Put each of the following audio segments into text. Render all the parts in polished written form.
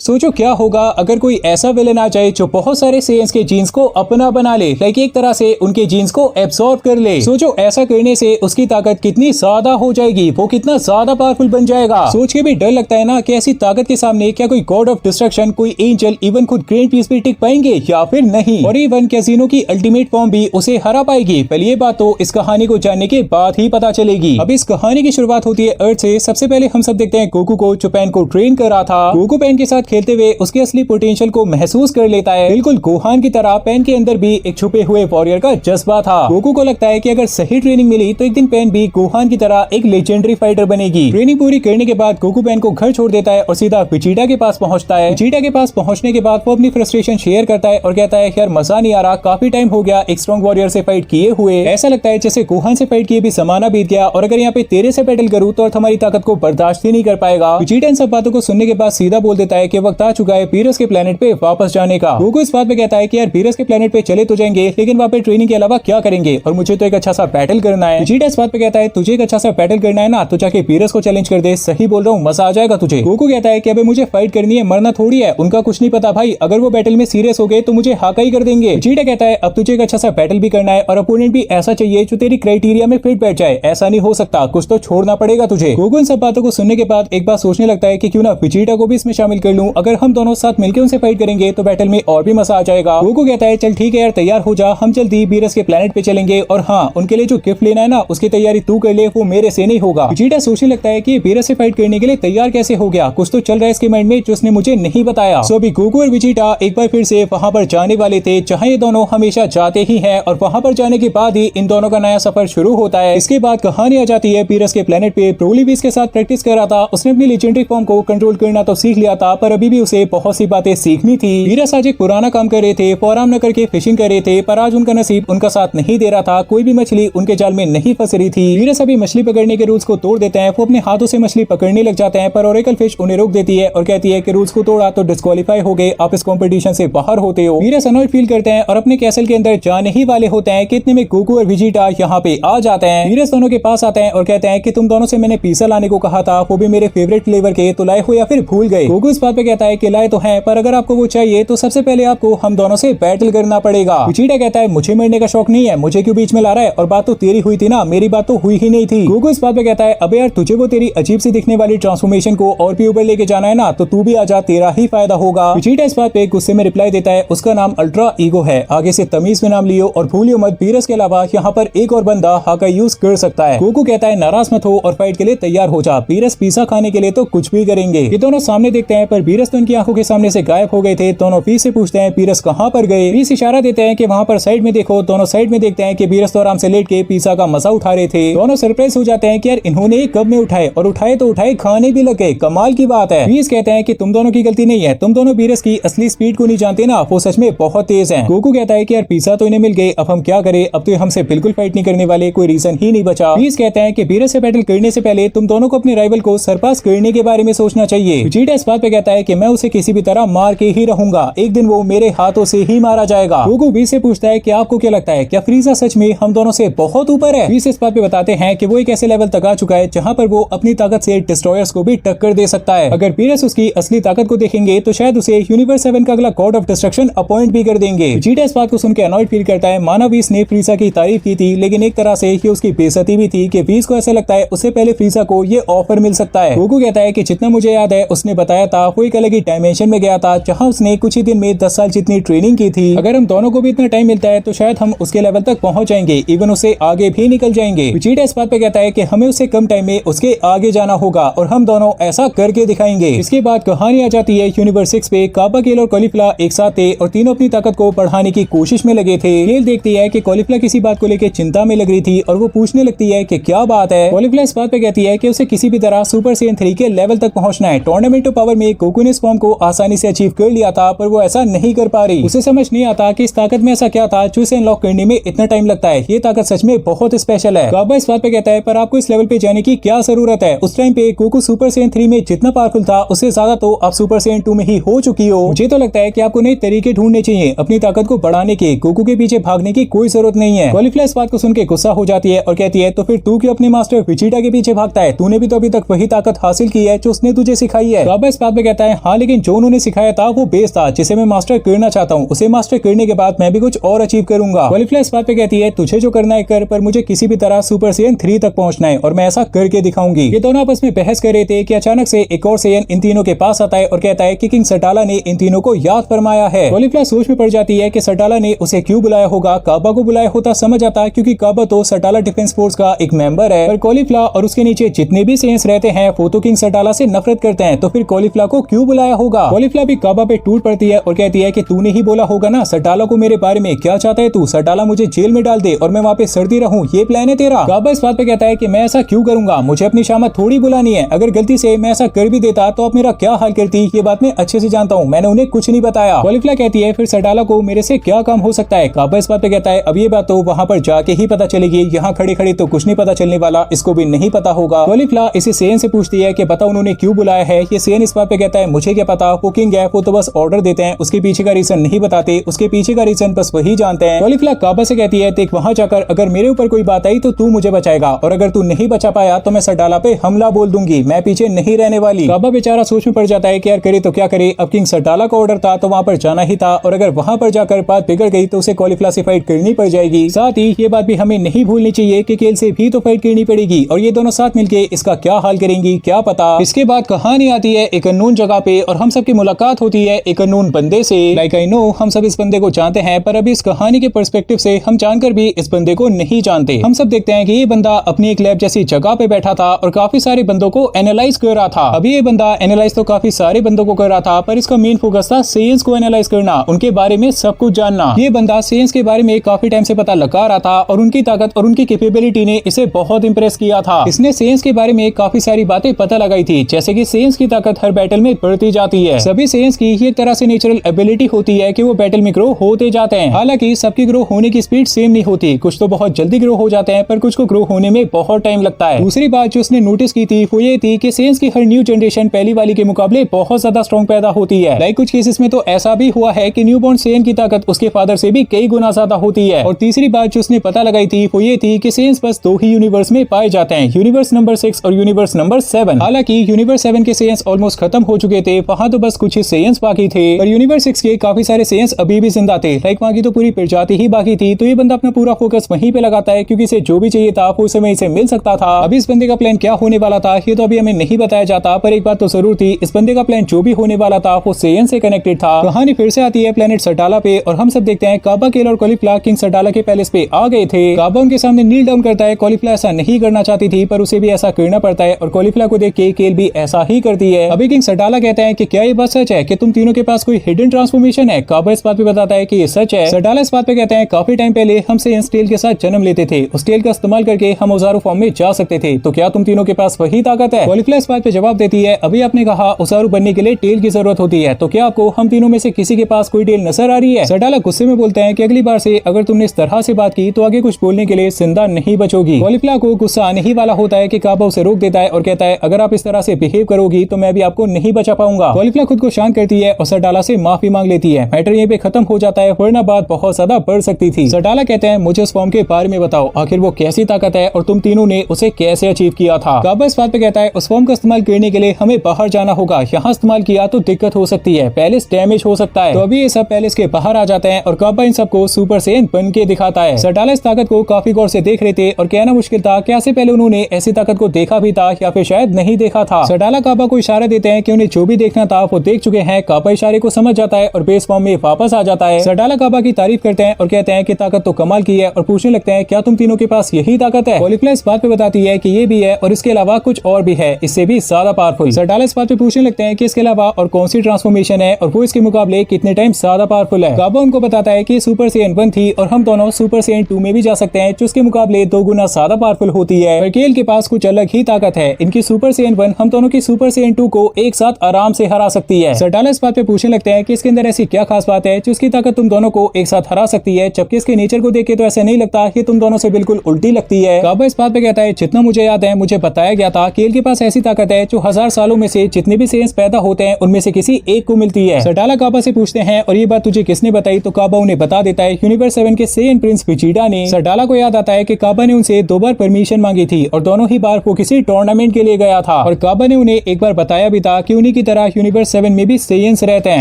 सोचो क्या होगा अगर कोई ऐसा विलेन आ जाए जो बहुत सारे सेयंस के जीन्स को अपना बना ले, लाइक एक तरह से उनके जीन्स को एब्सॉर्ब कर ले। सोचो ऐसा करने से उसकी ताकत कितनी ज्यादा हो जाएगी, वो कितना ज्यादा पावरफुल बन जाएगा। सोच के भी डर लगता है ना कि ऐसी ताकत के सामने क्या कोई गॉड ऑफ डिस्ट्रक्शन, कोई एंजल, इवन खुद ग्रेट पीस भी टिक पाएंगे या फिर नहीं। और इवन कैसीनो की अल्टीमेट फॉर्म भी उसे हरा पाएगी। पहले ये बात तो इस कहानी को जानने के बाद ही पता चलेगी। अब इस कहानी की शुरुआत होती है अर्थ से। सबसे पहले हम सब देखते हैं गोकू को, जो पैन को ट्रेन कर रहा था। गोकू पैन के साथ खेलते हुए उसके असली पोटेंशियल को महसूस कर लेता है। बिल्कुल गोहान की तरह पैन के अंदर भी एक छुपे हुए वॉरियर का जज्बा था। गोकू को लगता है कि अगर सही ट्रेनिंग मिली तो एक दिन पैन भी गोहान की तरह एक लेजेंडरी फाइटर बनेगी। ट्रेनिंग पूरी करने के बाद गोकू पैन को घर छोड़ देता है और सीधा विजिटा के पास पहुंचता है। विजिटा के पास पहुंचने के बाद वो अपनी फ्रस्ट्रेशन शेयर करता है और कहता है यार मजा नहीं आ रहा, काफी टाइम हो गया एक स्ट्रॉन्ग वॉरियर से फाइट किए हुए। ऐसा लगता है जैसे गोहान से फाइट किए भी जमाना बीत गया और अगर यहाँ पे तेरे से बैटल करूँ तो हमारी ताकत को बर्दाश्त ही नहीं कर पाएगा। विजिटा इन सब बातों को सुनने के बाद सीधा बोल देता है कि वक्त आ चुका है पीरस के प्लेनेट पे वापस जाने का। गोकू इस बात पे कहता है कि यार पीरस के प्लेनेट पे चले तो जाएंगे, लेकिन वहाँ पे ट्रेनिंग के अलावा क्या करेंगे, और मुझे तो एक अच्छा सा बैटल करना है। विजिटा इस बात पे कहता है तुझे एक अच्छा सा बैटल करना है ना, तो जाके पीरस को चैलेंज कर दे, सही बोल रहा हूँ, मजा आ जाएगा तुझे। गोकू कहता है कि अबे मुझे फाइट करनी है, मरना थोड़ी है, उनका कुछ नहीं पता भाई, अगर वो बैटल में सीरियस हो गए तो मुझे हाका ही कर देंगे। विजिटा कहता है अब तुझे एक अच्छा सा बैटल भी करना है और अपोनेंट भी ऐसा चाहिए जो तेरी क्राइटेरिया में फिट बैठ जाए। ऐसा नहीं हो सकता, कुछ तो छोड़ना पड़ेगा तुझे। गोकू इन सब बातों को सुनने के बाद एक बार सोचने लगता है कि क्यों ना विजिटा को भी इसमें शामिल कर लूं, अगर हम दोनों साथ मिलकर उनसे फाइट करेंगे तो बैटल में और भी मजा आ जाएगा। गोकू कहता है चल ठीक है यार, तैयार हो जा, हम जल्दी पीरस के प्लेनेट पे चलेंगे, और हाँ उनके लिए जो गिफ्ट लेना है ना उसकी तैयारी तू कर ले, वो मेरे से नहीं होगा। विजिटा सोचने लगता है कि पीरस से फाइट करने के लिए तैयार कैसे हो गया, कुछ तो चल रहा है इसके माइंड में जो उसने मुझे नहीं बताया। सो अभी गोकू और विजिटा एक बार फिर से वहाँ पर जाने वाले थे जहाँ ये दोनों हमेशा जाते ही हैं, और वहाँ पर जाने के बाद ही इन दोनों का नया सफर शुरू होता है। इसके बाद कहानी आ जाती है पीरस के प्लेनेट पे। ब्रोली भी इसके साथ प्रैक्टिस कर रहा था, उसने अपनी लेजेंडरी फॉर्म को कंट्रोल करना तो सीख लिया था, पर अभी भी उसे बहुत सी बातें सीखनी थी। पीरस आज एक पुराना काम कर रहे थे, आराम न करके फिशिंग कर रहे थे, पर आज उनका नसीब उनका साथ नहीं दे रहा था, कोई भी मछली उनके जाल में नहीं फंस रही थी। पीरस अभी मछली पकड़ने के रूल्स को तोड़ देते हैं, वो अपने हाथों से मछली पकड़ने लग जाते हैं, पर ओरेकल फिश उन्हें रोक देती है और कहती है कि रूल्स को तोड़ा तो डिस्क्वालीफाई हो गए, आप इस कंपटीशन से बाहर होते हो। पीरस अनॉयड फील करते हैं और अपने कैसल के अंदर जाने ही वाले होते हैं कि इतने में गोकू और विजिटा यहाँ पे आ जाते हैं। पीरस दोनों के पास आते हैं और कहते हैं कि तुम दोनों से मैंने पिज़्ज़ा लाने को कहा था, वो भी मेरे फेवरेट फ्लेवर के, तो लाए हो या फिर भूल गए। गोकू इस बात पे कहता है कि लाए तो हैं, पर अगर आपको वो चाहिए तो सबसे पहले आपको हम दोनों से बैटल करना पड़ेगा। विजिटा कहता है मुझे मरने का शौक नहीं है, मुझे क्यों बीच में ला रहा है, और बात तो तेरी हुई थी ना, मेरी बात तो हुई ही नहीं थी। गोकू इस बात पे कहता है अबे यार तुझे वो तेरी अजीब सी दिखने वाली ट्रांसफॉर्मेशन को और भी ऊपर लेके जाना है ना, तो तू भी आजा, तेरा ही फायदा होगा। विजिटा इस बात पे गुस्से में रिप्लाई देता है उसका नाम अल्ट्रा ईगो है, आगे से तमीज में नाम लियो, और भूलियो मत पीरस के अलावा यहाँ पर एक और बंदा हाका यूज कर सकता है। गोकू कहता है नाराज मत हो और फाइट के लिए तैयार हो जा, पीरस पिज़्ज़ा खाने के लिए तो कुछ भी करेंगे। ये दोनों सामने देखते हैं पर पीरस तो उनकी आंखों के सामने से गायब हो गए थे। दोनों पीस से पूछते हैं पीरस कहाँ पर गए। पीस इशारा देते हैं कि वहाँ पर साइड में देखो। दोनों साइड में देखते हैं कि पीरस तो आराम से लेट के पिज़्ज़ा का मजा उठा रहे थे। दोनों सरप्राइज हो जाते हैं कि यार इन्होंने कब में उठाए, और उठाए तो उठाए, खाने भी लगे, कमाल की बात है। पीस कहते हैं कि तुम दोनों की गलती नहीं है, तुम दोनों पीरस की असली स्पीड को नहीं जानते ना, वो सच में बहुत तेज है। गोकू कहता है कि यार पिज़्ज़ा तो इन्हें मिल गए, अब हम क्या करें, अब तो हमसे बिल्कुल फाइट नहीं करने वाले, कोई रीजन ही नहीं बचा। पीस कहते हैं कि पीरस से बैटल करने से पहले तुम दोनों को अपने राइवल को सरपास करने के बारे में सोचना चाहिए। विजिटा इस बात पे कहता है कि मैं उसे किसी भी तरह मार के ही रहूंगा, एक दिन वो मेरे हाथों से ही मारा जाएगा। गोकू बीस से पूछता है कि आपको क्या लगता है, क्या फ्रीजा सच में हम दोनों से बहुत ऊपर है। बीस इस बात पे बताते हैं कि वो एक ऐसे लेवल तक आ चुका है जहां पर वो अपनी ताकत से डिस्ट्रॉयर्स को भी टक्कर दे सकता है। अगर पीरस उसकी असली ताकत को देखेंगे तो शायद उसे यूनिवर्स 7 का अगला गॉड ऑफ डिस्ट्रक्शन अपॉइंट भी कर देंगे। विजिटा इस बात को सुनकर अनॉयड फील करता है, माना वीस ने फ्रीजा की तारीफ की थी, लेकिन एक तरह से ये उसकी बेइज्जती भी थी कि वीस को ऐसा लगता है उससे पहले फ्रीजा को ये ऑफर मिल सकता है। गोकू कहता है कि जितना मुझे याद है उसने बताया था वो एक अलग ही डायमेंशन में गया था जहां उसने कुछ ही दिन में 10 साल जितनी ट्रेनिंग की थी। अगर हम दोनों को भी इतना टाइम मिलता है तो शायद हम उसके लेवल तक पहुंच जाएंगे, इवन उससे आगे भी निकल जाएंगे। विजिटा इस बात पे कहता है कि हमें उससे कम टाइम में उसके आगे जाना होगा और हम दोनों ऐसा करके दिखाएंगे। इसके बाद कहानी आ जाती है यूनिवर्स 6 पे। काबा, केल और कॉलीफ्ला एक साथ थे और तीनों अपनी ताकत को बढ़ाने की कोशिश में लगे थे। केल देखती है कि कॉलीफ्ला किसी बात को लेकर चिंता में लग रही थी और वो पूछने लगती है कि क्या बात है। कॉलीफ्ला इस बात पे कहती है कि उसे किसी भी तरह सुपर सेन 3 के लेवल तक पहुंचना है। टूर्नामेंट ऑफ पावर में गोकू ने इस फॉर्म को आसानी से अचीव कर लिया था, पर वो ऐसा नहीं कर पा रही। उसे समझ नहीं आता कि इस ताकत में ऐसा क्या था जो इसे अनलॉक करने में इतना टाइम लगता है। ये ताकत सच में बहुत स्पेशल है। काबा इस बात पे कहता है पर आपको इस लेवल पे जाने की क्या जरूरत है। उस टाइम पे गोकू सुपर सेन 3 में जितना पावरफुल था उससे ज्यादा तो आप सुपर सेन 2 में ही हो चुकी हो। मुझे तो लगता है कि आपको नए तरीके ढूंढने चाहिए अपनी ताकत को बढ़ाने के। गोकू के पीछे भागने की कोई जरूरत नहीं है। कॉलीफ्ला इस बात को सुन के गुस्सा हो जाती है और कहती है तो फिर तू क्यों अपने मास्टर विजिटा के पीछे भागता है, तूने भी तो अभी तक वही ताकत हासिल की है जो उसने तुझे सिखाई है। काबा इस बात पे कहता है हाँ लेकिन जो उन्होंने सिखाया था वो बेस था जिसे मैं मास्टर करना चाहता हूँ। उसे मास्टर करने के बाद मैं भी कुछ और अचीव करूंगा। कॉलीफ्लाई इस बात पे कहती है तुझे जो करना है कर, पर मुझे किसी भी तरह सुपर सेयन 3 तक पहुंचना है और मैं ऐसा करके दिखाऊंगी। ये दोनों आपस में बहस कर रहे थे कि अचानक से एक और सेयन इन तीनों के पास आता है और कहता है कि किंग सटाला ने इन तीनों को याद फरमाया है। कॉलीफ्लाई सोच में पड़ जाती है कि सटाला ने उसे क्यों बुलाया होगा। काबा को बुलाया होता समझ आता क्योंकि काबा तो सटाला डिफेंस फोर्स का एक मेंबर है, पर कॉलीफ्लाई और उसके नीचे जितने भी सेयन्स रहते हैं वो तो किंग सटाला से नफरत करते हैं, तो फिर कॉलीफ्लाई को क्यों बुलाया होगा। कॉलीफ्लाई भी काबा पे टूट पड़ती है और कहती है कि तूने ही बोला होगा ना सटाला को मेरे बारे में, क्या चाहता है तू? सटाला मुझे जेल में डाल दे और मैं वहाँ पे सड़ती रहूं, ये प्लान है तेरा? काबा इस बात पे कहता है कि मैं ऐसा क्यों करूंगा, मुझे अपनी शामत थोड़ी बुलानी है। अगर गलती से मैं ऐसा कर भी देता तो आप मेरा क्या हाल करती, ये बात मैं अच्छे से जानता हूँ, मैंने उन्हें कुछ नहीं बताया। कॉलीफ्लाई कहती है फिर सटाला को मेरे से क्या काम हो सकता है। काबा इस बात पे कहता है अब ये बात तो वहाँ पर जाके ही पता चलेगी, यहाँ खड़े खड़े तो कुछ नहीं पता चलने वाला, इसको भी नहीं पता होगा। कॉलीफ्लाई इसे सेयन से पूछती है कि बता उन्होंने क्यों बुलाया है। ये सेयन इस बात पे कहता है मुझे क्या पता, वो किंग है, वो तो बस ऑर्डर देते हैं, उसके पीछे का रीजन नहीं बताते, उसके पीछे का रीजन बस वही जानते हैं। कॉलीफ्लाई काबा से कहती है देख वहाँ जाकर अगर मेरे ऊपर कोई बात आई तो तू मुझे बचाएगा, और अगर तू नहीं बचा पाया तो मैं सटाला पे हमला बोल दूंगी, मैं पीछे नहीं रहने वाली। काबा बेचारा सोच में पड़ जाता है कि यार करे तो क्या करे, अब किंग सटाला का ऑर्डर था तो वहाँ पर जाना ही था, और अगर वहाँ पर जाकर बात बिगड़ गई तो उसे कॉलीफ्लाई से फाइट करनी पड़ जाएगी। साथ ही ये बात भी हमें नहीं भूलनी चाहिए कि केल से भी तो फाइट करनी पड़ेगी, और ये दोनों साथ मिलके इसका क्या हाल करेंगी क्या पता। इसके बाद कहानी आती है एक अननोन जगह पे और हम सबकी मुलाकात होती है एक अननोन बंदे से। लाइक आई नो हम सब इस बंदे को जानते हैं, पर अभी इस कहानी के पर्सपेक्टिव से हम जानकर भी इस बंदे को नहीं जानते। हम सब देखते हैं कि ये बंदा अपनी एक लैब जैसी जगह पे बैठा था और काफी सारे बंदों को एनालाइज कर रहा था। अभी ये बंदा एनालाइज तो काफी सारे बंदों को कर रहा था, पर इसका मेन फोकस था सेयन्स को एनालाइज करना, उनके बारे में सब कुछ जानना। ये बंदा सेयन्स के बारे में काफी टाइम से पता लगा रहा था और उनकी ताकत और उनकी कैपेबिलिटी ने इसे बहुत इंप्रेस किया था। इसने सेयन्स के बारे में काफी सारी बातें पता लगाई थी, जैसे कि सेयन्स की ताकत हर बैटल में बढ़ती जाती है। सभी सेयन्स की एक तरह से नेचुरल एबिलिटी होती है कि वो बैटल में ग्रो होते जाते हैं। हालांकि सबकी ग्रो होने की स्पीड सेम नहीं होती, कुछ तो बहुत जल्दी ग्रो हो जाते हैं पर कुछ को ग्रो होने में बहुत टाइम लगता है। दूसरी बात जो उसने नोटिस की थी वो ये थी कि सेयन्स की हर न्यू जनरेशन पहली वाली के मुकाबले बहुत ज्यादा स्ट्रॉन्ग पैदा होती है। लाइक कुछ केसेस में तो ऐसा भी हुआ है कि न्यूबॉर्न सेयन की ताकत उसके फादर से भी कई गुना ज्यादा होती है। और तीसरी बात जो उसने पता लगाई थी वो ये थी कि सेयन्स बस 2 ही यूनिवर्स में पाए जाते हैं, यूनिवर्स नंबर 6 और यूनिवर्स नंबर 7। हालांकि यूनिवर्स 7 के सेयन्स ऑलमोस्ट खत्म हो चुके थे, वहाँ तो बस कुछ ही सेयन्स बाकी थे, और यूनिवर्स 6 के काफी सारे सेयन्स अभी भी जिंदा थे। लाइक वहाँ की तो पूरी प्रजाति ही बाकी थी। तो ये बंदा अपना पूरा फोकस वहीं पे लगाता है क्योंकि इसे जो भी चाहिए था वो समय इसे मिल सकता था। अभी इस बंदे का प्लान क्या होने वाला था ये तो अभी हमें नहीं बताया जाता, पर एक बात तो जरूर थी, इस बंदे का प्लान जो भी होने वाला था वो सेयन से कनेक्टेड था। कहानी फिर से आती है प्लेनेट सटाला पे और हम सब देखते हैं काबा, केल और कॉलीफ्लाई किंग सटाला के पैलेस पे आ गए थे। काबा उनके सामने नील डाउन करता है। कॉलीफ्लाई ऐसा नहीं करना चाहती थी पर उसे भी ऐसा करना पड़ता है, और कॉलीफ्लाई को देख के केल भी ऐसा ही करती है। अभी किंग सटाला कहते हैं कि क्या ये बात सच है कि तुम तीनों के पास कोई हिडन ट्रांसफॉर्मेशन है। काबा इस बात पे बताता है कि ये सच है। सटाला इस बात पे कहते हैं काफी टाइम पहले हम सेयन्स टेल के साथ जन्म लेते थे, उस टेल का इस्तेमाल करके हम औजारों फॉर्म में जा सकते थे, तो क्या तुम तीनों के पास वही ताकत है। कॉलीफ्लाई इस बात पे जवाब देती है अभी आपने कहा औजारू बनने के लिए टेल की जरूरत होती है, तो क्या आपको हम तीनों में से किसी के पास कोई टेल नजर आ रही है। सटाला गुस्से में बोलते हैं कि अगली बार से अगर तुमने इस तरह से बात की तो आगे कुछ बोलने के लिए जिंदा नहीं बचोगी। कॉलीफ्लाई को गुस्सा आने ही वाला होता है कि काबा उसे रोक देता है और कहता है अगर आप इस तरह से बिहेव करोगी तो मैं भी आपको नहीं बचा पाऊंगा। कॉलीफ्लाई खुद को शांत करती है और सटाला से माफी मांग लेती है। मैटर यहीं पे खत्म हो जाता है, वरना बात बहुत ज्यादा बढ़ सकती थी। सटाला कहते हैं मुझे उस फॉर्म के बारे में बताओ, आखिर वो कैसी ताकत है और तुम तीनों ने उसे कैसे अचीव किया था। काबा इस बात पे कहता है उस फॉर्म का इस्तेमाल करने के लिए हमें बाहर जाना होगा, यहाँ इस्तेमाल किया तो दिक्कत हो सकती है, पैलेस डैमेज हो सकता है। तो अभी ये सब पैलेस के बाहर आ जाते हैं और काबा इन सबको सुपर सेयन बन के दिखाता है। सटाला इस ताकत को काफी गौर से देख रहे थे और कहना मुश्किल था क्या से पहले उन्होंने ऐसी ताकत को देखा भी था या फिर शायद नहीं देखा था। सटाला काबा को इशारा देते हैं कि उन्हें जो भी देखना था वो देख चुके हैं। काबा इशारे को समझ जाता है और बेस फॉर्म में वापस आ जाता है। सटाला काबा की तारीफ करते हैं और कहते हैं कि ताकत तो कमाल की है, और पूछने लगते हैं क्या तुम तीनों के पास यही ताकत है। कॉलीफ्लाई इस बात पे बताती है कि ये भी है और इसके अलावा कुछ और भी है, इससे भी ज्यादा पावरफुल। सटाला इस बात पे पूछने लगते हैं कि इसके अलावा और कौन सी ट्रांसफॉर्मेशन है और वो इसके मुकाबले कितने टाइम ज्यादा पावरफुल है। काबा उनको बताता है कि सुपर सेयन 1 थी और हम दोनों सुपर सेयन 2 में भी जा सकते हैं, जो उसके मुकाबले 2 गुना ज्यादा पावरफुल होती है। पर केल के पास कुछ अलग ही ताकत है, इनकी सुपर सेयन 1 हम दोनों की सुपर सेयन 2 को एक साथ आराम से हरा सकती है। सटाला इस बात पे पूछने लगते हैं कि इसके अंदर ऐसी क्या खास बात है जो उसकी ताकत तुम दोनों को एक साथ हरा सकती है, जबकि इसके नेचर को देख के तो ऐसा नहीं लगता कि तुम दोनों से बिल्कुल उल्टी लगती है। काबा इस बात पे कहता है जितना मुझे याद है मुझे बताया गया था केल के पास ऐसी ताकत है जो 1000 सालों में से जितने भी सेयन्स पैदा होते हैं उनमें से किसी एक को मिलती है। सटाला काबा से पूछते हैं और ये बात तुझे किसने बताई, तो काबा उन्हें बता देता है यूनिवर्स 7 के सेयन प्रिंस विजिटा ने। सटाला को याद आता है कि काबा ने उनसे 2 बार परमिशन मांगी थी और दोनों ही बार वो किसी टूर्नामेंट के लिए गया था, और काबा ने उन्हें एक बार बताया भी था कि उन्हीं की तरह यूनिवर्स 7 में भी सेयंस रहते हैं।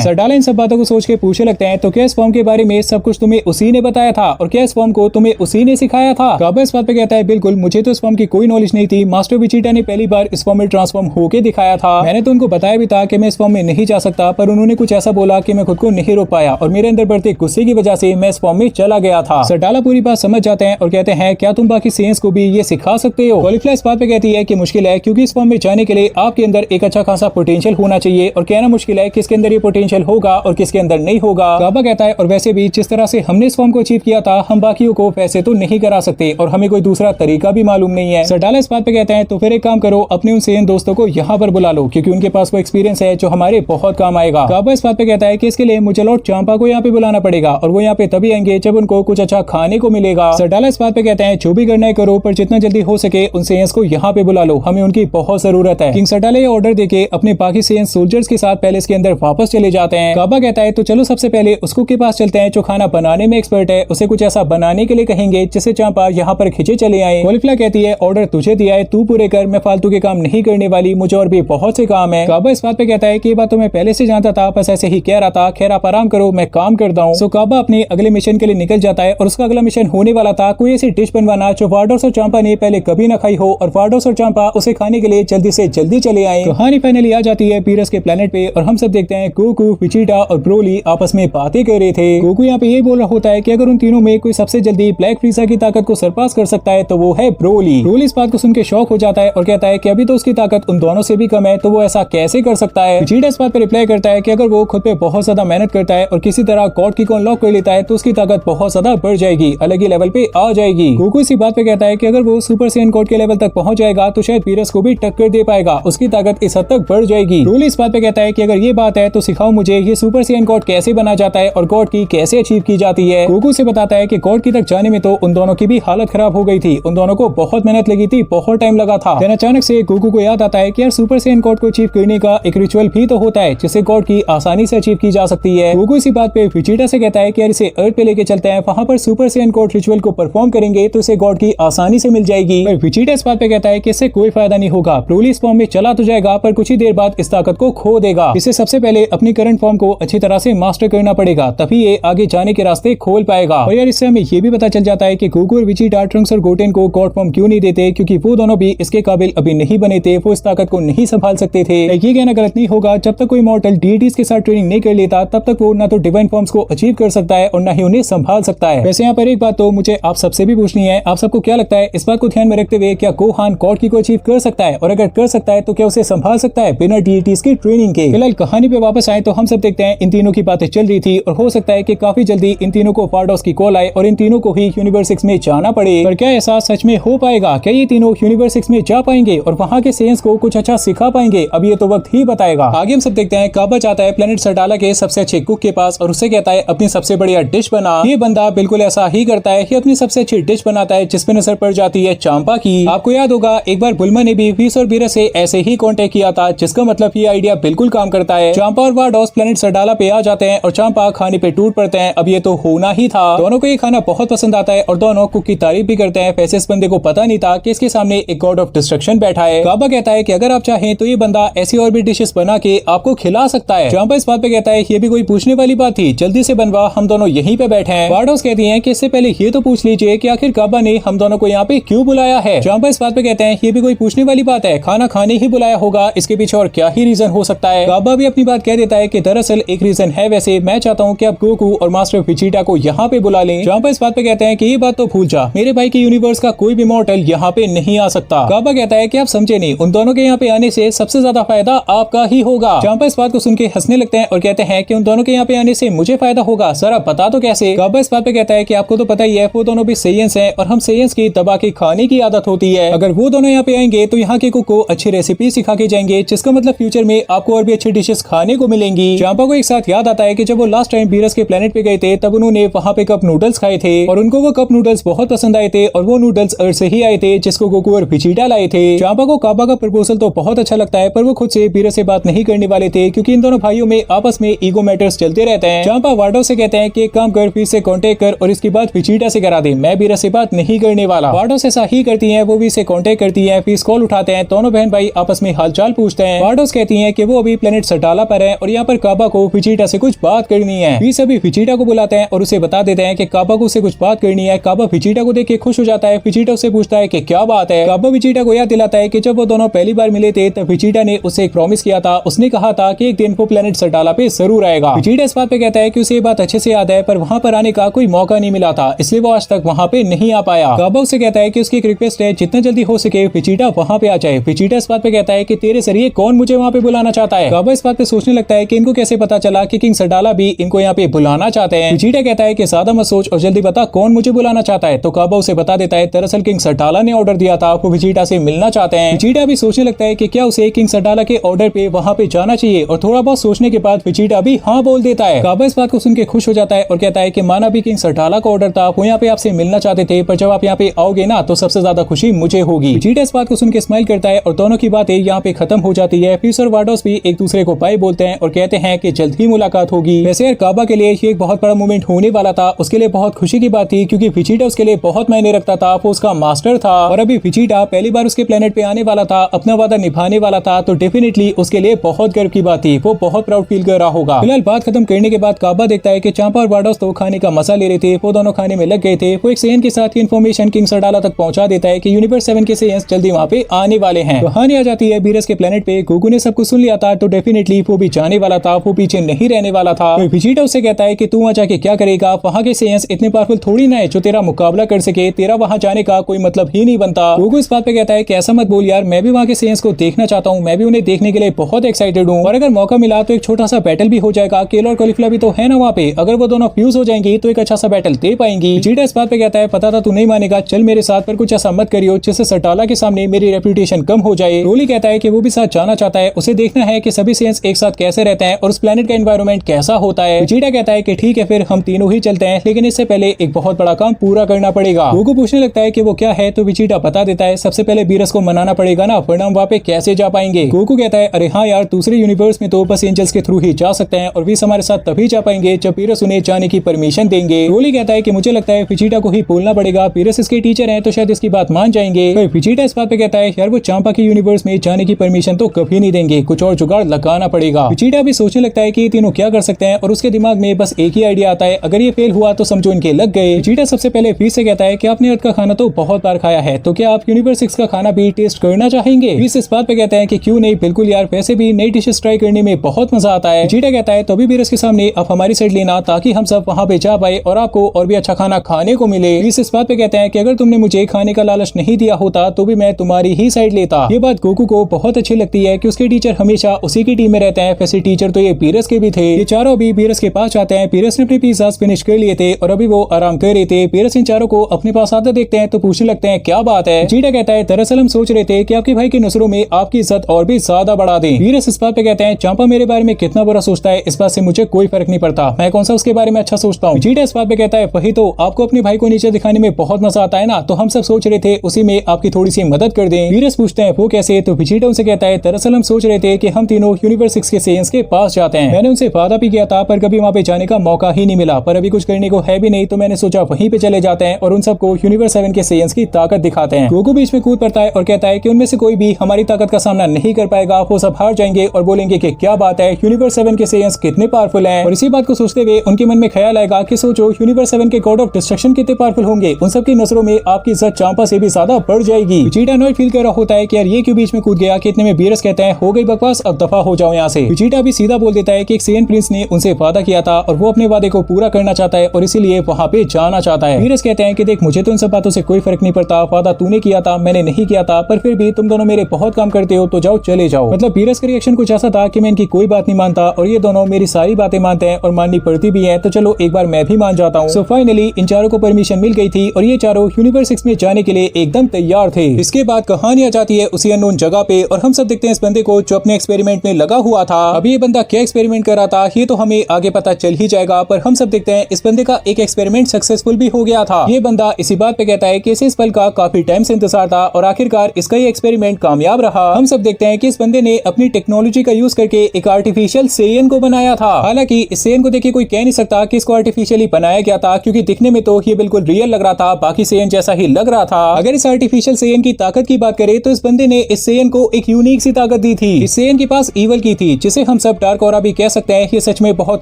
सरडाला इन सब बातों को सोच के पूछने लगते हैं, तो क्या इस फॉर्म के बारे में सब कुछ तुम्हें उसी ने बताया था और क्या इस फॉर्म को तुम्हें उसी ने सिखाया था? काबा इस बात पे कहता है, बिल्कुल, मुझे तो इस फॉर्म की कोई नॉलेज नहीं थी। मास्टर विजिटा ने पहली बार इस फॉर्म में ट्रांसफॉर्म होके दिखाया था। मैंने तो उनको बताया भी था कि मैं इस फॉर्म में नहीं जा सकता, पर उन्होंने कुछ ऐसा बोला कि मैं खुद को नहीं रोक पाया और मेरे अंदर बढ़ते गुस्से की वजह से मैं इस फॉर्म में चला गया था। सरडाला पूरी बात समझ जाते हैं और कहते हैं, क्या तुम बाकी सेयंस को भी ये सिखा सकते हो? कॉलीफ्लाई इस बात पे कहती है कि मुश्किल है, क्योंकि इस फॉर्म में जाने के लिए आपके अंदर एक अच्छा खासा पोटेंशियल होना चाहिए और कहना मुश्किल है किसके अंदर ये पोटेंशियल होगा और किसके अंदर नहीं होगा। काबा कहता है, और वैसे भी जिस तरह से हमने इस फॉर्म को अचीव किया था, हम बाकियों को वैसे तो नहीं करा सकते और हमें कोई दूसरा तरीका भी मालूम नहीं है। सरडाला इस बात पे कहते हैं, तो फिर एक काम करो, अपने उन सेयन दोस्तों को यहाँ पर बुला लो, क्योंकि उनके पास वो एक्सपीरियंस है जो हमारे बहुत काम आएगा। काबा इस बात पे कहता है कि इसके लिए मुझे लॉर्ड चांपा को यहाँ पे बुलाना पड़ेगा और वो यहाँ पे तभी आएंगे जब उनको कुछ अच्छा खाने को मिलेगा। सरडाला इस बात पे कहते हैं, जो भी करना है करो, पर जितना जल्दी हो सके उन सेयंस को यहाँ पे बुला लो, हमें उनकी बहुत जरूरत है। किंग सरडाला ये ऑर्डर देके अपने बाकी सेयन सोल्जर्स के साथ पैलेस के अंदर वापस चले जाते हैं। काबा कहता है, तो चलो सबसे पहले उसको के पास चलते हैं जो खाना बनाने में एक्सपर्ट है, उसे कुछ ऐसा बनाने के लिए कहेंगे जिससे चांपा यहाँ पर खिंचे चले आए। कॉलीफ्लाई कहती है, ऑर्डर तुझे दिया है, तू पूरे कर, मैं फालतू के काम नहीं करने वाली, मुझे और भी बहुत से काम है। काबा इस बात पे कहता है कि ये बात तो मैं पहले से जानता था, बस ऐसे ही कह रहा था, खैर आप आराम करो, मैं काम करता हूँ। सो काबा अपने अगले मिशन के लिए निकल जाता है और उसका अगला मिशन होने वाला था कोई ऐसी डिश बनवाना जो वार्डोस और चांपा ने पहले कभी न खाई हो और वार्डोस और चांपा उसे खाने के लिए जल्दी से जल्दी चले आए। कहानी फाइनली आ जाती है पीरस के प्लेनेट पे और हम सब देखते हैं गोकू, विजिटा और ब्रोली आपस में बातें कर रहे थे। गोकू यहाँ पे ये बोल रहा होता है कि अगर उन तीनों में कोई सबसे जल्दी ब्लैक फ्रीजा की ताकत को सरपास कर सकता है तो वो है ब्रोली। ब्रोली इस बात को सुन के शॉक हो जाता है और कहता है कि अभी तो उसकी ताकत उन दोनों से भी कम है, तो वो ऐसा कैसे कर सकता है? विजिटा इस बात पे रिप्लाई करता है कि अगर वो खुद पे बहुत ज्यादा मेहनत करता है और किसी तरह गॉड की को अनलॉक कर लेता है तो उसकी ताकत बहुत ज्यादा बढ़ जाएगी, अलग ही लेवल पे आ जाएगी। गोकू इसी बात पे कहता है कि अगर वो सुपर सेयन गॉड के लेवल तक पहुंच जाएगा तो शायद पीरस को भी टक्कर दे पाएगा, उसकी ताकत इस हद तक बढ़ जाएगी। ब्रोली इस बात पे कहता है कि अगर ये बात है तो सिखाओ मुझे ये सुपर सेयन गॉड कैसे बना जाता है और गॉड की कैसे अचीव की जाती है। गोकू से बताता है कि गॉड की तक जाने में तो उन दोनों की भी हालत खराब हो गई थी, उन दोनों को बहुत मेहनत लगी थी, बहुत टाइम लगा था। फिर अचानक से गोकू को याद आता है कि यार सुपर सेयन गॉड को अचीव करने का एक रिचुअल भी तो होता है जिससे गॉड की आसानी से अचीव की जा सकती है। गोकू इसी बात पे विजिटा से कहता है कि यार इसे अर्थ पे लेके चलते हैं, वहां पर सुपर सेयन गॉड रिचुअल को परफॉर्म करेंगे तो इसे गॉड की आसानी से मिल जाएगी। पर विजिटा इस बात पे कहता है कि इससे कोई फायदा नहीं होगा, ब्रोली इस फॉर्म में चला तो जाएगा पर कुछ ही देर बाद इस ताकत को खो देगा। इसे सबसे पहले अपनी करंट फॉर्म को अच्छी तरह से मास्टर करना पड़ेगा, तभी ये आगे जाने के रास्ते खोल पाएगा। और यार इससे हमें ये भी पता चल जाता है कि गोकू और विजिटा ट्रंक्स और गोटेन को गॉड फॉर्म क्यों नहीं देते, क्योंकि वो दोनों भी इसके काबिल अभी नहीं बने थे, वो इस ताकत को नहीं संभाल सकते थे। ये कहना गलत नहीं होगा, जब तक कोई मॉर्टल डीटीज के साथ ट्रेनिंग नहीं कर लेता तब तक वो ना तो डिवाइन फॉर्म्स को अचीव कर सकता है और ना ही उन्हें संभाल सकता है। वैसे यहाँ पर एक बात तो मुझे आप सबसे भी पूछनी है, आप सबको क्या लगता है इस बात को ध्यान में रखते हुए क्या गोहान गॉड की को अचीव कर सकता है, और अगर कर सकता है तो क्या उसे संभाल सकता है बिना डीटीज की ट्रेनिंग के? फिलहाल कहानी पे वापस आए तो हम सब देखते हैं इन तीनों की बातें चल रही थी और हो सकता है कि काफी जल्दी इन तीनों को वार्डोस की कॉल आए और इन तीनों को ही यूनिवर्स 6 में जाना पड़े। पर क्या ऐसा सच में हो पाएगा? क्या ये तीनों यूनिवर्स 6 में जा पाएंगे और वहाँ के सेयंस को कुछ अच्छा सिखा पाएंगे? अब ये तो वक्त ही बताएगा। आगे हम सब देखते हैं काबा जाता है प्लेनेट सरडाला के सबसे अच्छे कुक के पास और उससे कहता है अपनी सबसे बढ़िया डिश बना। ये बंदा बिल्कुल ऐसा ही करता है कि अपनी सबसे अच्छी डिश बनाता है जिसपे नजर पड़ जाती है चांपा की। आपको याद होगा एक बार बुल्मा ने भी वीस और बीरस से ऐसे ही कांटेक्ट किया था, जिसका मतलब ये आइडिया बिल्कुल काम करता है। चांपा और वार्डोस प्लेनेट सरडाला पे आ जाते हैं और चांपा खाने पे टूट पड़ते हैं। अब ये तो होना ही था, दोनों को ये खाना बहुत पसंद आता है और दोनों कुक की तारीफ भी करते हैं। वैसे इस बंदे को पता नहीं था कि इसके सामने एक गॉड ऑफ डिस्ट्रक्शन बैठा है। काबा कहता है कि अगर आप चाहें तो ये बंदा ऐसी और भी डिशेस बना के आपको खिला सकता है। चांपा इस बात पे कहता है ये भी कोई पूछने वाली बात थी, जल्दी से बनवा, हम दोनों यहीं पे बैठे हैं। वार्डोस कहती हैं कि इससे पहले ये तो पूछ लीजिए कि आखिर काबा ने हम दोनों को यहाँ पे क्यों बुलाया है। चांपा इस बात पे कहते हैं ये भी कोई पूछने वाली बात है, खाना खाने ही बुलाया होगा, इसके पीछे और क्या ही रीजन हो सकता है। काबा भी अपनी बात कह देता है कि दरअसल एक रीजन है, वैसे मैं चाहता हूँ कि आप गोकू और मास्टर विजिटा को यहाँ पे बुला लें। चांपा इस बात पे कहते हैं कि ये बात तो भूल जा, मेरे भाई के यूनिवर्स का कोई भी मॉर्टल यहाँ पे नहीं आ सकता। काबा कहता है कि आप समझे नहीं, उन दोनों के यहाँ पे आने से सबसे ज्यादा फायदा आपका ही होगा। चांपा इस बात को सुन के हंसने लगते हैं और कहते हैं कि उन दोनों के यहाँ पे आने से मुझे फायदा होगा, सर आप बता तो कैसे। काबा इस बात पे कहता है कि आपको तो पता ही है वो दोनों भी सेयंस हैं और हम सेयंस की दबा के खाने की आदत होती है। अगर वो दोनों यहाँ पे आएंगे तो यहाँ के कुक को अच्छी रेसिपी सिखा के जाएंगे, जिसका मतलब फ्यूचर में आपको और भी अच्छी डिशेस खाने को मिलेंगी। चांपा को एक साथ याद आता है कि जब वो लास्ट टाइम बीरस के प्लेनेट पे गए थे तब उन्होंने वहाँ पे कप नूडल्स खाए थे और उनको वो कप नूडल्स बहुत पसंद आए थे और वो नूडल्स अर्थ से ही आए थे जिसको गोकू और विजिटा लाए थे। चांपा को काबा का प्रपोजल तो बहुत अच्छा लगता है पर वो खुद से बीरस से बात नहीं करने वाले थे क्योंकि इन दोनों भाइयों में आपस में ईगो मैटर्स चलते रहते हैं। चांपा वार्डोस से कहते हैं कि एक काम कर, वीर से कांटेक्ट कर और इसकी बात विजिटा से करा दे, मैं बीरस से बात नहीं करने वाला। वार्डोस ऐसा ही करती है, वो वीर से कांटेक्ट करती है, वीर कॉल उठाते हैं, दोनों बहन भाई आपस में हालचाल पूछते हैं। वार्डोस कहती कहती है कि वो अभी प्लेनेट सटाला पर है और यहाँ पर काबा को विजिटा से कुछ बात करनी है। वी सभी विजिटा को बुलाते हैं और उसे बता देते हैं कि काबा को उससे कुछ बात करनी है। काबा विजिटा को देख के खुश हो जाता है। विजिटा उससे पूछता है कि क्या बात है। काबा विजिटा को याद दिलाता है कि जब वो दोनों पहली बार मिले थे तब विजिटा ने उससे एक प्रॉमिस किया था। उसने कहा था कि एक दिन वो प्लेनेट सटाला पे जरूर आएगा। विजिटा इस बात पे कहता है कि उसे ये बात अच्छे से याद है, पर वहाँ पर आने का कोई मौका नहीं मिला था, इसलिए वो आज तक वहाँ पे नहीं आ पाया। काबा उससे कहता है कि उसकी एक रिक्वेस्ट है, जितना जल्दी हो सके विजिटा वहाँ पे आ जाए। विजिटा इस बात पे कहता है कि तेरे जरिए कौन मुझे वहाँ पे बुलाना चाहता है। काबा इस बात पे सोचने लगता है कि इनको कैसे पता चला कि किंग सटाला भी इनको यहाँ पे बुलाना चाहते हैं। विजिटा कहता है कि ज्यादा मत सोच और जल्दी बता कौन मुझे बुलाना चाहता है। तो काबा उसे बता देता है दरअसल किंग सटाला ने ऑर्डर दिया था, वो विजिटा से मिलना चाहते हैं। विजिटा भी सोचने लगता है कि क्या उसे किंग सटाला के ऑर्डर पे वहाँ पे जाना चाहिए, और थोड़ा बहुत सोचने के बाद विजिटा भी हाँ बोल देता है। काबा इस बात को सुन के खुश हो जाता है और कहता है कि माना भी किंग सटाला का ऑर्डर था, वो यहाँ पे आपसे मिलना चाहते थे, पर जब आप यहाँ पे आओगे ना तो सबसे ज्यादा खुशी मुझे होगी। विजिटा इस बात को सुन के स्माइल करता है और दोनों की बातें यहाँ पे खत्म हो जाती है। फिश और वार्डोस भी एक दूसरे को बाय बोलते हैं और कहते हैं कि जल्द ही मुलाकात होगी। वैसे यार काबा के लिए ये एक बहुत बड़ा मोमेंट होने वाला था, उसके लिए बहुत खुशी की बात थी, क्योंकि विजिटा उसके लिए बहुत मायने रखता था, वो उसका मास्टर था और अभी विजिटा पहली बार उसके प्लेनेट पे आने वाला था, अपना वादा निभाने वाला था, तो डेफिनेटली उसके लिए बहुत गर्व की बात थी, वो बहुत प्राउड फील कर रहा होगा। फिलहाल बात खत्म करने के बाद काबा देखता है कि चांपा और वार्डोस तो खाने का मजा ले रहे थे, वो दोनों खाने में लग गए थे। वो एक सेयन के साथ इन्फॉर्मेशन किंग सटाला तक पहुंचा देता है कि यूनिवर्स 7 के सेयन्स जल्दी वहाँ पे आने वाले हैं। कहानी आ जाती है बीरस के प्लेनेट पे। गोकू ने सब कुछ सुन लिया था, तो डेफिनेटली वो भी जाने वाला था, वो पीछे नहीं रहने वाला था। तो विजिटा उससे कहता है कि तू वहाँ जाके क्या करेगा, वहाँ के सेयन्स इतने पावरफुल थोड़ी ना है जो तेरा मुकाबला कर सके, तेरा वहाँ जाने का कोई मतलब ही नहीं बनता। गोकू इस बात पे कहता है कि ऐसा मत बोल यार, मैं भी वहाँ के सेयन्स को देखना चाहता हूँ, मैं भी उन्हें देखने के लिए बहुत एक्साइटेड हूँ, और अगर मौका मिला तो एक छोटा सा बैटल भी हो जाएगा। केल और कॉलीफ्लावर भी तो है ना वहाँ पे, अगर वो दोनों फ्यूज हो जाएंगी तो एक अच्छा सा बैटल दे पाएंगी। विजिटा इस बात पे कहता है पता था तू नहीं मानेगा, चल मेरे साथ, पर कुछ ऐसा मत करियो जिससे सटाला के सामने मेरी रेपुटेशन कम हो जाए। रोली कहता है कि वो भी साथ जाना चाहता है, उसे देखना है कि सभी सेयन्स एक साथ कैसे रहते हैं और उस प्लेनेट का एनवायरनमेंट कैसा होता है। विजिटा कहता है कि ठीक है फिर हम तीनों ही चलते हैं, लेकिन इससे पहले एक बहुत बड़ा काम पूरा करना पड़ेगा। गोकू पूछने लगता है कि वो क्या है, तो विजिटा बता देता है सबसे पहले बीरस को मनाना पड़ेगा ना, वरना हम वहाँ पे कैसे जा पाएंगे। गोकू कहता है अरे हाँ यार, दूसरे यूनिवर्स में तो बस एंजल्स के थ्रू ही जा सकते हैं, और वीस हमारे साथ तभी जा पाएंगे जब बीरस उन्हें जाने की परमिशन देंगे। रोली कहता है कि मुझे लगता है विजिटा को ही बोलना पड़ेगा, बीरस इसके टीचर हैं तो शायद इसकी बात मान जाएंगे। तो विजिटा इस बात पे कहता है यार वो चांपा के यूनिवर्स में जाने की परमिशन तो कभी नहीं देंगे, कुछ और जुगाड़ लगाना पड़ेगा। विजिटा भी सोचने लगता है कि ये तीनों क्या कर सकते हैं, और उसके दिमाग में बस एक ही आइडिया आता है, अगर ये फेल हुआ तो समझो इनके लग गए। विजिटा सबसे पहले फिर से कहता है कि आपने अर्थ का खाना तो बहुत बार खाया है, तो क्या आप यूनिवर्स 6 का खाना भी टेस्ट करना चाहेंगे। फिर इस बात पे कहते हैं कि क्यों नहीं, बिल्कुल यार, वैसे भी नई डिशेस ट्राई करने में बहुत मजा आता है। विजिटा कहता है तो भी बीरस के सामने आप हमारी साइड लेना, ताकि हम सब वहाँ पे जा पाए और आपको और भी अच्छा खाना खाने को मिले। इस बात पे कहते हैं कि अगर तुमने मुझे खाने का लालच नहीं दिया होता तो भी मैं तुम्हारी ही साइड लेता। ये बात गोकू को बहुत अच्छी लगती है कि उसके टीचर हमेशा उसी की टीम में रहते हैं। वैसे टीचर तो ये बीरस के भी थे। ये चारों अभी बीरस के पास आते हैं। बीरस ने अपने पिज़्ज़ा फिनिश कर लिए थे और अभी वो आराम कर रहे थे। बीरस इन चारों को अपने पास आते देखते हैं तो पूछने लगते हैं क्या बात है। विजिटा कहता है दरअसल हम सोच रहे थे कि आपके भाई की नजरों में आपकी इज्जत और भी ज्यादा बढ़ा दें। बीरस इस बात पे कहते हैं चांपा मेरे बारे में कितना बुरा सोचता है इस बात से मुझे कोई फर्क नहीं पड़ता, मैं कौन सा उसके बारे में अच्छा सोचता हूँ। विजिटा इस बात पे कहता है वही तो, आपको अपने भाई को नीचे दिखाने में बहुत मजा आता है ना, तो हम सब सोच रहे थे उसी में आपकी थोड़ी सी मदद कर दें। बीरस पूछते हैं वो कैसे, तो विजिटा उनसे कहता है दरअसल हम सोच रहे थे कि हम तीनों यूनिवर्स 6 के सेयन्स के पास जाते हैं। मैंने उनसे वादा भी किया था पर कभी वहाँ पे जाने का मौका ही नहीं मिला, पर अभी कुछ करने को है भी नहीं, तो मैंने सोचा वहीं पे चले जाते हैं और उन सबको यूनिवर्स 7 के सेयन्स की ताकत दिखाते हैं। गोकू बीच में कूद पड़ता है और कहता है कि उनमें से कोई भी हमारी ताकत का सामना नहीं कर पाएगा, वो सब हार जाएंगे और बोलेंगे कि क्या बात है, यूनिवर्स 7 के सेयन्स कितने पावरफुल हैं। और इसी बात को सोचते हुए उनके मन में ख्याल आएगा कि सोचो यूनिवर्स 7 के गॉड ऑफ डिस्ट्रक्शन कितने पावरफुल होंगे, उन सबकी नजरों में आपकी इज्जत चांपा से भी ज्यादा बढ़ जाएगी। विजिटा अनॉयड फील कर रहा होता है कि यार ये क्यों बीच में कूद गया, कि इतने में बीरस कहते हैं हो गई बकवास, अब दफा हो जाओ यहाँ से। विजिटा भी सीधा बोल देता है कि एक सेयन प्रिंस ने उनसे वादा किया था और वो अपने वादे को पूरा करना चाहता है और इसीलिए वहाँ पे जाना चाहता है। बीरस कहते हैं कि देख मुझे तो इन सब बातों से कोई फर्क नहीं पड़ता, वादा तूने किया था मैंने नहीं किया था, पर फिर भी तुम दोनों मेरे बहुत काम करते हो, तो जाओ चले जाओ। मतलब बीरस का रिएक्शन कुछ ऐसा था कि मैं इनकी कोई बात नहीं मानता और ये दोनों मेरी सारी बातें मानते हैं और माननी पड़ती भी है, तो चलो एक बार मैं भी मान जाता हूँ। सो फाइनली इन चारों को परमिशन मिल गई थी और ये चारों यूनिवर्स 6 में जाने के लिए एकदम तैयार थे। इसके बाद कहानी आ जाती है उसी अननोन जगह पे और हम सब देखते हैं इस बंदे को जो अपने एक्सपेरिमेंट में लगा हुआ था। अभी ये बंदा क्या एक्सपेरिमेंट कर रहा था ये तो हमें आगे पता चल ही जाएगा, पर हम सब देखते हैं इस बंदे का एक एक्सपेरिमेंट सक्सेसफुल भी हो गया था। ये बंदा इसी बात पे कहता है कि इसे इस पल का काफी टाइम से इंतजार था और आखिरकार इसका ये एक्सपेरिमेंट कामयाब रहा। हम सब देखते हैं कि इस बंदे ने अपनी टेक्नोलॉजी का यूज करके एक आर्टिफिशियल सेयन को बनाया था। हालांकि इस सेयन को देखिए कोई कह नहीं सकता कि इसको आर्टिफिशियली बनाया गया था, क्योंकि दिखने में तो ये बिल्कुल रियल लग रहा था, बाकी सेयन जैसा ही लग रहा था। अगर इस आर्टिफिशियल सेयन की ताकत की बात करें तो इस बंदे ने इस सेयन को एक यूनिक सी ताकत दी थी। इस सेयन के पास ईवल की थी, जिसे हम सब डार्क ऑरा भी कह सकते हैं। ये सच में बहुत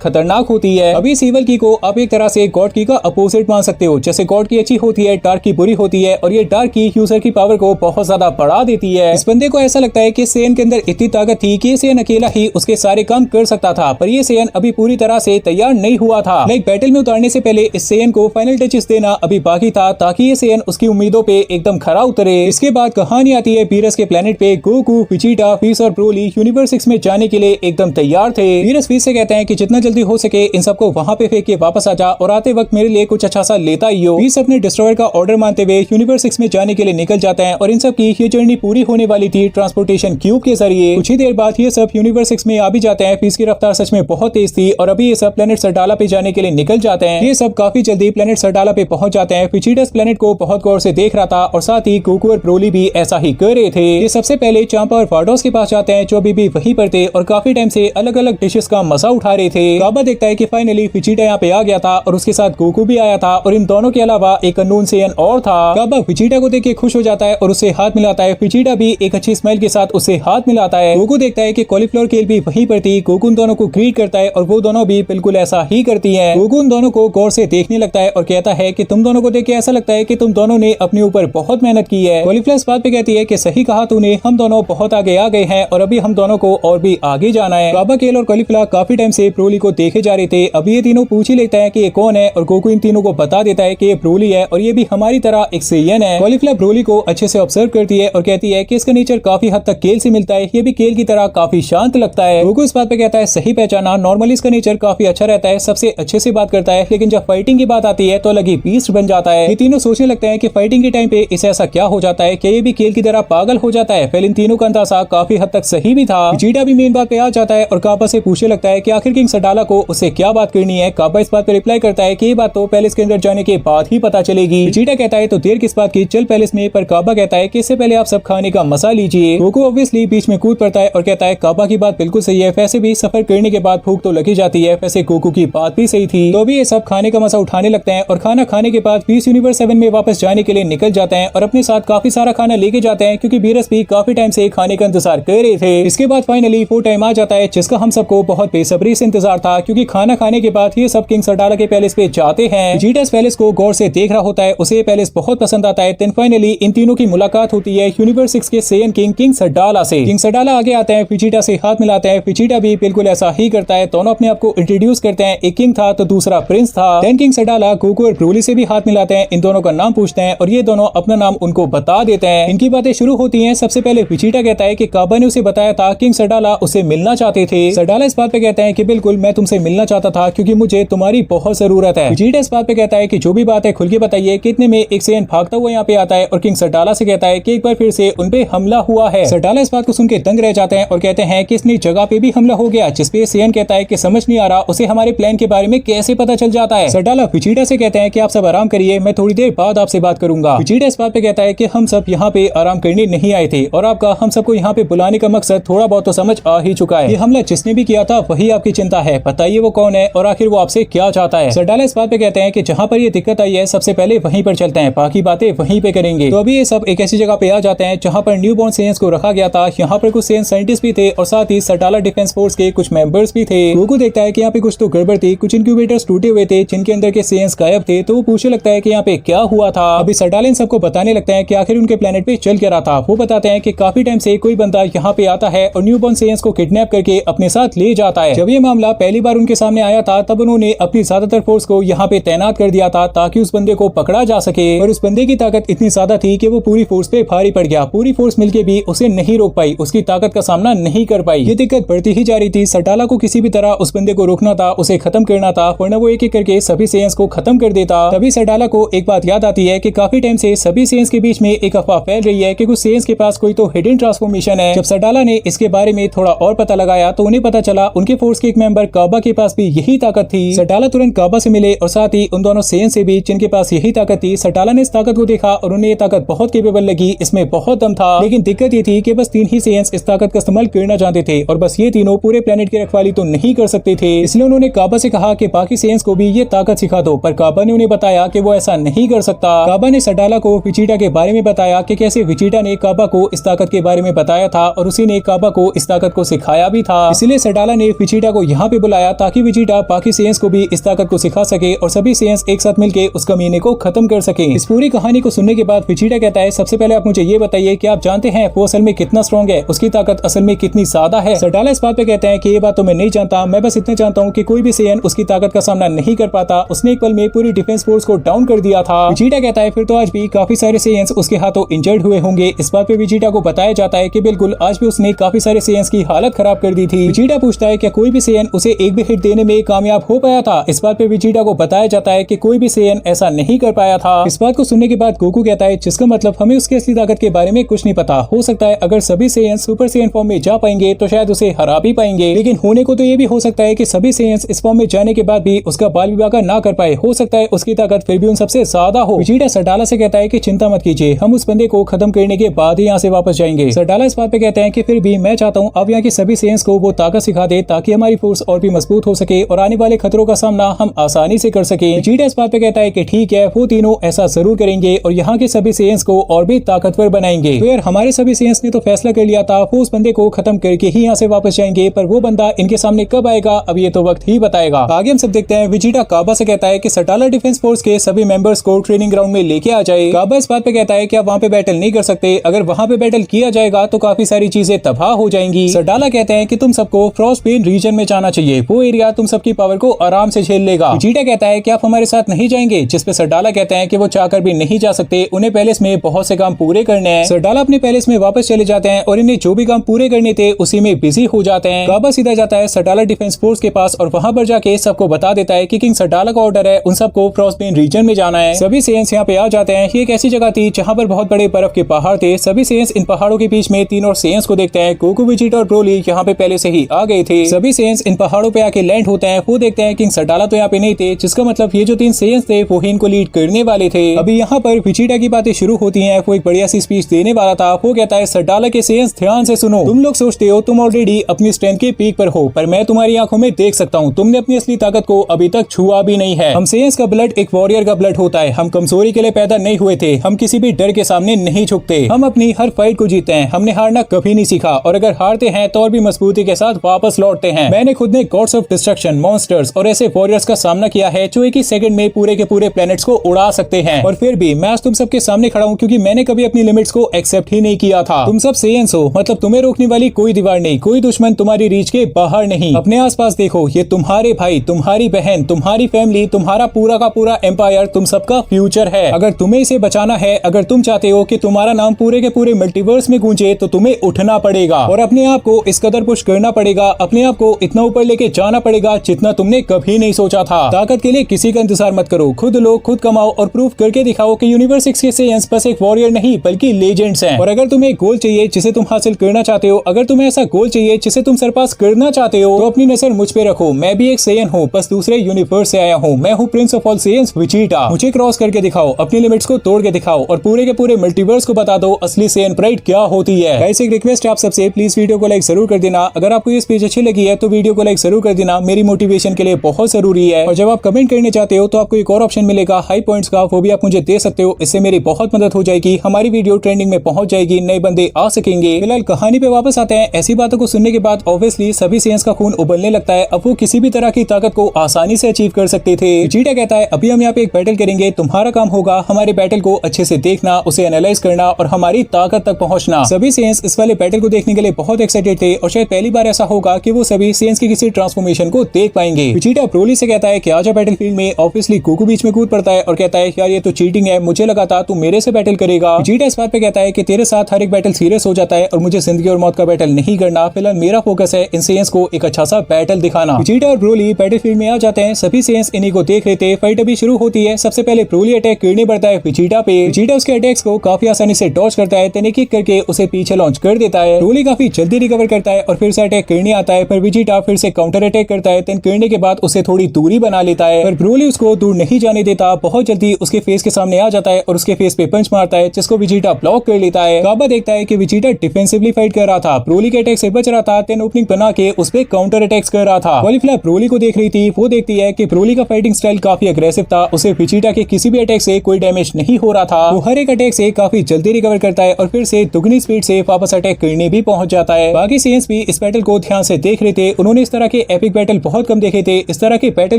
खतरनाक होती है। अभी इस ईवल की को आप एक तरह से गॉड की का अपोजिट मान सकते हो। जैसे गॉड की अच्छी होती है, डार्क की बुरी होती है, और ये डार्क की यूजर की पावर को बहुत ज्यादा बढ़ा देती है। इस बंदे को ऐसा लगता है कि सेयन के अंदर इतनी ताकत थी कि सेयन अकेला ही उसके सारे काम कर सकता था, पर ये सेयन अभी पूरी तरह से तैयार नहीं हुआ था। लाइक बैटल में उतारने से पहले इस सेयन को फाइनल टचेस देना अभी बाकी था, ताकि ये सेयन उसकी उम्मीदों पे एकदम खरा उतरे। इसके बाद कहानी आती है बीरस के प्लेनेट पे। गोकू, विजिटा, व्हीस और ब्रोली यूनिवर्स 6 में जाने के लिए एकदम तैयार थे। बीरस व्हीस से कहते हैं कि जितना जल्दी हो सके इन सबको वहाँ पे फेंक के वापस आ जा, और आते वक्त मेरे लिए कुछ अच्छा सा लेता ही हो। व्हीस अपने डिस्ट्रॉयर का ऑर्डर मानते हुए यूनिवर्स 6 में जाने के लिए निकल जाते हैं, और इन सब की ये जर्नी पूरी होने वाली थी ट्रांसपोर्टेशन क्यूब के जरिए। कुछ ही देर बाद ये सब यूनिवर्स 6 में आ भी जाते हैं। व्हीस की रफ्तार सच में बहुत तेज थी, और अभी ये सब प्लेनेट सरडाला पे जाने के लिए निकल जाते हैं। ये सब काफी जल्दी प्लेनेट सरडाला पे पहुंच जाते हैं। विजिटा प्लेनेट को बहुत गौर से देख रहा था, और साथ ही गोकू और ब्रोली भी ऐसा ही कर रहे थे। ये सबसे पहले चांपा और वार्डोस के पास जाते हैं, जो अभी भी वहीं पर थे और काफी टाइम से अलग अलग डिशेस का मजा उठा रहे थे। काबा देखता है कि फाइनली विजिटा यहाँ पे आ गया था, और उसके साथ गोकू भी आया था, और इन दोनों के अलावा एक अननोन सेयन और था। काबा विजिटा को देख के खुश हो जाता है और उससे हाथ मिलाता है। विजिटा भी एक अच्छी स्माइल के साथ उससे हाथ मिलाता है। गोकू देखता है कि कॉलीफ्लावर केल भी वहीं पर थी। गोकू उन दोनों को ग्रीट करता है, और वो दोनों भी बिल्कुल ऐसा ही करती है। गोकू उन दोनों को गौर से देखने लगता है और कहता है कि तुम दोनों को देख के ऐसा लगता है कि तुम दोनों ने अपने ऊपर बहुत मेहनत की है। कॉलीफ्लावर इस बात पे कहती है कि सही कहा तूने, हम दोनों बहुत आगे आ गए हैं, और अभी हम दोनों को और भी आगे जाना है। काबा, केल और कॉलीफ्लावर काफी टाइम से ब्रोली को देखे जा रहे थे। अभी ये तीनों पूछ ही लेता है कि ये कौन है, और गोकू इन तीनों को बता देता है कि ये ब्रोली है, और ये भी हमारी तरह एक सेयन है। कॉलीफ्लावर ब्रोली को अच्छे से ऑब्जर्व करती है और कहती है कि इसका नेचर काफी हद तक केल से मिलता है, ये भी केल की तरह काफी शांत लगता है। गोकू इस बात पे कहता है सही पहचाना, नॉर्मली इसका नेचर काफी अच्छा रहता है, सबसे अच्छे से बात करता है, लेकिन जब फाइटिंग की बात आती है तो अलग ही बीस्ट बन जाता है। ये तीनों सोचने लगते हैं कि फाइटिंग के टाइम पे इसे ऐसा क्या हो जाता है कि ये भी केल की तरह पागल हो जाता है। फिर इन तीनों का अंदाजा काफी हद तक सही भी था। विजिटा भी मेन बात पे आ जाता है और काबा से पूछने लगता है कि आखिर किंग सरडाला को उससे क्या बात करनी है। काबा इस बात पे रिप्लाई करता है कि ये बात तो पैलेस के अंदर जाने के बाद ही पता चलेगी। विजिटा कहता है तो देर किस बात की, चल पैलेस में। पर काबा कहता है कि इससे पहले आप सब खाने का मजा लीजिए। गोकू ऑब्वियसली बीच में कूद पड़ता है और कहता है काबा की बात बिल्कुल सही है, वैसे भी सफर करने के बाद भूख तो लगी जाती है। वैसे गोकू की बात भी सही थी। तो अभी ये सब खाने का मजा उठाने लगते हैं, और खाना खाने के बाद व्हीस यूनिवर्स 7 में वापस जाने के लिए निकल जाते हैं, और अपने साथ काफी सारा खाना लेके जाते हैं, क्योंकि बीरस भी काफी टाइम से खाने का इंतजार कर रहे थे। इसके बाद फाइनली वो टाइम आ जाता है जिसका हम सबको बहुत बेसब्री से इंतजार था, क्योंकि खाना खाने के बाद ये सब किंग सरडाला के पैलेस पे जाते हैं। विजिटा पैलेस को गौर से देख रहा होता है, उसे पैलेस बहुत पसंद आता है। देन फाइनली इन तीनों की मुलाकात होती है यूनिवर्स 6 के सेयन किंग किंग सरडाला से। किंग सरडाला आगे आते हैं, विजिटा से हाथ मिलाते हैं। विजिटा भी बिल्कुल ऐसा ही करता है। दोनों अपने आप को इंट्रोड्यूस करते हैं, एक किंग था तो दूसरा प्रिंस था। देन किंग सरडाला गोकू और ब्रोली से भी हाथ मिलाते हैं, इन दोनों का नाम पूछते हैं, और ये दोनों अपना नाम उनको बता देते हैं। इनकी बातें शुरू होती हैं। सबसे पहले विजिटा कहता है कि काबा ने उसे बताया था किंग सरडाला उसे मिलना चाहते थे। सरडाला इस बात पे कहते हैं कि बिल्कुल मैं तुमसे मिलना चाहता था, क्योंकि मुझे तुम्हारी बहुत जरूरत है। विजिटा इस बात पे कहता है कि जो भी बात है खुल के बताइए। कितने में एक सेयन भागता हुआ यहाँ पे आता है और किंग सरडाला से कहता है कि एक बार फिर से उनपे हमला हुआ है। सरडाला इस बात को सुन के दंग रह जाते हैं और कहते हैं कि इसने जगह पे भी हमला हो गया, जिसपे सेयन कहता है कि समझ नहीं आ रहा उसे हमारे प्लान के बारे में कैसे पता चल जाता है। सरडाला विजिटा से कहते हैं कि आप सब आराम करिए, मैं थोड़ी देर बाद आपसे बात करूंगा। विजिटा इस बात पे कहता है कि हम सब यहाँ पे आराम करने नहीं आए थे, और आपका हम सबको यहाँ पे बुलाने का मकसद थोड़ा बहुत तो समझ आ ही चुका है। ये हमला जिसने भी किया था वही आपकी चिंता है, बताइए वो कौन है और आखिर वो आपसे क्या चाहता है। सरडाला इस बात पे कहते हैं कि जहाँ पर ये दिक्कत आई है सबसे पहले वहीं पर चलते हैं, बाकी बातें वहीं पे करेंगे। तो अभी ये सब एक ऐसी जगह पे आ जाते हैं जहाँ पर न्यू बॉर्न सेयंस को रखा गया था। यहाँ पर कुछ सेयंस साइंटिस्ट भी थे, और साथ ही सरडाला डिफेंस फोर्स के कुछ मेंबर्स भी थे। गोकू देखता है कि यहाँ पे कुछ तो गड़बड़ थी, कुछ इंक्यूबेटर्स टूटे हुए थे जिनके अंदर के सेयंस गायब थे। तो वो पूछने लगता है कि यहाँ पे क्या हुआ था। अभी सरडाला इन सबको बताने लगता है कि आखिर उनके प्लेनेट पे चल क्या रहा था। वो बताते हैं कि काफी टाइम से कोई बंदा यहाँ पे आता है और न्यू बॉर्न सेयंस को किडनैप करके अपने साथ ले जाता है। जब ये मामला पहली बार उनके सामने आया था तब उन्होंने अपनी ज्यादातर फोर्स को यहाँ पे तैनात कर दिया था, ताकि उस बंदे को पकड़ा जा सके। और उस बंदे की ताकत इतनी ज्यादा थी कि वो पूरी फोर्स पे भारी पड़ गया। पूरी फोर्स मिलके भी उसे नहीं रोक पाई, उसकी ताकत का सामना नहीं कर पाई। ये दिक्कत बढ़ती ही जा रही थी। सरडाला को किसी भी तरह उस बंदे को रोकना था, उसे खत्म करना था, वरना वो एक एक करके सभी सेयंस को खत्म कर देता। तभी सरडाला को एक बात याद आती है कि काफी टाइम से सभी सेयंस के बीच में एक अफवाह फैल रही है कि कुछ सेयंस के पास कोई तो हिडन ट्रांसफॉर्मेशन है। जब सरडाला ने इसके बारे में थोड़ा और पता लगाया तो उन्हें पता चला उनके फोर्स के एक मेंबर काबा के पास भी यही ताकत थी। सरडाला तुरंत काबा से मिले और साथ ही उन दोनों सेयंस से भी जिनके पास यही ताकत थी। सरडाला ने इस ताकत को देखा और उन्हें ये ताकत बहुत केपेबल लगी, इसमें बहुत दम था। लेकिन दिक्कत ये थी कि बस 3 ही सेयंस इस ताकत का इस्तेमाल करना चाहते थे, और बस ये तीनों पूरे प्लेनेट की रखवाली तो नहीं कर सकते थे। इसलिए उन्होंने काबा से कहा कि बाकी सेयंस को भी ये ताकत सिखा दो, पर काबा ने उन्हें बताया कि वो ऐसा नहीं कर सकता। काबा ने सरडाला को विजिटा के बारे में बताया कि कैसे विजिटा ने काबा को इस ताकत के बारे में बताया था और उसी किसी ने काबा को इस ताकत को सिखाया भी था। इसलिए सडाला ने वेजिटा को यहाँ पे बुलाया ताकि वेजिटा बाकी सेयंस को भी इस ताकत को सिखा सके और सभी सेयंस एक साथ मिलकर उस कमीने को खत्म कर सके। इस पूरी कहानी को सुनने के बाद वेजिटा कहता है, सबसे पहले आप मुझे ये बताइए कि आप जानते हैं वो असल में कितना स्ट्रॉन्ग है, उसकी ताकत असल में कितनी ज्यादा है। सडाला इस बात पे कहते हैं कि ये बात तो मैं नहीं जानता, मैं बस इतना जानता हूँ कि कोई भी सेयन उसकी ताकत का सामना नहीं कर पाता, उसने एक पल में पूरी डिफेंस फोर्स को डाउन कर दिया था। वेजिटा कहता है फिर तो आज भी काफी सारे सेयंस उसके हाथों इंजर्ड हुए होंगे। इस बात पे वेजिटा को बताया जाता है कि बिल्कुल आज भी उसने काफी सारे सेयंस की हालत खराब कर दी थी। वेजिटा पूछता है क्या कोई भी सेयन उसे एक भी हिट देने में कामयाब हो पाया था। इस बात पे वेजिटा को बताया जाता है कि कोई भी सेयन ऐसा नहीं कर पाया था। इस बात को सुनने के बाद गोकू कहता है जिसका मतलब हमें उसकी असली ताकत के बारे में कुछ नहीं पता, हो सकता है अगर सभी सेयंस सुपर सेयन फॉर्म में जा पाएंगे तो शायद उसे हरा भी पाएंगे, लेकिन होने को तो ये भी हो सकता है कि सभी सेयंस इस फॉर्म में जाने के बाद भी उसका बाल विवाह ना कर पाए, हो सकता है उसकी ताकत फिर भी उन सबसे ज्यादा हो। वेजिटा सडाला से कहता है कि चिंता मत कीजिए, हम उस बंदे को खत्म करने के बाद ही यहाँ से वापस जाएंगे। सडाला इस बात पे कहते हैं कि फिर भी मैं चाहता हूँ अब यहाँ के सभी सेयंस को वो ताकत सिखा दे ताकि हमारी फोर्स और भी मजबूत हो सके और आने वाले खतरों का सामना हम आसानी से कर सके। वेजिटा इस बात पे कहता है कि ठीक है, वो तीनों ऐसा जरूर करेंगे और यहाँ के सभी सेयंस को और भी ताकतवर बनाएंगे। तो यार हमारे सभी सेयंस ने तो फैसला कर लिया था वो उस बंदे को खत्म करके ही यहाँ से वापस जाएंगे, पर वो बंदा इनके सामने कब आएगा अब ये तो वक्त ही बताएगा। आगे हम सब देखते हैं। वेजिटा काबा से कहता है कि सडाला डिफेंस फोर्स के सभी मेंबर्स को ट्रेनिंग ग्राउंड में लेके आ जाए। काबा इस बात पे कहता है कि आप वहाँ पे बैटल नहीं कर सकते, अगर वहाँ पे बैटल किया जाएगा तो काफी सारी चीजें तबाह हो जाएंगी। सडाला कहते हैं कि तुम सबको फ्रॉस्टबेन रीजन में जाना चाहिए, वो एरिया तुम सबकी पावर को आराम से झेल लेगा। वेजिटा कहता है कि आप हमारे साथ नहीं जाएंगे, जिस पे सडाला कहते हैं कि वो चाहकर भी नहीं जा सकते, उन्हें पैलेस में बहुत से काम पूरे करने हैं। सडाला अपने पैलेस में वापस चले जाते हैं और इन्हें जो भी काम पूरे करने थे उसी में बिजी हो जाते हैं। काबा सीधा जाता है सडाला डिफेंस फोर्स के पास और वहाँ पर जाके सबको बता देता है कि किंग सडाला का ऑर्डर है उन सबको फ्रॉस्टबेन रीजन में जाना है। सभी सेयंस यहाँ पे आ जाते हैं। ये एक ऐसी जगह थी जहाँ पर बहुत बड़े बर्फ के पहाड़ थे। सभी सेयंस इन पहाड़ों के बीच में तीन और सेयंस को देखते हैं। गोकू, वेजिटा और ब्रोली यहाँ पे पहले से ही आ गए थे। सभी सेयंस इन पहाड़ों पे आके लैंड होते हैं। वो देखते हैं किंग सडाला तो यहाँ पे नहीं थे, जिसका मतलब ये जो तीन सेयंस थे वो ही इनको लीड करने वाले थे। अभी यहाँ पर वेजिटा की बातें शुरू होती हैं। वो एक बढ़िया सी स्पीच देने वाला था। वो कहता है सडाला के सेयंस ध्यान से सुनो, तुम लोग सोचते हो तुम ऑलरेडी अपनी स्ट्रेंथ के पीक पर हो, पर मैं तुम्हारी आंखों में देख सकता हूँ तुमने अपनी असली ताकत को अभी तक छुआ भी नहीं है। हम सेयंस का ब्लड एक वॉरियर का ब्लड होता है, हम कमजोरी के लिए पैदा नहीं हुए थे, हम किसी भी डर के सामने नहीं झुकते, हम अपनी हर फाइट को जीतते हैं, हमने हारना कभी नहीं सीखा और अगर हारते हैं तो और भी मजबूती के साथ वापस लौटते हैं। मैंने खुद ने गॉड्स ऑफ डिस्ट्रक्शन, मॉन्स्टर्स और ऐसे वॉरियर्स का सामना किया है जो एक ही सेकंड में पूरे के पूरे प्लैनेट्स को उड़ा सकते हैं, और फिर भी मैं आज तुम सबके सामने खड़ा हूँ क्योंकि मैंने कभी अपनी लिमिट्स को एक्सेप्ट ही नहीं किया था। तुम सब सेयंस हो, मतलब तुम्हें रोकने वाली कोई दीवार नहीं, कोई दुश्मन तुम्हारी रीच के बाहर नहीं। अपने आसपास देखो, ये तुम्हारे भाई, तुम्हारी बहन, तुम्हारी फैमिली, तुम्हारा पूरा का पूरा एम्पायर, तुम सबका फ्यूचर है। अगर तुम्हें इसे बचाना है, अगर तुम चाहते हो कि तुम्हारा नाम पूरे के पूरे मल्टीवर्स में गूंजे, तो तुम्हें उठना पड़ेगा और अपने आप को इस कदर पुश करना पड़ेगा, अपने आप को इतना ऊपर लेके जाना पड़ेगा जितना तुमने कभी नहीं सोचा था। ताकत के लिए किसी का इंतजार मत करो, खुद लो, खुद कमाओ और प्रूफ करके दिखाओ कि यूनिवर्स 6 के सेयंस बस एक वॉरियर नहीं बल्कि लेजेंड्स हैं। और अगर तुम्हें एक गोल चाहिए जिसे तुम हासिल करना चाहते हो, अगर तुम्हें ऐसा गोल चाहिए जिसे तुम सरपास करना चाहते हो, तो अपनी नजर मुझ पे रखो। मैं भी एक सेयन हूँ, बस दूसरे यूनिवर्स से आया हूँ। मैं हूँ प्रिंस ऑफ ऑल सेयंस वेजिटा। मुझे क्रॉस करके दिखाओ, अपनी लिमिट्स को तोड़ के दिखाओ और पूरे के पूरे मल्टीवर्स को बता दो असली सेयन प्राइड क्या होती है। गाइस, एक रिक्वेस्ट आप सबसे, प्लीज वीडियो को लाइक जरूर कर देना। अगर आपको ये स्पीच अच्छी लगी है तो वीडियो को लाइक जरूर कर देना, मेरी मोटिवेशन के लिए बहुत जरूरी है। और जब आप कमेंट करने चाहते हो तो आपको एक और ऑप्शन मिलेगा हाई पॉइंट्स का, वो भी आप मुझे दे सकते हो। इससे मेरी बहुत मदद हो जाएगी, हमारी वीडियो ट्रेंडिंग में पहुंच जाएगी, नए बंदे आ सकेंगे। फिलहाल कहानी पे वापस आते हैं। ऐसी बातों को सुनने के बाद ऑब्वियसली सभी सेयंस का खून उबलने लगता है। अब वो किसी भी तरह की ताकत को आसानी से अचीव कर सकते थे। वेजिटा कहता है अभी हम यहाँ पे एक बैटल करेंगे, तुम्हारा काम होगा हमारे बैटल को अच्छे से देखना, उसे एनालाइज करना और हमारी ताकत तक पहुंचना। सभी सेयंस इस वाले बैटल को देखने के लिए बहुत एक्साइटेड थे और शायद पहली बार ऐसा होगा कि वो सभी सेयंस की किसी ट्रांसफॉर्मेशन को देख पाएंगे। वेजिटा ब्रोली से कहता है कि आजा बैटलफील्ड में। ऑब्वियसली गोकू बीच में कूद पड़ता है और कहता है यार ये तो चीटिंग है, मुझे लगा था तू मेरे से बैटल करेगा। वेजिटा इस बात पे कहता है कि तेरे साथ हर एक बैटल सीरियस हो जाता है और मुझे जिंदगी और मौत का बैटल नहीं करना। फिलहाल मेरा फोकस है इन सेयंस को एक अच्छा सा बैटल दिखाना। वेजिटा और ब्रोली बैटलफील्ड में आ जाते हैं। सभी सेयंस इन्हीं को देख रहे थे। फाइट अभी शुरू होती है। सबसे पहले ब्रोली अटैक करने बढ़ता है वेजिटा पे। वेजिटा उसके अटैक्स को काफी आसानी से डॉज करता है, तेने किक करके उसे पीछे लॉन्च कर देता है। ब्रोली काफी जल्दी रिकवर करता है और फिर से अटैक करने आता है, पर वेजिटा फिर से काउंटर अटैक करता है। तेन करने के बाद उसे थोड़ी दूरी बना लेता है, पर ब्रोली उसको दूर नहीं जाने देता। बहुत जल्दी उसके फेस के सामने आ जाता है और उसके फेस पे पंच मारता है, जिसको वेजिटा ब्लॉक कर लेता है। काबा देखता है कि वेजिटा डिफेंसिवली फाइट कर रहा था, ब्रोली के अटैक से बच रहा था, तेन ओपनिंग बना के उस पे काउंटर अटैक्स कर रहा था। फिलहाल ब्रोली को देख रही थी। वो देखती है कि ब्रोली का फाइटिंग स्टाइल काफी अग्रेसिव था, उसे वेजिटा के किसी भी अटैक से कोई डैमेज नहीं हो रहा था। वो हर एक अटैक से काफी जल्दी रिकवर करता है और फिर से दुगनी स्पीड से वापस अटैक किरने भी पहुंच जाता है। बाकी सेंस भी इस बैटल को ध्यान से देख रहे थे। उन्होंने इस तरह के एपिक बैटल बहुत कम देखे थे। इस तरह के बैटल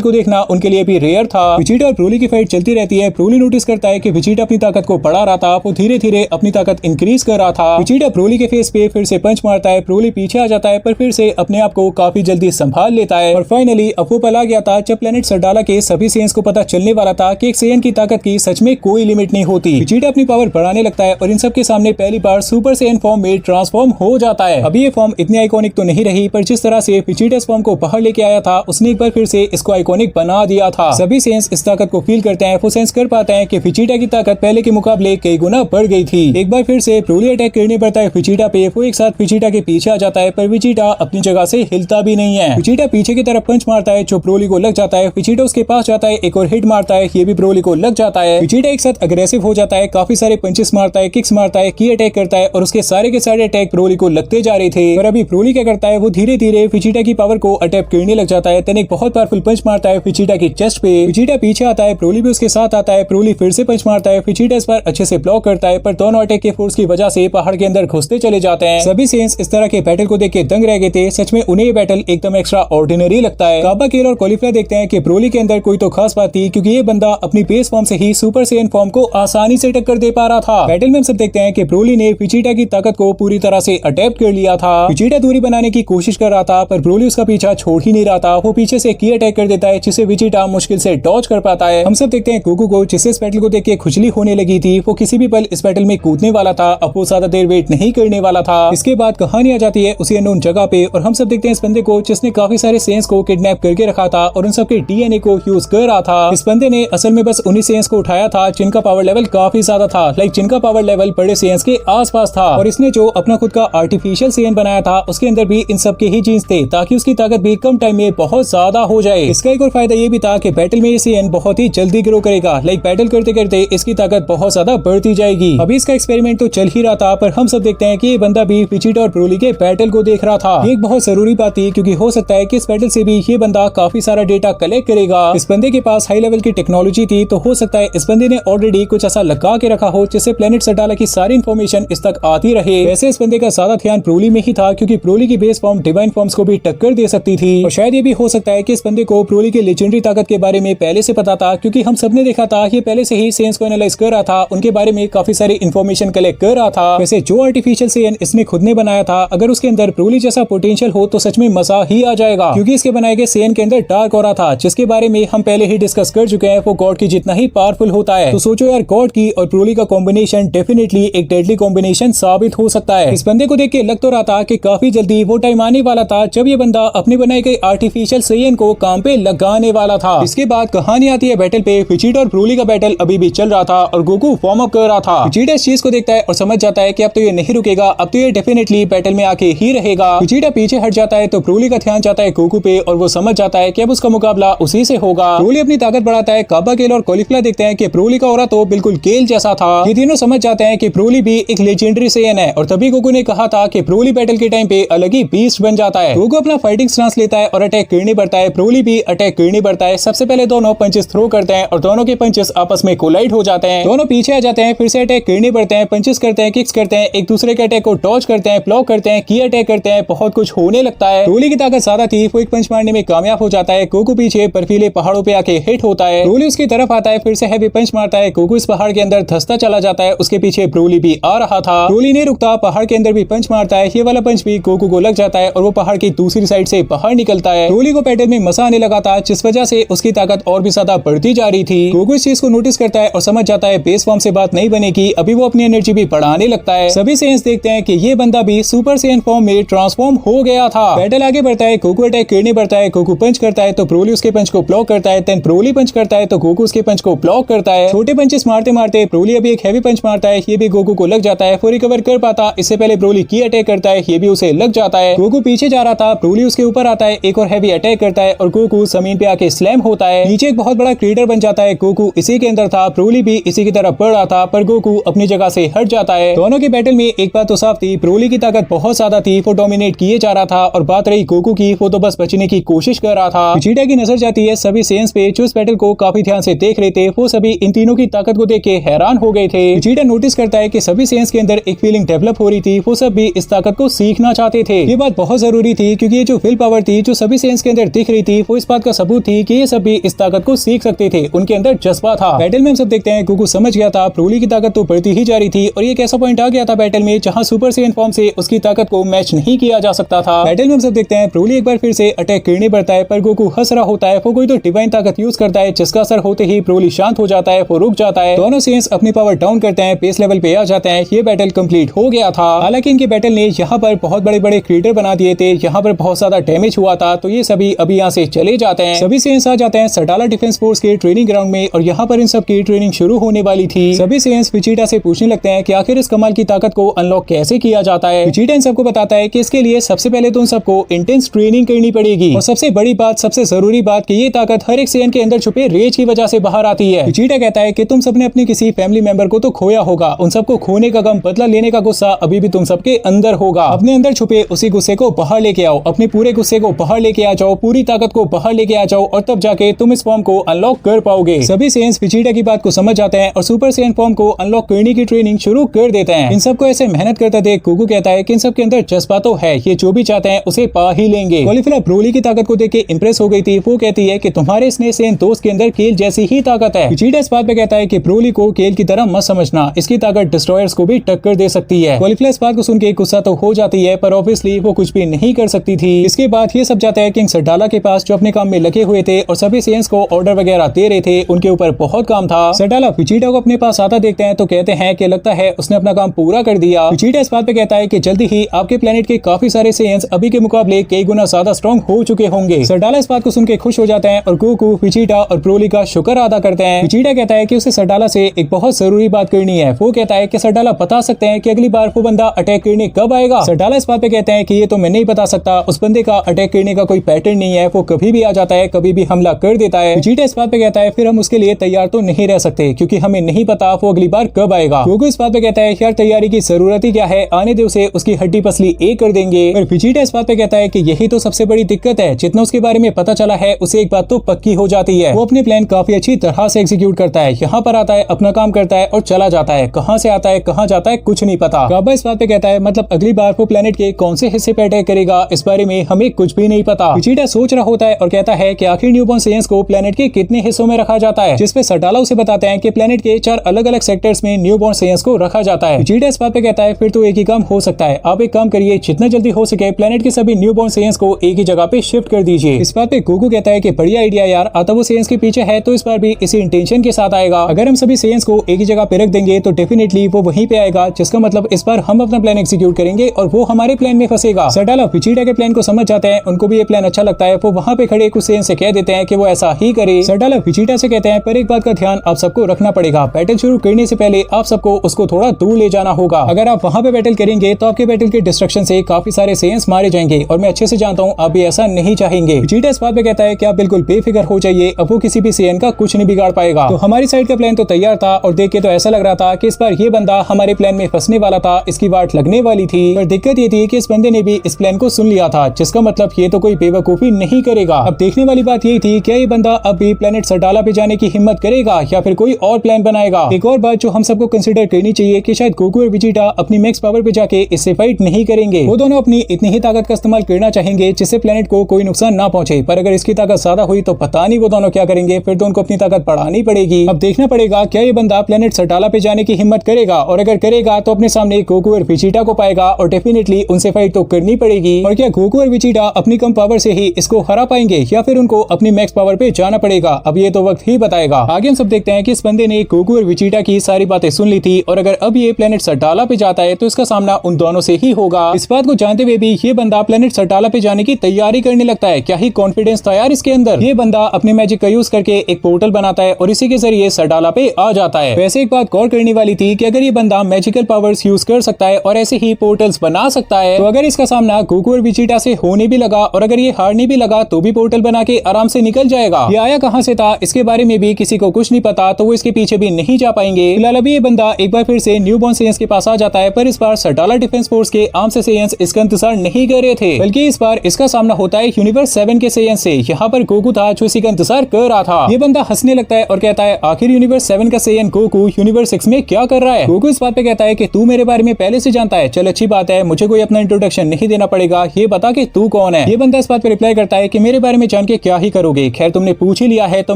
को देखना उनके लिए भी रेयर था। विजिटा और ब्रोली की फाइट चलती रहती है। ब्रोली नोटिस करता है कि विजिटा अपनी ताकत को बढ़ा रहा था, वो धीरे धीरे अपनी ताकत इंक्रीज कर रहा था। विजिटा ब्रोली के फेस पे फिर से पंच मारता है। ब्रोली पीछे आ जाता है पर फिर से अपने आप को काफी जल्दी संभाल लेता है और फाइनली अब वो पल आ गया था जब प्लेनेट सरडाला के सभी सेयंस को पता चलने वाला था कि एक सेयन की ताकत की सच में कोई लिमिट नहीं होती। विजिटा अपनी पावर बढ़ाने लगता है और इन सब के सामने पहली बार सुपर सेयन फॉर्म में ट्रांसफॉर्म हो जाता है। अभी ये फॉर्म इतनी आइकॉनिक तो नहीं रही पर जिस तरह से विजिटा इस फॉर्म को बाहर लेके आया था उसने एक बार फिर से इसको आइकॉनिक बना दिया था। सभी सेयंस इस ताकत को फील करते हैं। वो सेंस कर पाते हैं कि विजिटा की ताकत पहले के मुकाबले कई गुना बढ़ गई थी। एक बार फिर से ब्रोली अटैक करने पड़ता है विजिटा पे। वो एक साथ विजिटा के पीछे आ जाता है पर विजिटा अपनी जगह से हिलता भी नहीं है। विजिटा पीछे की तरफ पंच मारता है जो ब्रोली को लग जाता है। विजिटा उसके पास जाता है, एक और हिट मारता है, ये भी ब्रोली को लग जाता है। विजिटा एक साथ अग्रेसिव हो जाता है, काफी सारे पंचेस मारता है, किक्स मारता है, की अटैक करता है और उसके सारे के सारे अटैक ब्रोली को लगते जा रहे थे। और अभी ब्रोली क्या करता है, वो धीरे धीरे विजिटा की पावर को अटैक करने लग जाता है। तन एक बहुत पावरफुल पंच मारता है विजिटा की चेस्ट पे। विजिटा पीछे आता है, ब्रोली भी उसके साथ आता है। ब्रोली फिर से पंच मारता है, विजिटा इस बार अच्छे से ब्लॉक करता है पर दोनों अटैक के फोर्स की वजह से पहाड़ के अंदर घुसते चले जाते हैं। सभी सेयंस इस तरह के बैटल को देख के दंग रह गए थे। सच में उन्हें ये बैटल एकदम एक्स्ट्रा ऑर्डिनरी लगता है। काबा केल और कॉलीफ्लावर देखते हैं कि ब्रोली के अंदर कोई तो खास बात थी क्योंकि ये बंदा अपनी बेस फॉर्म से ही सुपर सेयन फॉर्म को आसानी से टक्कर दे पा रहा था। बैटल में हम सब देखते हैं कि ब्रोली ने विजिटा की ताकत को पूरी तरह से अडेप्ट कर लिया था। विजिटा दूरी बनाने की कोशिश कर रहा था पर ब्रोली उसका पीछा छोड़ ही नहीं रहा था। वो पीछे से की अटैक कर देता है जिसे विजिटा मुश्किल से डॉज कर पाता है। हम सब देखते हैं गोकू को, जिससे इस बैटल को देख के खुजली होने लगी थी। वो किसी भी पल इस बैटल में कूदने वाला था। अब वो ज्यादा देर वेट नहीं करने वाला था। इसके बाद कहानी आ जाती है उसी अननोन जगह पे और हम सब देखते हैं इस बंदे को जिसने काफी सारे सेयंस को किडनैप करके रखा था और उन सबके डीएनए को यूज कर रहा था। इस बंदे ने असल में बस उन्हीं सेयंस को उठाया था जिनका पावर लेवल काफी ज्यादा था, लाइक जिनका पावर लेवल बड़े सेयंस के आसपास था। और इसने जो अपना खुद का आर्टिफिशियल सेयन बनाया था उसके अंदर भी इन सब के ही जीन्स थे ताकि उसकी ताकत भी कम टाइम में बहुत ज्यादा हो जाए। इसका एक और फायदा ये भी था कि बैटल में ये सेयन बहुत ही जल्दी ग्रो करेगा, लाइक बैटल करते करते इसकी ताकत बहुत ज्यादा बढ़ती जाएगी। अभी इसका एक्सपेरिमेंट तो चल ही रहा था पर हम सब देखते हैं कि ये बंदा भी विजिटा और ब्रोली के बैटल को देख रहा था। ये एक बहुत जरूरी बात थी क्योंकि हो सकता है कि इस बैटल से भी ये बंदा काफी सारा डेटा कलेक्ट करेगा। इस बंदे के पास हाई लेवल की टेक्नोलॉजी थी तो हो सकता है इस बंदे ने ऑलरेडी कुछ ऐसा लगा के रखा हो जिससे प्लेनेट सरडाला की सारी इन्फॉर्मेशन इस तक आती रहे। वैसे इस बंदे का ज्यादा ध्यान ब्रोली में ही था क्योंकि ब्रोली की बेस फॉर्म डिवाइन फॉर्म्स को भी टक्कर दे सकती थी। और शायद ये भी हो सकता है कि इस बंदे को ब्रोली की लेजेंडरी ताकत के बारे में पहले से पता था क्योंकि हम सबने देखा था ये पहले से ही सेयंस को एनालाइज कर रहा था, उनके बारे में काफी सारी इन्फॉर्मेशन कलेक्ट कर रहा था। वैसे जो आर्टिफिशियल सेयन इसने खुद ने बनाया था अगर उसके अंदर ब्रोली जैसा पोटेंशियल हो तो सच में मजा ही आ जाएगा क्योंकि इसके बनाए गए सेयन के अंदर डार्क ऑरा था जिसके बारे में हम पहले ही डिस्कस कर चुके हैं। वो गॉड की जितना ही पावरफुल होता है। तो सोचो यार, गॉड की और ब्रोली का कॉम्बिनेशन डेफिनेटली एक डेडली कॉम्बिनेशन साबित हो सकता है। इस बंदे को देख के लग तो रहा था कि काफी जल्दी वो टाइम आने वाला था जब ये बंदा अपने बनाए गए आर्टिफिशियल सेयन को काम पे लगाने वाला था। इसके बाद कहानी आती है बैटल पे। विजिटा और ब्रोली का बैटल अभी भी चल रहा था और गोकू फॉर्म अप कर रहा था। विजिटा इस चीज को देखता है और समझ जाता है कि अब तो ये नहीं रुकेगा, अब तो ये डेफिनेटली बैटल में आके ही रहेगा। विजिटा पीछे हट जाता है तो ब्रोली का ध्यान जाता है गोकू पे और वो समझ जाता है कि अब उसका मुकाबला उसी से होगा। ब्रोली अपनी ताकत बढ़ाता है। काबा केल और कॉलीफ्लावर देखते हैं कि ब्रोली का ऑरा तो बिल्कुल केल जैसा था। ये तीनों समझ जाते हैं कि ब्रोली भी एक लेजेंडरी सेयन है और तभी गोकू ने कहा था कि ब्रोली बैटल के टाइम पे अलग ही बीस्ट बन जाता है। गोकू अपना फाइटिंग स्टांस लेता है और अटैक करने बढ़ता है। ब्रोली भी अटैक करने बढ़ता है। सबसे पहले दोनों पंचेस थ्रो करते हैं और दोनों के पंचेस आपस में कोलाइड हो जाते हैं। दोनों पीछे आ जाते हैं, फिर से अटैक करने बढ़ते हैं, पंचेस करते हैं, किक्स करते हैं, एक दूसरे के अटैक को डॉज करते हैं, ब्लॉक करते हैं, की अटैक करते हैं, बहुत कुछ होने लगता है। ब्रोली की ताकत ज्यादा थी, वो एक पंच मारने में कामयाब हो जाता है। गोकू पीछे बर्फीले पहाड़ों पे आके हिट होता है। ब्रोली उसकी तरफ आता है, फिर से हैवी पंच मारता है। गोकू इस पहाड़ के अंदर धंसता चला जाता है। उसके पीछे ब्रोली भी आ रहा था। ब्रोली नहीं रुकता, पहाड़ के अंदर भी पंच मारता है। ये वाला पंच भी गोकू को लग जाता है और वो पहाड़ की दूसरी साइड से बाहर निकलता है। ब्रोली को बैटल में मजा आने लगा था जिस वजह से उसकी ताकत और भी ज्यादा बढ़ती जा रही थी। गोकू इस चीज को नोटिस करता है और समझ जाता है बेस फॉर्म से बात नहीं बनेगी, अभी वो अपनी एनर्जी भी बढ़ाने लगता है। सभी सेयंस देखते हैं कि ये बंदा भी सुपर सेयन फॉर्म में ट्रांसफॉर्म हो गया था। बैटल आगे बढ़ता है, गोकू अटैक करने बढ़ता है। गोकू पंच करता है तो ब्रोली उसके पंच को ब्लॉक करता है। देन ब्रोली पंच करता है तो गोकू उसके पंच को ब्लॉक करता है। छोटे पंचेस मारते मारते ब्रोली अभी एक हैवी पंच मारता है, ये भी गोकू को लग जाता है। वो रिकवर कर पाता इससे पहले ब्रोली की अटैक करता है, ये भी उसे लग जाता है। गोकू पीछे जा रहा था, ब्रोली उसके ऊपर आता है, एक और हैवी अटैक करता है और गोकू जमीन पे आके स्लैम होता है। नीचे एक बहुत बड़ा क्रेटर बन जाता है। गोकू इसी के अंदर था, ब्रोली भी इसी की तरफ बढ़ रहा था पर गोकू अपनी जगह से हट जाता है। दोनों के बैटल में एक बात तो साफ थी, ब्रोली की ताकत बहुत ज्यादा थी, वो डोमिनेट किए जा रहा था और बात रही गोकू की, वो तो बस बचने की कोशिश कर रहा था। विजिटा की नजर जाती है सभी सेयंस पे जो इस बैटल को काफी ध्यान से देख रहे थे। वो सभी इन तीनों की ताकत को देख के हैरान हो गए थे। विजिटा नोटिस करता है कि सभी सेयंस के अंदर एक फीलिंग डेवलप हो रही थी थी वो सब भी इस ताकत को सीखना चाहते थे। ये बात बहुत जरूरी थी क्योंकि ये जो विल पावर थी जो सभी सेंस के अंदर दिख रही थी वो इस बात का सबूत थी कि ये सब भी इस ताकत को सीख सकते थे। उनके अंदर जज्बा था। बैटल में हम सब देखते हैं गोकू समझ गया था ब्रोली की ताकत तो बढ़ती ही जा रही थी और ये एक ऐसा पॉइंट आ गया था बैटल में जहां सुपर सेयन फॉर्म से उसकी ताकत को मैच नहीं किया जा सकता था। बैटल में हम सब देखते हैं ब्रोली एक बार फिर से अटैक करने बढ़ता है पर गोकू हंस रहा होता है। वो कोई तो डिवाइन ताकत यूज करता है जिसका असर होते ही ब्रोली शांत हो जाता है, वो रुक जाता है। दोनों सेयन्स अपनी पावर डाउन करते हैं, बेस लेवल पे आ जाते हैं। ये बैटल कंप्लीट हो गया था। हालांकि इनके बैटल ने यहाँ पर बहुत बड़े बड़े क्रिएटर बना दिए थे, यहाँ पर बहुत ज्यादा डैमेज हुआ था, तो ये सभी अभी यहाँ से चले जाते हैं। सभी सेयन्स आ जाते हैं सटाला डिफेंस फोर्स के ट्रेनिंग ग्राउंड में और यहाँ पर इन सब की ट्रेनिंग शुरू होने वाली थी। सभी सेयन्स विजिटा से पूछने लगते हैं कि आखिर इस कमाल की ताकत को अनलॉक कैसे किया जाता है। विजिटा इन सबको बताता है कि इसके लिए सबसे पहले तो उन सबको इंटेंस ट्रेनिंग करनी पड़ेगी और सबसे बड़ी बात, सबसे जरूरी बात कि ये ताकत हर एक सेयन के अंदर छुपे रेज की वजह से बाहर आती है। विजिटा कहता है कि तुम सबने अपने किसी फैमिली मेंबर को तो खोया होगा, उन सबको खोने का गम, बदला लेने का गुस्सा अभी भी तुम सबके अंदर होगा। अपने अंदर छुपे उसी गुस्से को बाहर लेके आओ, अपने पूरे गुस्से को बाहर लेके आ जाओ, पूरी ताकत को बाहर लेके आ जाओ और तब जाके तुम इस फॉर्म को अनलॉक कर पाओगे। सभी सेयन्स विजिटा की बात को समझ जाते हैं और सुपर सेयन फॉर्म को अनलॉक करने की ट्रेनिंग शुरू कर देते हैं। इन सबको ऐसे मेहनत करते देख गोकू कहता है कि इन सब के अंदर जज्बा तो है, ये जो भी चाहते हैं उसे पा ही लेंगे। कॉलीफ्लावर ब्रोली की ताकत को देख के इंप्रेस हो गई थी। वो कहती है कि तुम्हारे स्नेह सेयन दोस्त के अंदर केल जैसी ही ताकत है। विजिटा इस बात पे कहता है कि ब्रोली को केल की तरह मत समझना, इसकी ताकत डिस्ट्रॉयर्स को भी टक्कर दे सकती है। कॉलीफ्लावर इस बात को सुन के गुस्सा तो हो जाती है पर ऑब्वियसली वो कुछ भी नहीं कर सकती थी। इसके बाद ये सब जाता है किंग सटाला के पास जो अपने काम में लगे हुए थे और सभी सेयन्स को ऑर्डर वगैरह दे रहे थे, उनके ऊपर बहुत काम था। सटाला विजिटा को अपने पास आता देखते हैं तो कहते हैं कि लगता है उसने अपना काम पूरा कर दिया। विजिटा इस बात पे कहता है कि जल्दी ही आपके प्लेनेट के काफी सारे सेयन्स अभी के मुकाबले कई गुना ज्यादा स्ट्रॉन्ग हो चुके होंगे। सटाला इस बात को सुन के खुश हो जाते हैं और गोकू, विजिटा और ब्रोली का शुक्र अदा करते हैं। विजिटा कहता है कि उसे सटाला से एक बहुत जरूरी बात करनी है। वो कहता है कि सटाला बता सकते हैं कि अगली बार वो बंदा अटैक करने कब आएगा। सटाला इस बात पे कहते हैं कि ये तो मैं नहीं बता सकता, उस बंदे का अटैक करने का कोई पैटर्न नहीं है, वो कभी भी आ जाता है, कभी भी हमला कर देता है। विजिटा इस बात पे कहता है फिर हम उसके लिए तैयार तो नहीं रह सकते क्योंकि हमें नहीं पता वो अगली बार कब आएगा। गोकू इस बात पे कहता है यार तैयारी की जरूरत ही क्या है, आने दे उसे, उसकी हड्डी पसली एक कर देंगे। और विजिटा इस बात पे कहता है कि यही तो सबसे बड़ी दिक्कत है, जितना उसके बारे में पता चला है उसे एक बात तो पक्की हो जाती है, वो अपने प्लान काफी अच्छी तरह से एग्जीक्यूट करता है। यहाँ पर आता है, अपना काम करता है और चला जाता है, कहाँ से आता है कहाँ जाता है कुछ नहीं पता। गाबा इस बात पे कहता है मतलब अगली बार वो प्लेनेट के कौन से हिस्से पे अटैक करेगा इस बारे में हमें कुछ भी नहीं पता। विजिटा सोच रहा होता है और कहता है कि आखिर न्यूबॉर्न सेयन्स को प्लेनेट के कितने हिस्सों में रखा जाता है, जिसपे सटाला उसे बताते हैं कि प्लेनेट के 4 अलग अलग सेक्टर्स में न्यूबॉर्न सेयन्स को रखा जाता है। विजिटा इस बात पे कहता है फिर तो एक ही काम हो सकता है, आप एक काम करिए, जितना जल्दी हो सके प्लेनेट के सभी न्यूबॉर्न सेयन्स को एक ही जगह पे शिफ्ट कर दीजिए। इस बात पे गोकू कहता है कि बढ़िया आइडिया यार, आता वो सेयन्स के पीछे है तो इस बार भी इसी इंटेंशन के साथ आएगा। अगर हम सभी सेयन्स को एक ही जगह पे रख देंगे तो डेफिनेटली वो वहीं पे आएगा, जिसका मतलब इस बार हम अपना प्लान एग्जीक्यूट करेंगे और वो हमारे प्लान में फंसेगा। सटाला विजिटा के प्लान को समझ जाते हैं, उनको भी ये प्लान अच्छा लगता है, वो वहाँ पे खड़े कुछ सेयन्स से कह देते हैं कि वो ऐसा ही करे। सटाला विजिटा से कहते हैं पर एक बात का ध्यान आप सबको रखना पड़ेगा, बैटल शुरू करने से पहले आप सबको उसको थोड़ा दूर ले जाना होगा। अगर आप वहाँ पे बैटल करेंगे तो आपके बैटल के डिस्ट्रक्शन से काफी सारे सेयन्स मारे जाएंगे और मैं अच्छे से जानता हूँ आप भी ऐसा नहीं चाहेंगे। विजिटा इस बात पे कहता है कि आप बिल्कुल बेफिक्र हो जाइए, अब वो किसी भी सेयन का कुछ नहीं बिगाड़ पाएगा। तो हमारी साइड का प्लान तो तैयार था और देख के तो ऐसा लग रहा था कि इस बार ये बंदा हमारे प्लान में फंसने वाला था, इसकी वाट लगने वाली थी। पर दिक्कत ये थी कि इस बंदे ने भी इस प्लान को सुन लिया था, जिसका मतलब ये तो कोई बेवकूफी नहीं करेगा। अब देखने वाली बात यही थी क्या ये बंदा अब भी प्लेनेट सटाला पे जाने की हिम्मत करेगा या फिर कोई और प्लान बनाएगा। एक और बात जो हम सबको कंसिडर करनी चाहिए कि शायद गोकू और विजिटा अपनी मैक्स पावर पे जाके इससे फाइट नहीं करेंगे, वो दोनों अपनी इतनी ही ताकत का इस्तेमाल करना चाहेंगे जिससे प्लेनेट को कोई नुकसान ना पहुंचे। पर अगर इसकी ताकत ज्यादा हुई तो पता नहीं वो दोनों क्या करेंगे, फिर तो उनको अपनी ताकत बढ़ानी पड़ेगी। अब देखना पड़ेगा क्या ये बंदा प्लेनेट सटाला पे जाने की हिम्मत करेगा, और अगर करेगा तो अपने सामने गोकू और विजिटा को पाएगा और डेफिनेटली उनसे फाइट तो करनी पड़ेगी। और क्या गोकू और विजिटा अपनी कम पावर से ही इसको हरा पाएंगे या फिर उनको अपनी मैक्स पावर पे जाना पड़ेगा, अब ये तो वक्त ही बताएगा। आगे हम सब देखते हैं कि इस बंदे ने गोकू और विजिटा की सारी बातें सुन ली थी और अगर अब ये प्लेनेट सटाला पे जाता है तो इसका सामना उन दोनों से ही होगा। इस बात को जानते हुए भी ये बंदा प्लेनेट सटाला पे जाने की तैयारी करने लगता है। क्या ही कॉन्फिडेंस था यार इसके अंदर। ये बंदा अपने मैजिक का यूज करके एक पोर्टल बनाता है और इसी के जरिए सटाला पे आ जाता है। वैसे एक बात गौर करने वाली थी कि अगर ये बंदा मैजिकल पावर्स यूज कर सकता है और ऐसे ही पोर्टल्स बना सकता है, तो अगर इसका सामना गोकू और विजिटा से होने भी लगा और अगर ये हारने भी लगा तो भी पोर्टल बना के आराम से निकल जाएगा। ये आया कहां से था इसके बारे में भी किसी को कुछ नहीं पता, तो वो इसके पीछे भी नहीं जा पाएंगे। फिलहाल अभी ये बंदा एक बार फिर से न्यूबॉर्न सेयन्स के पास आ जाता है, पर इस बार सटाला डिफेंस फोर्स के आर्म से सेयन्स इसका इंतजार नहीं कर रहे थे, बल्कि इस बार इसका सामना होता है यूनिवर्स 7 के सेयन्स से। यहाँ पर गोकू था जो इसी का इंतजार कर रहा था। ये बंदा हंसने लगता है और कहता है आखिर यूनिवर्स 7 का सेयन गोकू यूनिवर्स 6 में क्या कर रहा है। गोकू इस बात पे कहता है कि तू मेरे बारे में पहले से जानता है? चल अच्छी बात है, मुझे कोई अपना इंट्रोडक्शन नहीं देना पड़ेगा, ये बता कि तू कौन है। ये बंदा इस बात पे रिप्लाई करता है कि मेरे बारे में जान के क्या ही करोगे, खैर तुमने पूछ ही लिया है तो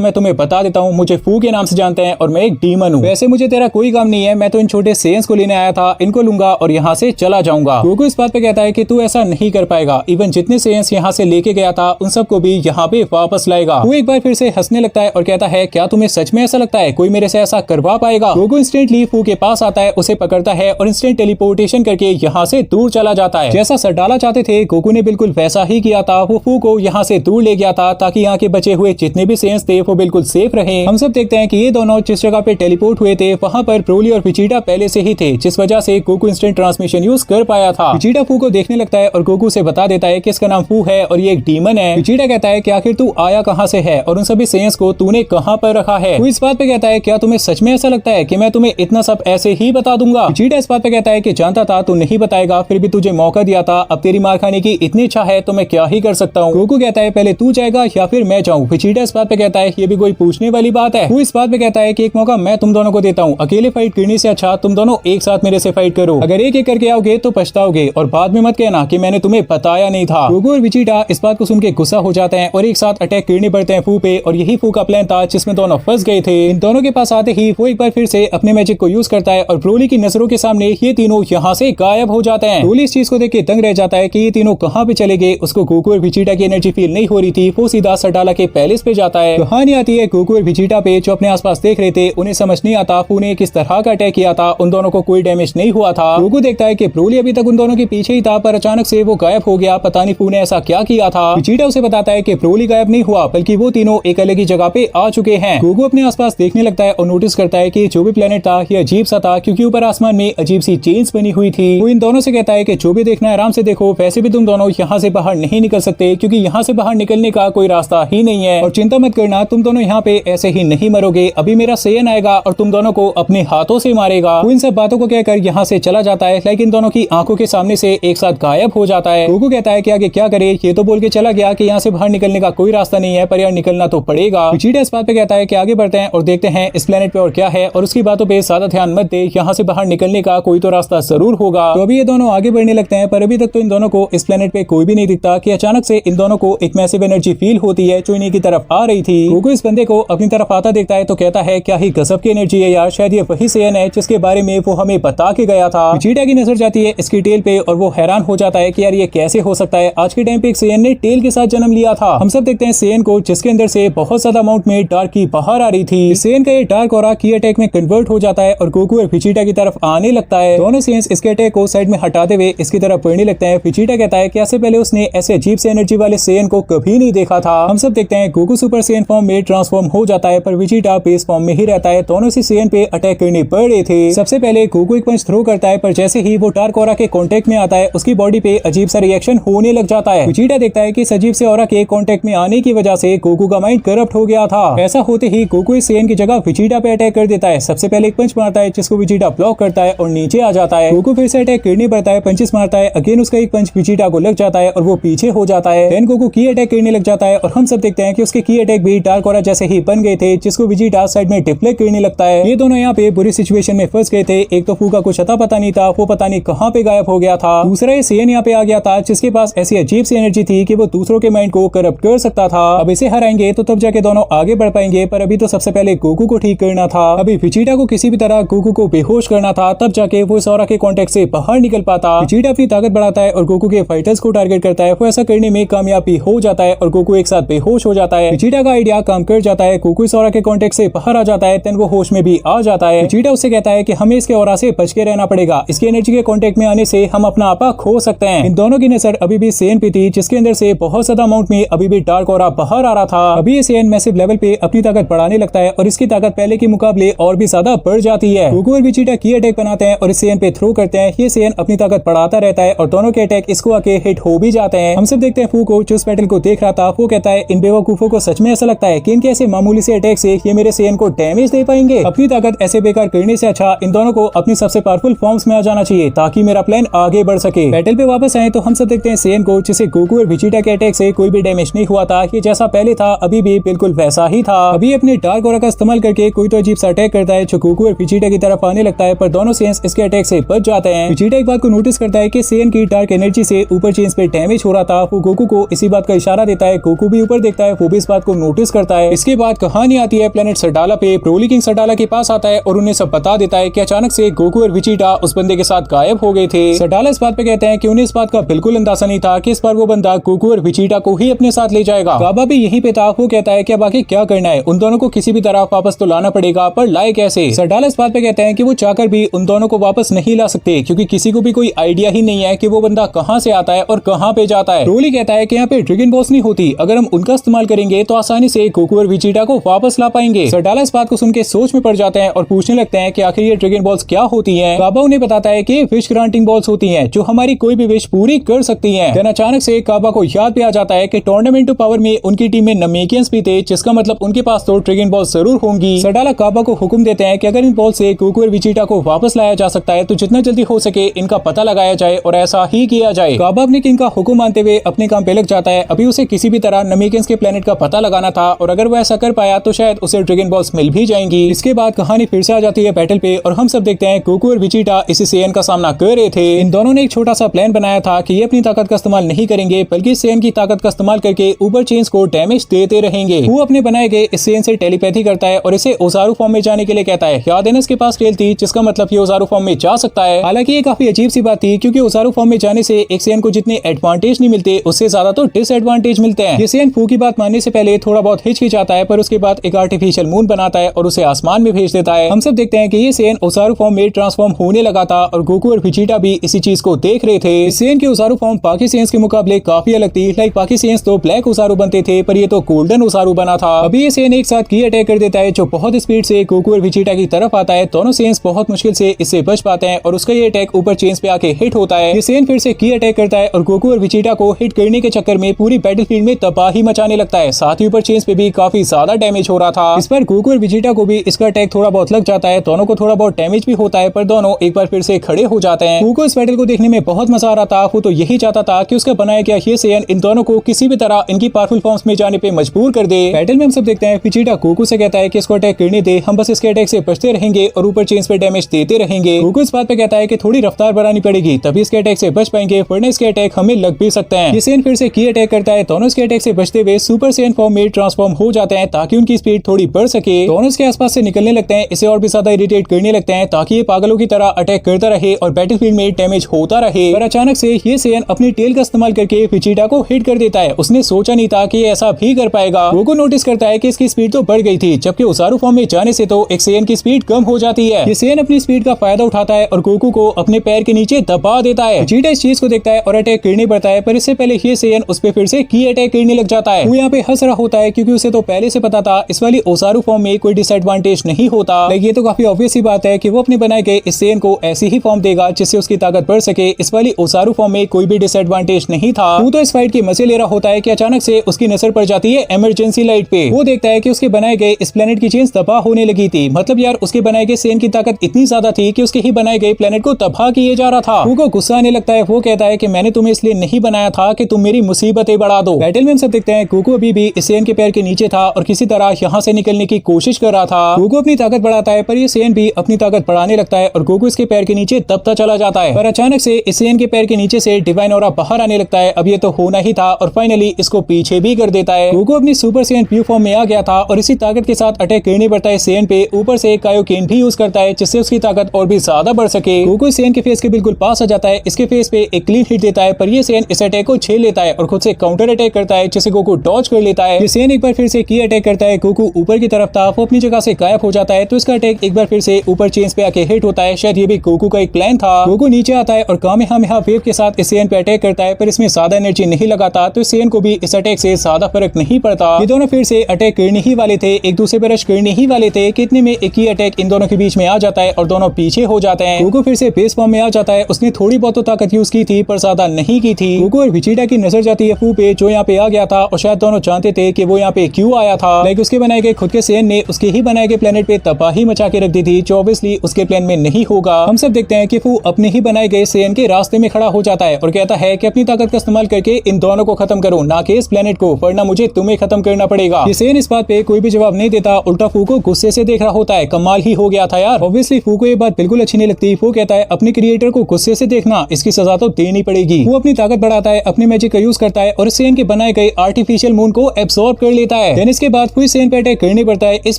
मैं तुम्हें बता देता हूँ, मुझे फू के नाम से जानते हैं और मैं एक डीमन हूँ। वैसे मुझे तेरा कोई काम नहीं है, मैं तो इन छोटे सेंस को लेने आया था, इनको लूंगा और यहाँ से चला जाऊंगा। गोकू इस बात पे कहता है कि तू ऐसा नहीं कर पाएगा, इवन जितने सेंस यहाँ से लेके गया था उन सबको भी यहाँ पे वापस लाएगा। वो एक बार फिर से हंसने लगता है और कहता है क्या तुम्हें सच में ऐसा लगता है कोई मेरे से ऐसा करवा पाएगा? गोकू इंस्टेंटली फू के पास आता है, उसे पकड़ता है और इंस्टेंट टेलीपोर्टेशन करके यहाँ से दूर चला जाता है। जैसा सरडाला चाहते थे गोकू ने बिल्कुल वैसा ही किया था, वो फू को यहाँ से दूर ले गया था ताकि यहाँ के बचे हुए जितने भी सेंस थे वो बिल्कुल सेफ रहे। हम सब देखते हैं कि ये दोनों जिस जगह पे टेलीपोर्ट हुए थे वहाँ पर ब्रोली और विजिटा पहले से ही थे, जिस वजह से गोकू इंस्टेंट ट्रांसमिशन यूज कर पाया था। विजिटा फू को देखने लगता है और गोकू से बता देता है कि इसका नाम फू है और ये एक डीमन है। विजिटा कहता है कि आखिर तू आया कहाँ से है और उन सभी सेंस को तूने कहाँ पर रखा है? वो इस बात पे कहता है क्या तुम्हें सच में ऐसा लगता है कि मैं तुम्हें इतना सब ऐसे ही बता दूंगा? विजिटा इस बात पे कहता है कि जानता था तू नहीं बताएगा, फिर भी तुझे मौका दिया था, अब तेरी मार खाने की इतनी इच्छा है तो मैं क्या ही कर सकता हूँ। गोकू कहता है पहले तू जाएगा या फिर मैं जाऊँ? विजिटा इस बात पे कहता है ये भी कोई पूछने वाली बात है। वो इस बात पे कहता है कि एक मौका मैं तुम दोनों को देता हूँ, अकेले फाइट करने से अच्छा तुम दोनों एक साथ मेरे से फाइट करो, अगर एक एक करके आओगे तो पछताओगे और बाद में मत कहना कि मैंने तुम्हें बताया नहीं था। गोकू और विजिटा इस बात को सुन के गुस्सा हो जाते हैं और एक साथ अटैक करने पड़ते हैं फू पे, और यही फू का प्लान था जिसमें दोनों फंस गए थे। इन दोनों के पास आते ही वो एक बार फिर से अपने मैजिक को यूज करता है और ब्रोली की नजरों के सामने ये तीनों यहाँ से गायब हो जाते हैं। ब्रोली इस चीज को देख के दंग रह जाता है कि ये तीनों कहाँ पे चले गए। उसको गोकू और विजिटा की एनर्जी फील नहीं हो रही थी, वो सीधा सरडाला के पैलेस पे जाता है। कहानी आती है गोकू और विजिटा पे जो अपने आसपास देख रहे थे, उन्हें समझ नहीं आता फू ने किस तरह का अटैक किया था, उन दोनों को कोई डैमेज नहीं हुआ था। गोकू देखता है कि ब्रोली अभी तक उन दोनों के पीछे ही था पर अचानक से वो गायब हो गया, पता नहीं फू ने ऐसा क्या किया था। विजिटा उसे बताता है कि ब्रोली गायब नहीं हुआ बल्कि वो तीनों एक अलग ही जगह पे आ चुके हैं। गोकू अपने आसपास देखने लगता है और नोटिस करता है कि जो भी प्लेनेट था ये अजीब सा था क्योंकि ऊपर आसमान में अजीब सी चेन्स बनी हुई थी। वो इन दोनों से कहता है कि जो भी देखना है आराम से देखो, वैसे भी तुम दोनों यहाँ से बाहर नहीं निकल सकते क्योंकि यहाँ से बाहर निकलने का कोई रास्ता ही नहीं है, और चिंता मत करना तुम दोनों यहाँ पे ऐसे ही नहीं मरोगे, अभी मेरा सेयन आएगा और तुम दोनों को अपने हाथों से मारेगा। वो इन सब बातों को कहकर यहाँ से चला जाता है, लेकिन इन दोनों की आंखों के सामने से एक साथ गायब हो जाता है। गोकू कहता है कि आगे क्या करे, ये तो बोल के चला गया कि यहाँ से बाहर निकलने का कोई रास्ता नहीं है पर यार निकलना तो पड़ेगा। विजिटा इस बात पे कहता है कि आगे बढ़ते हैं और देखते हैं इस प्लेनेट पे और क्या है, और उसकी बातों पे ज्यादा ध्यान मत दे, यहाँ से बाहर निकलने का कोई तो रास्ता जरूर होगा। तो अभी ये दोनों आगे बढ़ने लगते हैं पर अभी तक तो इन दोनों को इस प्लेनेट पे कोई भी नहीं दिखता कि अचानक से इन दोनों को एक मैसिव एनर्जी फील होती है जो इन्हीं की तरफ आ रही थी। गोकू इस बंदे को अपनी तरफ आता देखता है तो कहता है क्या ही गजब की एनर्जी है यार, शायद ये वही सेयन है जिसके बारे में वो हमें बता के गया था। विजिटा की नजर जाती है इसकी टेल पे और वो हैरान हो जाता है कि यार ये कैसे हो सकता है, आज के टाइम पे एक सेयन ने टेल के साथ जन्म लिया था। हम सब देखते हैं सेयन को जिसके अंदर से बहुत ज्यादा अमाउंट में डार्क की बाहर आ रही थी। सेयन का ये डार्क ऑरा की अटैक में कन्वर्ट हो जाता है और गोकू और विजिटा की तरफ आने लगता है। दोनों सेयन्स इसके अटैक को साइड में हटाते हुए इसकी तरफ बढ़ने लगते हैं। विजिटा कहता है कि ऐसे पहले उसने ऐसे अजीब से एनर्जी वाले सेयन को कभी नहीं देखा था। हम सब देखते हैं गोकू सुपर सेयन फॉर्म में ट्रांसफॉर्म हो जाता है पर विजिटा बेस फॉर्म में ही रहता है। दोनों इसी सेयन पे अटैक करने पड़ रहे थे। सबसे पहले गोकू एक पंच थ्रो करता है पर जैसे ही वो डार्क ऑरा के कांटेक्ट में आता है उसकी बॉडी पे अजीब सा रिएक्शन होने लग जाता है। विजिटा देखता है कि इस अजीब से ऑरा के कांटेक्ट में आने की वजह से गोकू का माइंड करप्ट हो गया था। ऐसा होते ही गोकू इस सेयन की जगह विजिटा पे अटैक कर देता है। सबसे पहले एक पंच मारता है जिसको विजिटा ब्लॉक करता है और नीचे आ जाता है। गोकू फिर से अटैक करने पड़ता है, पंचेस मारता है, अगेन उसका एक पंच विजिटा को लग जाता है और वो पीछे हो जाता है। देन गोकू की अटैक करने लग जाता है और हम सब देखते हैं कि उसके की अटैक भी डार्क ऑरा जैसे ही बन गए थे जिसको विजिटा साइड में डिफ्लेक्ट करने लगता है। ये दोनों यहाँ पे बुरी सिचुएशन में फंस गए थे। एक तो फू का कुछ पता नहीं था, वो पता नहीं कहाँ पे गायब हो गया था। दूसरा ये सेयन यहाँ पे आ गया था जिसके पास ऐसी अजीब सी एनर्जी थी कि वो दूसरों के माइंड को करप्ट कर सकता था। अब इसे हराएंगे तो तब जाके दोनों आगे बढ़ पाएंगे, पर अभी तो सबसे पहले गोकू को ठीक करना था। अभी विजिटा को किसी भी तरह गोकू को बेहोश करना था, तब जाके वो इस ऑरा के कांटेक्ट से बाहर निकल पाता। विजिटा अपनी ताकत बढ़ाता है और गोकू के फाइटर्स को टारगेट करता है। वो ऐसा करने में कामयाबी हो जाता है और गोकू एक साथ बेहोश हो जाता है। विजिटा का आइडिया काम कर जाता है, गोकू इस ऑरा के कांटेक्ट से बाहर आ जाता है, देन वो होश में भी आ जाता है। विजिटा उससे कहता है कि हमें इसके ऑरा से बच के रहना पड़ेगा, इसकी एनर्जी के कांटेक्ट में आने से हम अपना आपा खो सकते हैं। इन दोनों की नजर अभी भी सेयन पे थी जिसके अंदर से बहुत ज्यादा अमाउंट में अभी भी डार्क ऑरा बाहर आ रहा था। अभी ये सेयन मैसिव लेवल पे अपनी ताकत बढ़ाने लगता है और इसकी ताकत पहले के मुकाबले और भी ज्यादा बढ़ जाती है। गोकू और विजिटा की अटैक बनाते हैं और इस सेयन पे थ्रो करते हैं। ये सेयन अपनी ताकत बढ़ाता रहता है और दोनों के अटैक इसको आके हिट हो भी जाते हैं। हम सब देखते हैं फू को जो इस बैटल को देख रहा था, वो कहता है इन बेवकूफों को सच में ऐसा लगता है कि इनके ऐसे मामूली से अटैक से ये मेरे सेयन को डैमेज दे पाएंगे। अपनी ताकत ऐसे बेकार करने से अच्छा इन दोनों को अपनी सबसे पावरफुल फॉर्म्स में आ जाना चाहिए ताकि मेरा प्लान आगे बढ़ सके। बैटल पे वापस आए तो हम सब देखते हैं सेयन को जिसे गोकू और विजिटा के अटैक से कोई भी डैमेज नहीं हुआ था। ये जैसा पहले था अभी भी बिल्कुल वैसा ही था। अभी अपने डार्क ऑरा का इस्तेमाल करके कोई तो अजीब सा अटैक करता है जो गोकू और विजिटा की तरफ आने लगता है, पर दोनों सेयन्स इसके अटैक से बच बच जाते हैं। विजिटा एक बात को नोटिस करता है कि सेयन की डार्क एनर्जी से ऊपर चेंज पे डैमेज हो रहा था। वो गोकू को इसी बात का इशारा देता है। गोकू भी ऊपर देखता है, वो भी इस बात को नोटिस करता है। इसके बाद कहानी आती है प्लेनेट सरडाला पे। ब्रोली किंग सरडाला के पास आता है और उन्हें सब बता देता है कि अचानक से गोकू और विजिटा उस बंदे के साथ गायब हो गए थे। सरडाला इस बात पे कहते हैं कि उन्हें इस बात का बिल्कुल अंदाजा नहीं था कि इस बार वो बंदा गोकू और विजिटा को ही अपने साथ ले जाएगा। गाबा भी यहीं पे था। वो कहता है कि अब आगे क्या करना है, उन दोनों को किसी भी तरह वापस तो लाना पड़ेगा, पर लाए कैसे। सरडाला इस बात पे कहते हैं कि वो चाहकर भी उन दोनों को वापस नहीं ला सकते, क्योंकि किसी को भी कोई आइडिया ही नहीं है कि वो बंदा कहाँ से आता है और कहाँ पे जाता है। ब्रोली कहता है कि यहाँ पे ड्रैगन बॉल्स नहीं होती, अगर हम उनका इस्तेमाल करेंगे तो आसानी से गोकू और विजिटा को वापस ला पाएंगे। सरडाला इस बात को सुन के सोच में पड़ जाते हैं और पूछने लगते हैं कि आखिर ये ड्रैगन बॉल्स क्या होती हैं। काबा उन्हें बताता है कि विश ग्रांटिंग बॉल्स होती हैं, जो हमारी कोई भी विश पूरी कर सकती हैं। देन अचानक से काबा को याद भी आ जाता है कि टूर्नामेंट ऑफ पावर में उनकी टीम में नमेकियंस भी थे, जिसका मतलब उनके पास तो ड्रैगन बॉल्स जरूर होंगी। सरडाला काबा को हुक्म देते हैं कि अगर इन बॉल से गोकू और विजिटा को वापस लाया जा सकता है तो जितना जल्दी हो सके इनका पता लगाया जाए और ऐसा ही किया जाए। काबा अपने किंग का हुक्म मानते हुए अपने काम पे लग जाता है। अभी उसे किसी भी तरह नमेकियंस के प्लेनेट का पता लगाना था और अगर वो ऐसा कर पाया तो शायद उसे ड्रैगन बॉल्स मिल भी जाएंगी। इसके बाद कहानी फिर से आ जाती है बैटल पे और हम सब देखते हैं गोकू और विजिटा इसी सेयन का सामना कर रहे थे। इन दोनों ने एक छोटा सा प्लान बनाया था कि ये अपनी ताकत का इस्तेमाल नहीं करेंगे, बल्कि सेयन की ताकत का इस्तेमाल करके ऊपर चेंज को डैमेज देते रहेंगे। वो अपने बनाए गए इस सेयन से टेलीपैथी करता है और इसे ओजारू फॉर्म में जाने के लिए कहता है। याद है ना, इसके पास टेल थी, जिसका मतलब ये ओजारू फॉर्म में जा सकता है। हालांकि ये काफी अजीब सी बात थी, क्योंकि ओजारू फॉर्म में जाने से एक सेयन को जितने एडवांटेज नहीं मिलते उससे ज्यादा तो डिसएडवांटेज मिलते हैं। ये सेयन फू की बात मानने से पहले थोड़ा बहुत हिचकिचाता है, पर उसके बाद एक आर्टिफिशियल मून बनाता है और उसे आसमान में भेज देता है। हम सब देखते हैं कि ये सेयन ओजारू फॉर्म में ट्रांसफॉर्म होने लगा था और गोकू और विजिटा भी इसी चीज को देख रहे थे। इस सेयन की ओजारू फॉर्म बाकी सेयन्स के मुकाबले काफी अलग थी। लाइक बाकी सेयन्स तो ब्लैक ओजारू बनते थे, पर ये तो गोल्डन ओजारू बना था। अभी ये सेयन एक साथ की अटैक कर देता है, जो बहुत स्पीड से गोकू और विजिटा की तरफ आता है। दोनों सेयन्स बहुत मुश्किल से इससे बच पाते हैं और उसका ये अटैक ऊपर चेंज पे आके हिट होता है। ये सेयन फिर से की अटैक करता है और गोकू और विजिटा को हिट करने के चक्कर में पूरी बैटलफील्ड में तबाही मचाने लगता है। साथ ही ऊपर चेंज पे भी काफी ज्यादा डैमेज हो रहा था। इस पर गोकू और विजिटा को भी इसका अटैक थोड़ा बहुत लग जाता है। दोनों को थोड़ा बहुत डैमेज भी होता है, पर दोनों एक बार फिर से खड़े हो जाते हैं। गोकू इस बैटल को देखने में बहुत मजा आ रहा था। वो तो यही चाहता था कि उसका बनाया गया ये सेयन इन दोनों को किसी भी तरह इनकी पावरफुल फॉर्म्स में जाने पे मजबूर कर दे। बैटल में हम सब देखते हैं विजिटा गोकू से कहता है कि इसको अटैक करने दे, हम बस इसके अटैक से बचते रहेंगे और ऊपर चेंज पे डैमेज देते रहेंगे। गोकू इस बात पे कहता है कि थोड़ी रफ्तार बढ़ानी पड़ेगी, तभी इसके अटैक से बच पाएंगे, वरना इसके अटैक हमें लग भी सकते हैं। ये सेयन फिर से की अटैक करता है। दोनों इसके अटैक से बचते हुए सुपर सेयन फॉर्म में ट्रांसफॉर्म हो जाते हैं ताकि उनकी स्पीड थोड़ी बढ़ सके। दोनों इसके आसपास से निकलने लगते हैं, इसे और भी ज्यादा इरिटेट करने लगते हैं ताकि ये पागलों की तरह अटैक करता रहे और बैटलफील्ड में डैमेज होता रहे। पर अचानक से ये सेयन अपनी टेल का इस्तेमाल करके विजिटा को हिट कर देता है। उसने सोचा नहीं था कि ऐसा भी कर पाएगा। गोकू नोटिस करता है कि इसकी स्पीड तो बढ़ गई थी, जबकि ओजारू फॉर्म में जाने से तो एक सेयन की स्पीड कम हो जाती है। ये सेयन अपनी स्पीड का फायदा उठाता है और गोकू को अपने पैर के नीचे दबा देता है। विजिटा इस चीज को देखता है और अटैक करने पड़ता है, पर इससे पहले ये सेयन उस पे फिर से की अटैक करने लग जाता है। वो यहाँ पे हंस रहा होता है, क्योंकि उसे तो पहले से पता था इस वाली ओजारू फॉर्म में कोई डिसएडवांटेज नहीं होता। ये तो काफी ऑब्वियस ही बात है कि वो अपने बनाए गए इस सेयन को ऐसी ही फॉर्म देगा जिससे उसकी ताकत बढ़ सके। इस वाली ओजारू फॉर्म में कोई भी डिसएडवांटेज नहीं था। वो तो इस फाइट की मजे ले रहा होता है कि अचानक से उसकी नजर पड़ जाती है इमरजेंसी लाइट पे। वो देखता है कि उसके बनाए गए इस प्लेनेट की चेंज तबाह होने लगी थी। मतलब यार, उसके बनाए गए सेयन की ताकत इतनी ज्यादा थी कि उसके ही बनाए गए प्लेनेट को तबाह किए जा रहा था। वो गुस्सा आने लगता है। वो कहता है कि मैंने तुम्हें इसलिए नहीं बनाया था कि तुम मेरी मुसीबतें बढ़ा दो। बैटल में हम सब देखते हैं गोकू अभी भी इस सेयन के पैर के नीचे था और किसी तरह यहाँ से निकलने की कोशिश कर रहा था। गोकू अपनी ताकत बढ़ाता है, पर ये सेयन भी अपनी ताकत बढ़ाने लगता है और गोकू इसके पैर के नीचे दबता चला जाता है। पर अचानक से इस सेयन के पैर के नीचे से डिवाइन ऑरा बाहर आने लगता है। अब ये तो होना ही था और फाइनली इसको पीछे भी कर देता है। गोकू अपनी सुपर सेयन प्यू फॉर्म में आ गया था और इसी ताकत के साथ अटैक करने पड़ता है सेयन पे। ऊपर से कायोकेन भी यूज करता है, जिससे उसकी ताकत और भी ज्यादा बढ़ सके। गोकू सेयन के फेस के बिल्कुल पास आ जाता है, इसके फेस पे एक क्लीन हिट देता है, पर ये सेयन इस अटैक को झेल लेता है और खुद से काउंटर अटैक करता है, जिसे गोकू डॉज कर लेता है। ये सेयन एक बार फिर से की अटैक करता है। गोकू ऊपर की तरफ था, वो अपनी जगह से गायब हो जाता है, तो इसका अटैक एक बार फिर से ऊपर चेंज पे आके हिट होता है। शायद ये भी गोकू का एक प्लान था। गोकू नीचे आता है और कामेहामेहा वेव के साथ इस सेयन पे अटैक करता है, पर इसमें ज्यादा एनर्जी नहीं लगाता, तो इस सेयन को भी इस अटैक से ज्यादा फर्क नहीं पड़ता। ये दोनों फिर से अटैक करने ही वाले थे, एक दूसरे पर रश करने ही वाले थे। कितने में एक ही अटैक इन दोनों के बीच में आ जाता है और दोनों पीछे हो जाते हैं। गोकू फिर से बेस फॉर्म में आ जाता है। उसने थोड़ी बहुत ताकत यूज की थी, पर ज्यादा नहीं की थी। गोकू और विजिटा की नजर जाती है फू पे, जो यहाँ पे आ गया था और शायद दोनों जानते थे कि वो यहाँ पे क्यों आया था। लाइक उसके बनाए गए खुद के सेयन ने उसके ही बनाए गए प्लेनेट पे तबाही मचा के रख दी थी, जो ऑब्वियसली उसके प्लान में नहीं होगा। हम सब देखते हैं कि फू अपने ही बनाए गए सेयन के रास्ते में खड़ा हो जाता है और कहता है कि अपनी ताकत का इस्तेमाल करके इन दोनों को खत्म करो, ना कि इस प्लेनेट को, वरना मुझे तुम्हें खत्म करना पड़ेगा। ये सेयन इस बात पे कोई भी जवाब नहीं देता, उल्टा फू को गुस्से से देख रहा होता है। कमाल ही हो गया था यार। ऑब्वियसली फू को ये बात बिल्कुल अच्छी नहीं लगती। वो वो कहता है अपने क्रिएटर को गुस्से से देखना, इसकी सजा तो देनी पड़ेगी। वो अपनी ताकत बढ़ाता है, अपनी मैजिक का यूज करता है और सेन के बनाए गए आर्टिफिशियल मून को एब्सॉर्ब कर लेता है। देन इसके बाद फिर सेन पे अटैक करने पड़ता है, इस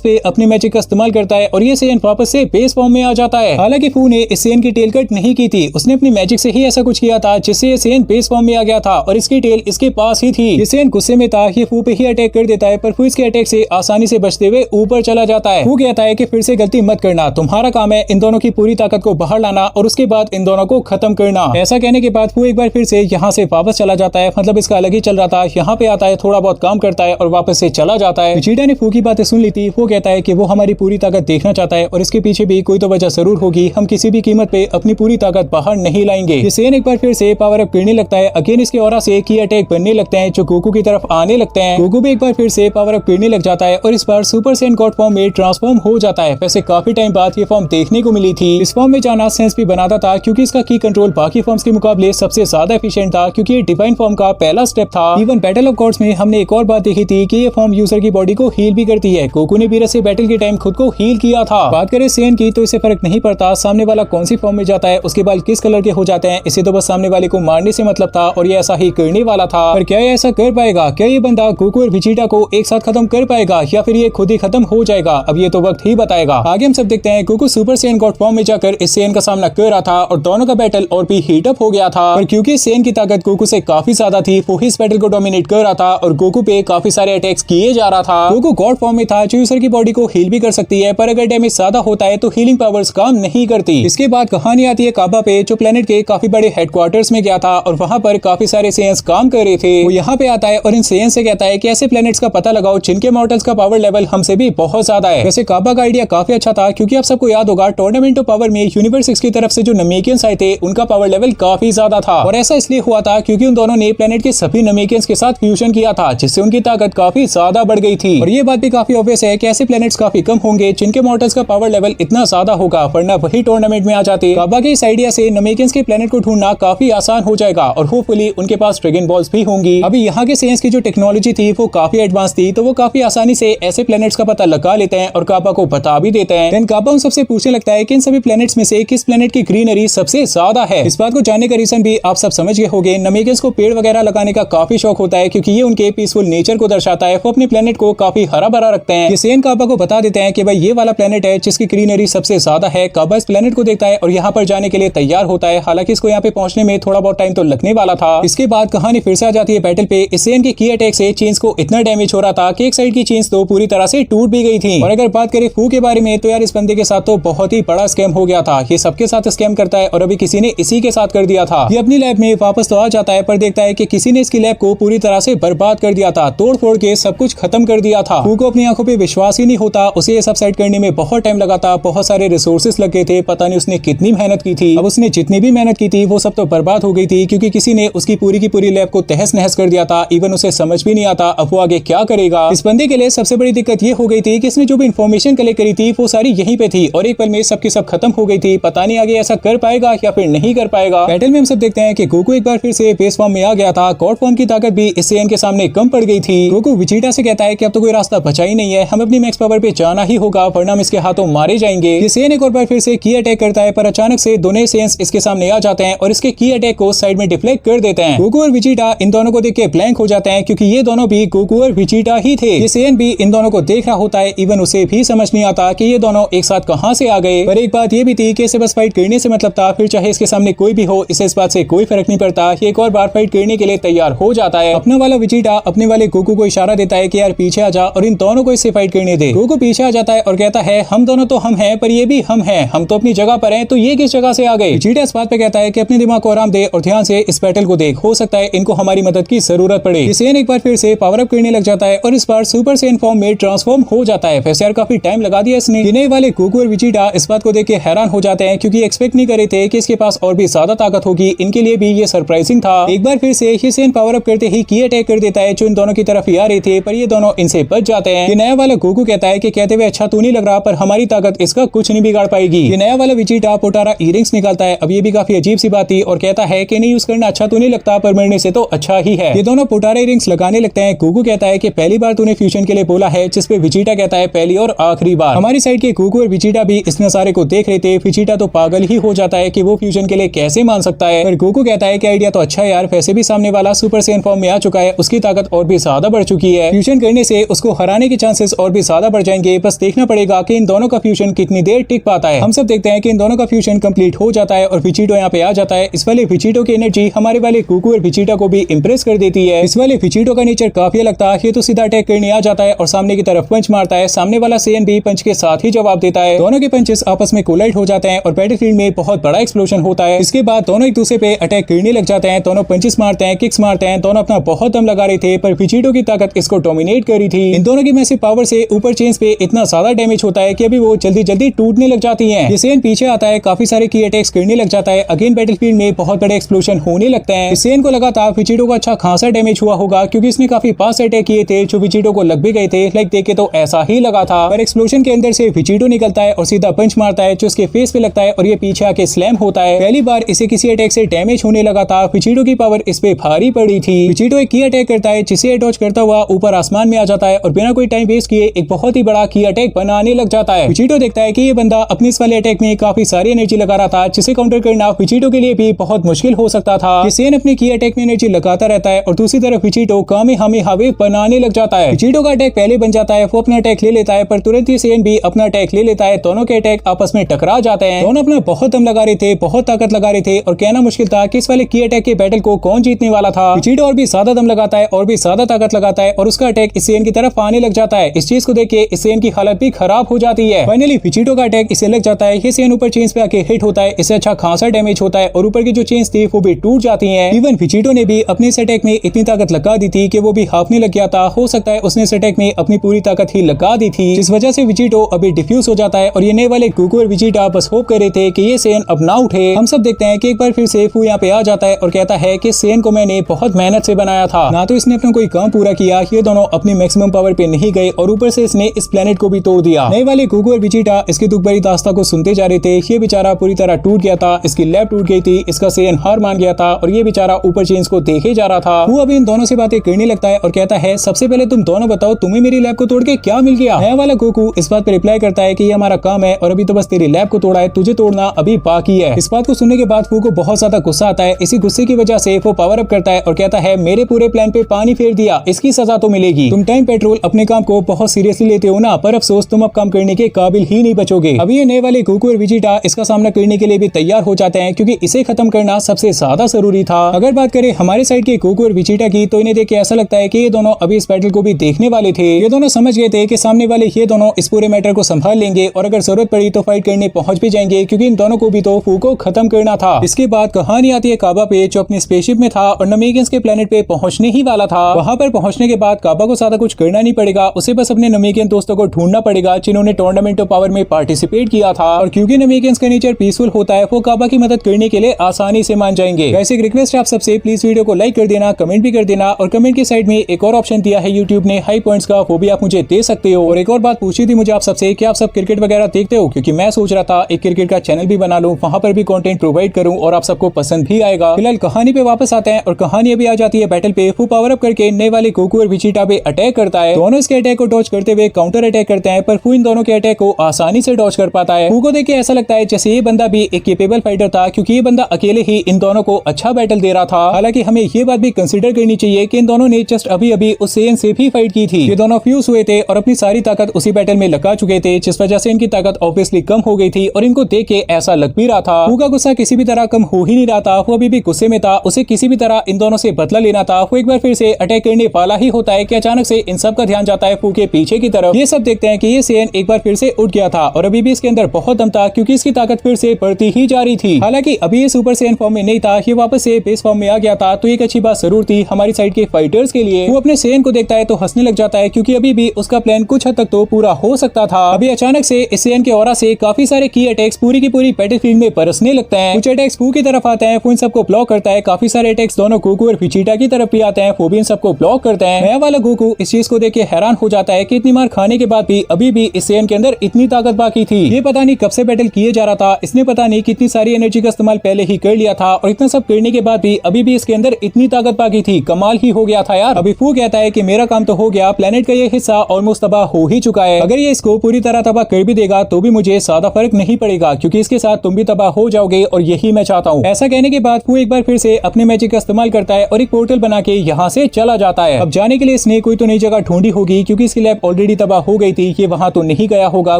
पे अपनी मैजिक का इस्तेमाल करता है और ये सेन वापस से बेस फॉर्म में आ जाता है। हालांकि फू ने इस सेन की टेल कट नहीं की थी, उसने अपनी मैजिक से ही ऐसा कुछ किया था जिससे ये सेन बेस फॉर्म में आ गया था और इसकी टेल इसके पास ही थी। ये सेन गुस्से में था, ये फू पे ही अटैक कर देता है, पर फू इसके अटैक से आसानी से बचते हुए ऊपर चला जाता है। फू कहता है कि फिर से गलती मत करना, तुम्हारा काम है इन दोनों की पूरी ताकत को बाहर लाना और उसके बाद इन दोनों को खत्म करना। ऐसा कहने के बाद फू एक बार फिर से यहाँ से वापस चला जाता है, मतलब इसका अलग ही चल रहा था। यहाँ पे आता है, थोड़ा बहुत काम करता है और वापस से चला जाता है। वेजिटा ने फू की बातें सुन ली थी। वो कहता है कि वो हमारी पूरी ताकत देखना चाहता है और इसके पीछे भी कोई तो वजह जरूर होगी, हम किसी भी कीमत पे अपनी पूरी ताकत बाहर नहीं लाएंगे। ये सेन एक बार फिर से पावर अप करने लगता है, अगेन इसके ऑरा से की अटैक बनने लगते हैं जो गोकू की तरफ आने लगते हैं। गोकू भी एक बार फिर से पावर अप करने लग जाता है और इस बार सुपर सेन गॉड फॉर्म में ट्रांसफॉर्म हो जाता है। वैसे काफी टाइम बाद ये फॉर्म देखने को मिली थी। इस फॉर्म में जाना सेंस भी बनाता था क्योंकि इसका की कंट्रोल बाकी फॉर्म्स के मुकाबले सबसे ज्यादा एफिशिएंट था, क्योंकि ये डिवाइन फॉर्म का पहला स्टेप था। इवन बैटल ऑफ गॉड्स में हमने एक और बात देखी थी कि ये फॉर्म यूजर की बॉडी को हील भी करती है। गोकू ने बीरस से बैटल के टाइम खुद को हील किया था। बात करें सेन की तो इसे फर्क नहीं पड़ता सामने वाला कौन सी फॉर्म में जाता है, उसके बाल किस कलर के हो जाते हैं, इसे तो बस सामने वाले को मारने से मतलब था और ये ऐसा ही करने वाला था। पर क्या ये ऐसा कर पाएगा? क्या ये बंदा गोकू और वेजिटा को एक साथ खत्म कर पाएगा या फिर ये खुद ही खत्म हो जाएगा? अब ये तो वक्त ही बताएगा। आगे हम सब देखते हैं Goku super Sen God form में जाकर इस सेन का सामना कर रहा था और दोनों का बैटल और भी हीट अप हो गया था। पर क्योंकि सेन की ताकत गोकू से काफी ज्यादा थी, वो इस बैटल को डोमिनेट कर रहा था और गोकू पे काफी सारे अटैक्स किए जा रहा था। गोकू गॉड फॉर्म में था जो यूजर की बॉडी को हील भी कर सकती है, पर अगर डैमेज ज्यादा होता है तो हीलिंग पावर्स काम नहीं करती। इसके बाद कहानी आती है काबा पे, जो प्लेनेट के काफी बड़े हेडक्वार्टर्स में गया था और वहां पर काफी सारे सेयंस काम कर रहे थे। वो यहाँ पे आता है और इन सेयंस से कहता है कि ऐसे प्लेनेट्स का पता लगाओ जिनके मॉर्टल्स का पावर लेवल हमसे भी बहुत ज्यादा है। वैसे काबा का आइडिया काफी अच्छा था क्योंकि आप सबको याद होगा टूर्नामेंट ऑफ पावर में यूनिवर्स 6 की तरफ से जो नमेकियंस आए थे उनका पावर लेवल काफी ज्यादा था और ऐसा इसलिए हुआ था क्योंकि उन दोनों ने प्लेनेट के सभी नमेकियंस के साथ फ्यूजन किया था, जिससे उनकी ताकत काफी ज्यादा बढ़ गई थी। और ये बात भी काफी ऑब्वियस है कि ऐसे प्लेनेट्स काफी कम होंगे जिनके मॉर्टल्स का पावर लेवल इतना ज्यादा होगा, वरना वही टूर्नामेंट में आ जाते। काबा के इस आइडिया से नमेकियंस के प्लेनेट को ढूंढना काफी आसान हो जाएगा और होपफुली उनके पास ड्रैगन बॉल्स भी होंगी। अभी यहाँ के सेयंस की जो टेक्नोलॉजी थी वो काफी एडवांस थी, तो वो काफी आसानी से ऐसे प्लेनेट्स का पता लगा लेते हैं और काबा को बता भी देते हैं। देन काबा उन सबसे पूछने लगता है कि इन सभी प्लेनेट्स में से किस प्लेनेट की ग्रीनरी सबसे ज्यादा है। इस बात को जानने का रीजन भी आप सब समझ गए होंगे। नमेकियंस को पेड़ वगैरह लगाने का काफी शौक होता है क्योंकि ये उनके पीसफुल नेचर को दर्शाता है। वो अपने प्लेनेट को काफी हरा भरा रखते हैं। ये सेन काबा को बता देते हैं कि भाई ये वाला प्लेनेट है जिसकी ग्रीनरी सबसे ज्यादा है। काबा इस प्लेनेट को देखता है और यहाँ पर जाने के लिए तैयार होता है। हालांकि इसको यहाँ पे पहुंचने में थोड़ा बहुत टाइम तो लगने वाला था। इसके बाद कहानी फिर से आ जाती है बैटल पे। इस सेन के की अटैक से चेन्स को इतना डैमेज हो रहा था कि एक साइड की चेन्स तो पूरी तरह से टूट भी गई थी। और अगर बात करें फू के बारे में तो यार इस बंदे के साथ तो बहुत ही बड़ा स्कैम हो गया था। ये सबके साथ स्कैम करता है और अभी किसी ने इसी के साथ कर दिया था। ये अपनी लैब में वापस तो आ जाता है पर देखता है कि किसी ने इसकी लैब को पूरी तरह से बर्बाद कर दिया था, तोड़ फोड़ के सब कुछ खत्म कर दिया था। फू को अपनी आंखों पे विश्वास ही नहीं होता। उसे ये सब सेट करने में बहुत टाइम लगा था, बहुत सारे रिसोर्सेस लगे थे, पता नहीं उसने कितनी मेहनत की थी। अब उसने जितनी भी मेहनत की थी वो सब तो बर्बाद हो गई थी क्योंकि किसी ने उसकी पूरी की पूरी लैब को तहस नहस कर दिया था। इवन उसे समझ भी नहीं आता अब वो आगे क्या करेगा। इस बंदे के लिए सबसे बड़ी दिक्कत ये हो गई थी कि इसने जो भी इन्फॉर्मेशन कलेक्ट करी थी वो सारी यहीं पे थी और एक पल में सबकी सब खत्म हो गई थी। पता नहीं आगे ऐसा कर पाएगा या फिर नहीं कर पाएगा। बैटल में हम सब देखते हैं कि गोकू एक बार फिर से बेस फॉर्म में आ गया था। गॉड फॉर्म की ताकत भी इस सेन के सामने कम पड़ गई थी। गोकू वेजिटा से कहता है कि अब तो कोई रास्ता बचा ही नहीं है, हम अपनी मैक्स पावर पे जाना ही होगा वरना हम इसके हाथों मारे जाएंगे। ये सेन एक और बार फिर से की अटैक करता है पर अचानक से दोनों सेन्स इसके सामने आ जाते हैं और इसके की अटैक को साइड में डिफ्लेक्ट कर देते हैं। गोकू और वेजिटा इन दोनों को देख के ब्लैंक हो जाते हैं क्योंकि ये दोनों भी गोकू और वेजिटा ही थे। ये सेन भी इन दोनों को देख रहा होता है। इवन उसे भी समझ नहीं आता कि ये दोनों एक साथ कहां से आ गए। पर एक बात ये भी थी कि इसे बस फाइट करने से मतलब था, फिर चाहे इसके सामने कोई भी हो इसे इस बात से कोई फर्क नहीं पड़ता। ये एक और बार फाइट करने के लिए तैयार हो जाता है। अपना वाला वेजिटा अपने वाले गोकू को इशारा देता है कि यार पीछे आ जा और इन दोनों को इससे फाइट करने दे। गोकू पीछे आ जाता है और कहता है हम दोनों तो हम हैं पर ये भी हम हैं, हम तो अपनी जगह पर हैं तो ये किस जगह से आ गए। वेजिटा इस बात पे कहता है कि अपने दिमाग को आराम दे और ध्यान से इस बैटल को देख, हो सकता है इनको हमारी मदद की जरूरत पड़े। ये सेन एक बार फिर से पावर अप करने लग जाता है और इस बार सुपर सेन फॉर्म में ट्रांसफॉर्म हो जाता है। वैसे यार काफी टाइम लगा दिया इसने। ये वाले गोकू और वेजिटा इस बात को देख के हैरान हो जाते हैं क्योंकि एक्सपेक्ट नहीं कर रहे थे कि इसके पास और भी ज्यादा ताकत होगी। इनके लिए भी ये सरप्राइजिंग था। एक बार फिर से ये सेन पावर अप करते ही की अटैक कर देता है जो इन दोनों की तरफ ही आ रहे थे, पर ये दोनों इनसे बच जाते हैं। ये नया वाला गोकू कहता है कि कहते हुए अच्छा तो नहीं लग रहा पर हमारी ताकत इसका कुछ नहीं बिगाड़ पाएगी। ये नया वाला वेजिटा पोटारा इयरिंग्स निकालता है। अब ये भी काफी अजीब सी बात थी और कहता है कि नहीं यूज करना अच्छा तो नहीं लगता पर मरने से तो अच्छा ही है। ये दोनों पोटारा इयरिंग्स लगाने लगते हैं। गोकू कहता है कि पहली बार तूने फ्यूजन के लिए बोला है, जिसपे वेजिटा कहता है पहली और आखिरी बार। हमारी साइड के गोकू और वेजिटा भी इस नजारे को देख रहे थे। वेजिटा तो पागल ही हो जाता है कि वो फ्यूजन के लिए कैसे मान सकता है। पर गोकू कहता है कि आइडिया तो अच्छा है यार, वैसे भी सामने वाला सुपर सैयन फॉर्म में आ चुका है, उसकी ताकत और भी ज्यादा बढ़ चुकी है, फ्यूजन करने से उसको हराने के चांसेस और भी ज्यादा बढ़ जाएंगे। बस देखना पड़ेगा कि इन दोनों का फ्यूजन कितनी देर टिक पाता है। हम सब देखते हैं कि इन दोनों का फ्यूजन कंप्लीट हो जाता है और विजिटो यहाँ पे आ जाता है। इस वाले विजिटो की एनर्जी हमारे वाले गोकू और विजिटा को भी इंप्रेस कर देती है। इस वाले विजिटो का नेचर काफी अलग था, ये तो सीधा अटैक करने आ जाता है और सामने की तरफ पंच मारता है। सामने वाला सैयन भी पंच के साथ ही जवाब देता है। दोनों के पंचेस आपस में कोलाइड हो जाते हैं और बैटलफील्ड में बहुत बड़ा एक्सप्लोजन होता है। इसके बाद दोनों एक दूसरे पे अटैक करने लग जाते हैं, दोनों पंचेस मारते हैं, किक्स मारते हैं, दोनों अपना बहुत दम लगा रहे थे, पर विजिटो की ताकत इसको डोमिनेट कर रही थी। इन दोनों की मैसिव पावर से ऊपर चेन्स पे इतना ज्यादा डैमेज होता है कि अभी वो जल्दी जल्दी टूटने लग जाती हैं। ये सैयन पीछे आता है, काफी सारे की अटैक्स करने लग जाता है। अगेन बैटलफील्ड में बहुत बड़े एक्सप्लोजन होने लगते हैं। इस सैयन को लगा था विजिटो को अच्छा खासा डैमेज हुआ होगा, क्योंकि इसने काफी पास अटैक किए थे जो विजिटो को लग भी गए थे। लाइक देखे तो ऐसा ही लगा था, पर एक्सप्लोजन के अंदर से विजिटो निकलता है और सीधा पंच मारता है जो उसके फेस पे लगता है और ये पीछे आके स्लैम होता है। पहली बार इसे किसी अटैक से डैमेज होने लगा था। विजिटो की पावर इस पे भारी पड़ी थी। विजिटो एक की अटैक करता है जिसे डॉज करता हुआ ऊपर आसमान में आ जाता है और बिना कोई टाइम वेस्ट किए एक बहुत ही बड़ा की अटैक बनाने लग जाता है। विजिटो देखता है कि ये बंदा अपने इस वाले अटैक में काफी सारी एनर्जी लगा रहा था, जिसे काउंटर करना विजिटो के लिए भी बहुत मुश्किल हो सकता था। ये सैयन अपने की अटैक में एनर्जी लगाता रहता है और दूसरी तरफ विजिटो कामेहामेहा बनाने लग जाता है। विजिटो का अटैक पहले बन जाता है, वो अपना अटैक ले लेता है, पर तुरंत ही सैयन भी अपना अटैक ले लेता है। दोनों के अटैक आपस में टकरा जाते हैं। दोनों अपना बहुत दम लगा रहे थे, बहुत ताकत लगा रहे थे और कहना मुश्किल था कि इस वाले की अटैक के बैटल को कौन जीतने वाला था। विजिटो और भी ज्यादा दम लगाता है और भी ज्यादा ताकत लगाता है और उसका अटैक इस सैयन की तरफ आने लग जाता है। इस चीज को देख के इस सैयन की हालत भी खराब हो जाती है। फाइनली विजिटो का अटैक इसे लग जाता है। ये सैयन ऊपर चेन्स पे आके हिट होता है, इससे अच्छा खासा डैमेज होता है और ऊपर की जो चेन्स थी वो भी टूट जाती हैं। इवन विजिटो ने भी अपने इस अटैक में इतनी ताकत लगा दी थी कि वो भी हाफने लग गया था। हो सकता है उसने इस अटैक में अपनी पूरी ताकत ही लगा दी थी, जिस वजह से विजिटो अभी डिफ्यूज हो जाता है और ये नए वाले गोकू और विजिटा बस होप कर रहे थे कि ये सैयन अब ना उठे। हम सब देखते हैं कि एक बार फिर से फू यहाँ पे आ जाता है और कहता है कि सैयन को मैंने बहुत मेहनत से बनाया था, ना तो इसने अपना कोई काम पूरा किया, ये दोनों अपनी मैक्सिमम पावर पे नहीं गए और ऊपर से इसने इस प्लेनेट को भी तोड़ दिया। नए वाले गोकू और विजिटा इसकी दुख भरी दास्तां को सुनते जा रहे थे। ये बेचारा पूरी तरह टूट गया था, इसकी लैब टूट गई थी, इसका सैयन हार मान गया था और ये बेचारा ऊपर चेन्स को देखे जा रहा था। वो अभी इन दोनों से बातें करने लगता है और कहता है सबसे पहले तुम दोनों बताओ तुम्हें मेरी लैब को तोड़ के क्या मिल गया। नया वाला गोकू इस बात पे रिप्लाई करता है कि ये हमारा काम है और अभी तो बस तेरी लैब को तोड़ा है, तुझे तोड़ना अभी बाकी है। इस बात को सुनने के बाद फू को बहुत ज्यादा गुस्सा आता है। इसी गुस्से की वजह से वो पावर अप करता है और कहता है मेरे पूरे प्लान पे पानी फेर दिया, इसकी सजा तो मिलेगी। तुम टाइम पेट्रोल अपने काम को बहुत सीरियसली लेते हो ना, पर अफसोस तुम अब काम करने के काबिल ही नहीं बचोगे। अभी ये नए वाले गोकू और विजिटा इसका सामना करने के लिए भी तैयार हो जाते हैं, क्योंकि इसे खत्म करना सबसे ज्यादा जरूरी था। अगर बात करें हमारे साइड के गोकू और विजिटा की, तो इन्हें देख के ऐसा लगता है कि ये दोनों अभी इस बैटल को भी देखने वाले थे। ये दोनों समझ गए थे कि सामने वाले ये दोनों इस पूरे मैटर को संभाल लेंगे और अगर जरूरत पड़ी तो फाइट करने पहुंच भी जाएंगे, क्योंकि इन दोनों को भी तो फू को खत्म करना था। इसके बाद कहानी आती है काबा पे, जो अपने स्पेसशिप में था और नमेकियंस के प्लेनेट पे पहुंचने ही वाला था। वहां पर पहुंचने के बाद काबा को ज्यादा कुछ करना नहीं पड़ेगा, उसे बस अपने नमेकियन दोस्तों को ढूंढना पड़ेगा जिन्होंने टूर्नामेंट ऑफ पावर में पार्टिसिपेट किया था। और क्योंकि नमेकियंस का नेचर पीसफुल होता है, वो काबा की मदद करने के लिए आसानी से मान जाएंगे। वैसे एक रिक्वेस्ट है आप सबसे, प्लीज वीडियो को लाइक कर देना, कमेंट भी कर देना और कमेंट की साइड में एक और ऑप्शन दिया है यूट्यूब ने हाई पॉइंट्स का, वो भी आप मुझे दे सकते हो। और एक और बात पूछी थी मुझे आप सबसे कि आप सब क्रिकेट वगैरह देखते हो, क्योंकि मैं सोच रहा था एक क्रिकेट का चैनल भी बना लूं, वहां पर भी कंटेंट प्रोवाइड करूं और आप सबको पसंद भी आएगा। फिलहाल कहानी पे वापस आते हैं और कहानी अभी आ जाती है बैटल पे। फू पावर अप करके नए वाले गोकू और विजिटा पे अटैक करता है। दोनों इसके अटैक को डॉज करते हुए काउंटर अटैक करते हैं, पर फू इन दोनों के अटैक को आसानी से डॉज कर पाता है। फू को देख के ऐसा लगता है जैसे ये बंदा भी एक केपेबल फाइटर था, क्योंकि ये बंदा अकेले ही इन दोनों को अच्छा बैटल दे रहा था। हालांकि हमें ये बात भी कंसिडर करनी चाहिए कि इन दोनों ने जस्ट अभी अभी उस सैयन से भी फाइट की थी। ये दोनों फ्यूज हुए थे और अपनी सारी ताकत उसी बैटल में लगा चुके थे, जिस वजह से इनकी ताकत ऑब्वियसली कम हो गई थी और इनको देख के ऐसा लग भी रहा था। फू का गुस्सा किसी भी तरह कम हो ही नहीं रहा था, वो अभी भी गुस्से में था, उसे किसी भी तरह इन दोनों से बदला लेना था। वो एक बार फिर से अटैक करने वाला ही होता है कि अचानक से इन सब का ध्यान जाता है फू के पीछे की तरफ। ये सब देखते हैं कि ये सैयन एक बार फिर से उठ गया था और अभी भी इसके अंदर बहुत दम था, क्योंकि इसकी ताकत फिर से बढ़ती ही जा रही थी। हालांकि अभी ये सुपर सैयन फॉर्म में नहीं था, ये वापस से बेस फॉर्म में आ गया था, तो एक अच्छी बात जरूर थी हमारी साइड के फाइटर्स के लिए। वो अपने सैयन को देखता है तो हंसने लग जाता है, क्योंकि अभी भी उसका प्लान कुछ हद तक तो पूरा हो सकता था। अभी अचानक से इस सैयन के ऑरा से काफी सारे की अटैक्स पूरी की पूरी बैटलफील्ड में बरसने लगते हैं। कुछ अटैक्स फू की तरफ आते हैं, फू इन सबको ब्लॉक करता है। काफी सारे अटैक्स दोनों गोकू और विजिटा की तरफ भी आते हैं, वो भी इन सबको ब्लॉक करते हैं। नया वाला गोकू इस चीज को देख के हैरान हो जाता है कि इतनी मार खाने के बाद भी अभी भी इस सैयन के अंदर इतनी ताकत बाकी थी। ये पता नहीं कब से बैटल किए जा रहा था, इसने पता नहीं कितनी सारी एनर्जी का इस्तेमाल पहले ही कर लिया था और इतना सब करने के बाद भी अभी भी इसके अंदर इतनी ताकत बाकी थी। कमाल ही हो गया था यार। अभी फू कहता है कि मेरा काम तो हो गया, प्लेनेट का ये हिस्सा ऑलमोस्ट तबाह हो ही चुका है, अगर ये इसको पूरी तरह तबाह कर भी देगा तो भी मुझे ज्यादा फर्क नहीं पड़ेगा। पड़ेगा क्योंकि इसके साथ तुम भी तबाह हो जाओगे और यही मैं चाहता हूँ। ऐसा कहने के बाद फू एक बार फिर से अपने मैजिक का इस्तेमाल करता है और एक पोर्टल बना के यहाँ से चला जाता है। अब जाने के लिए इसने कोई तो नई जगह ढूंढी होगी क्योंकि इसकी लैब ऑलरेडी तबाह हो गई थी। ये वहाँ तो नहीं गया होगा,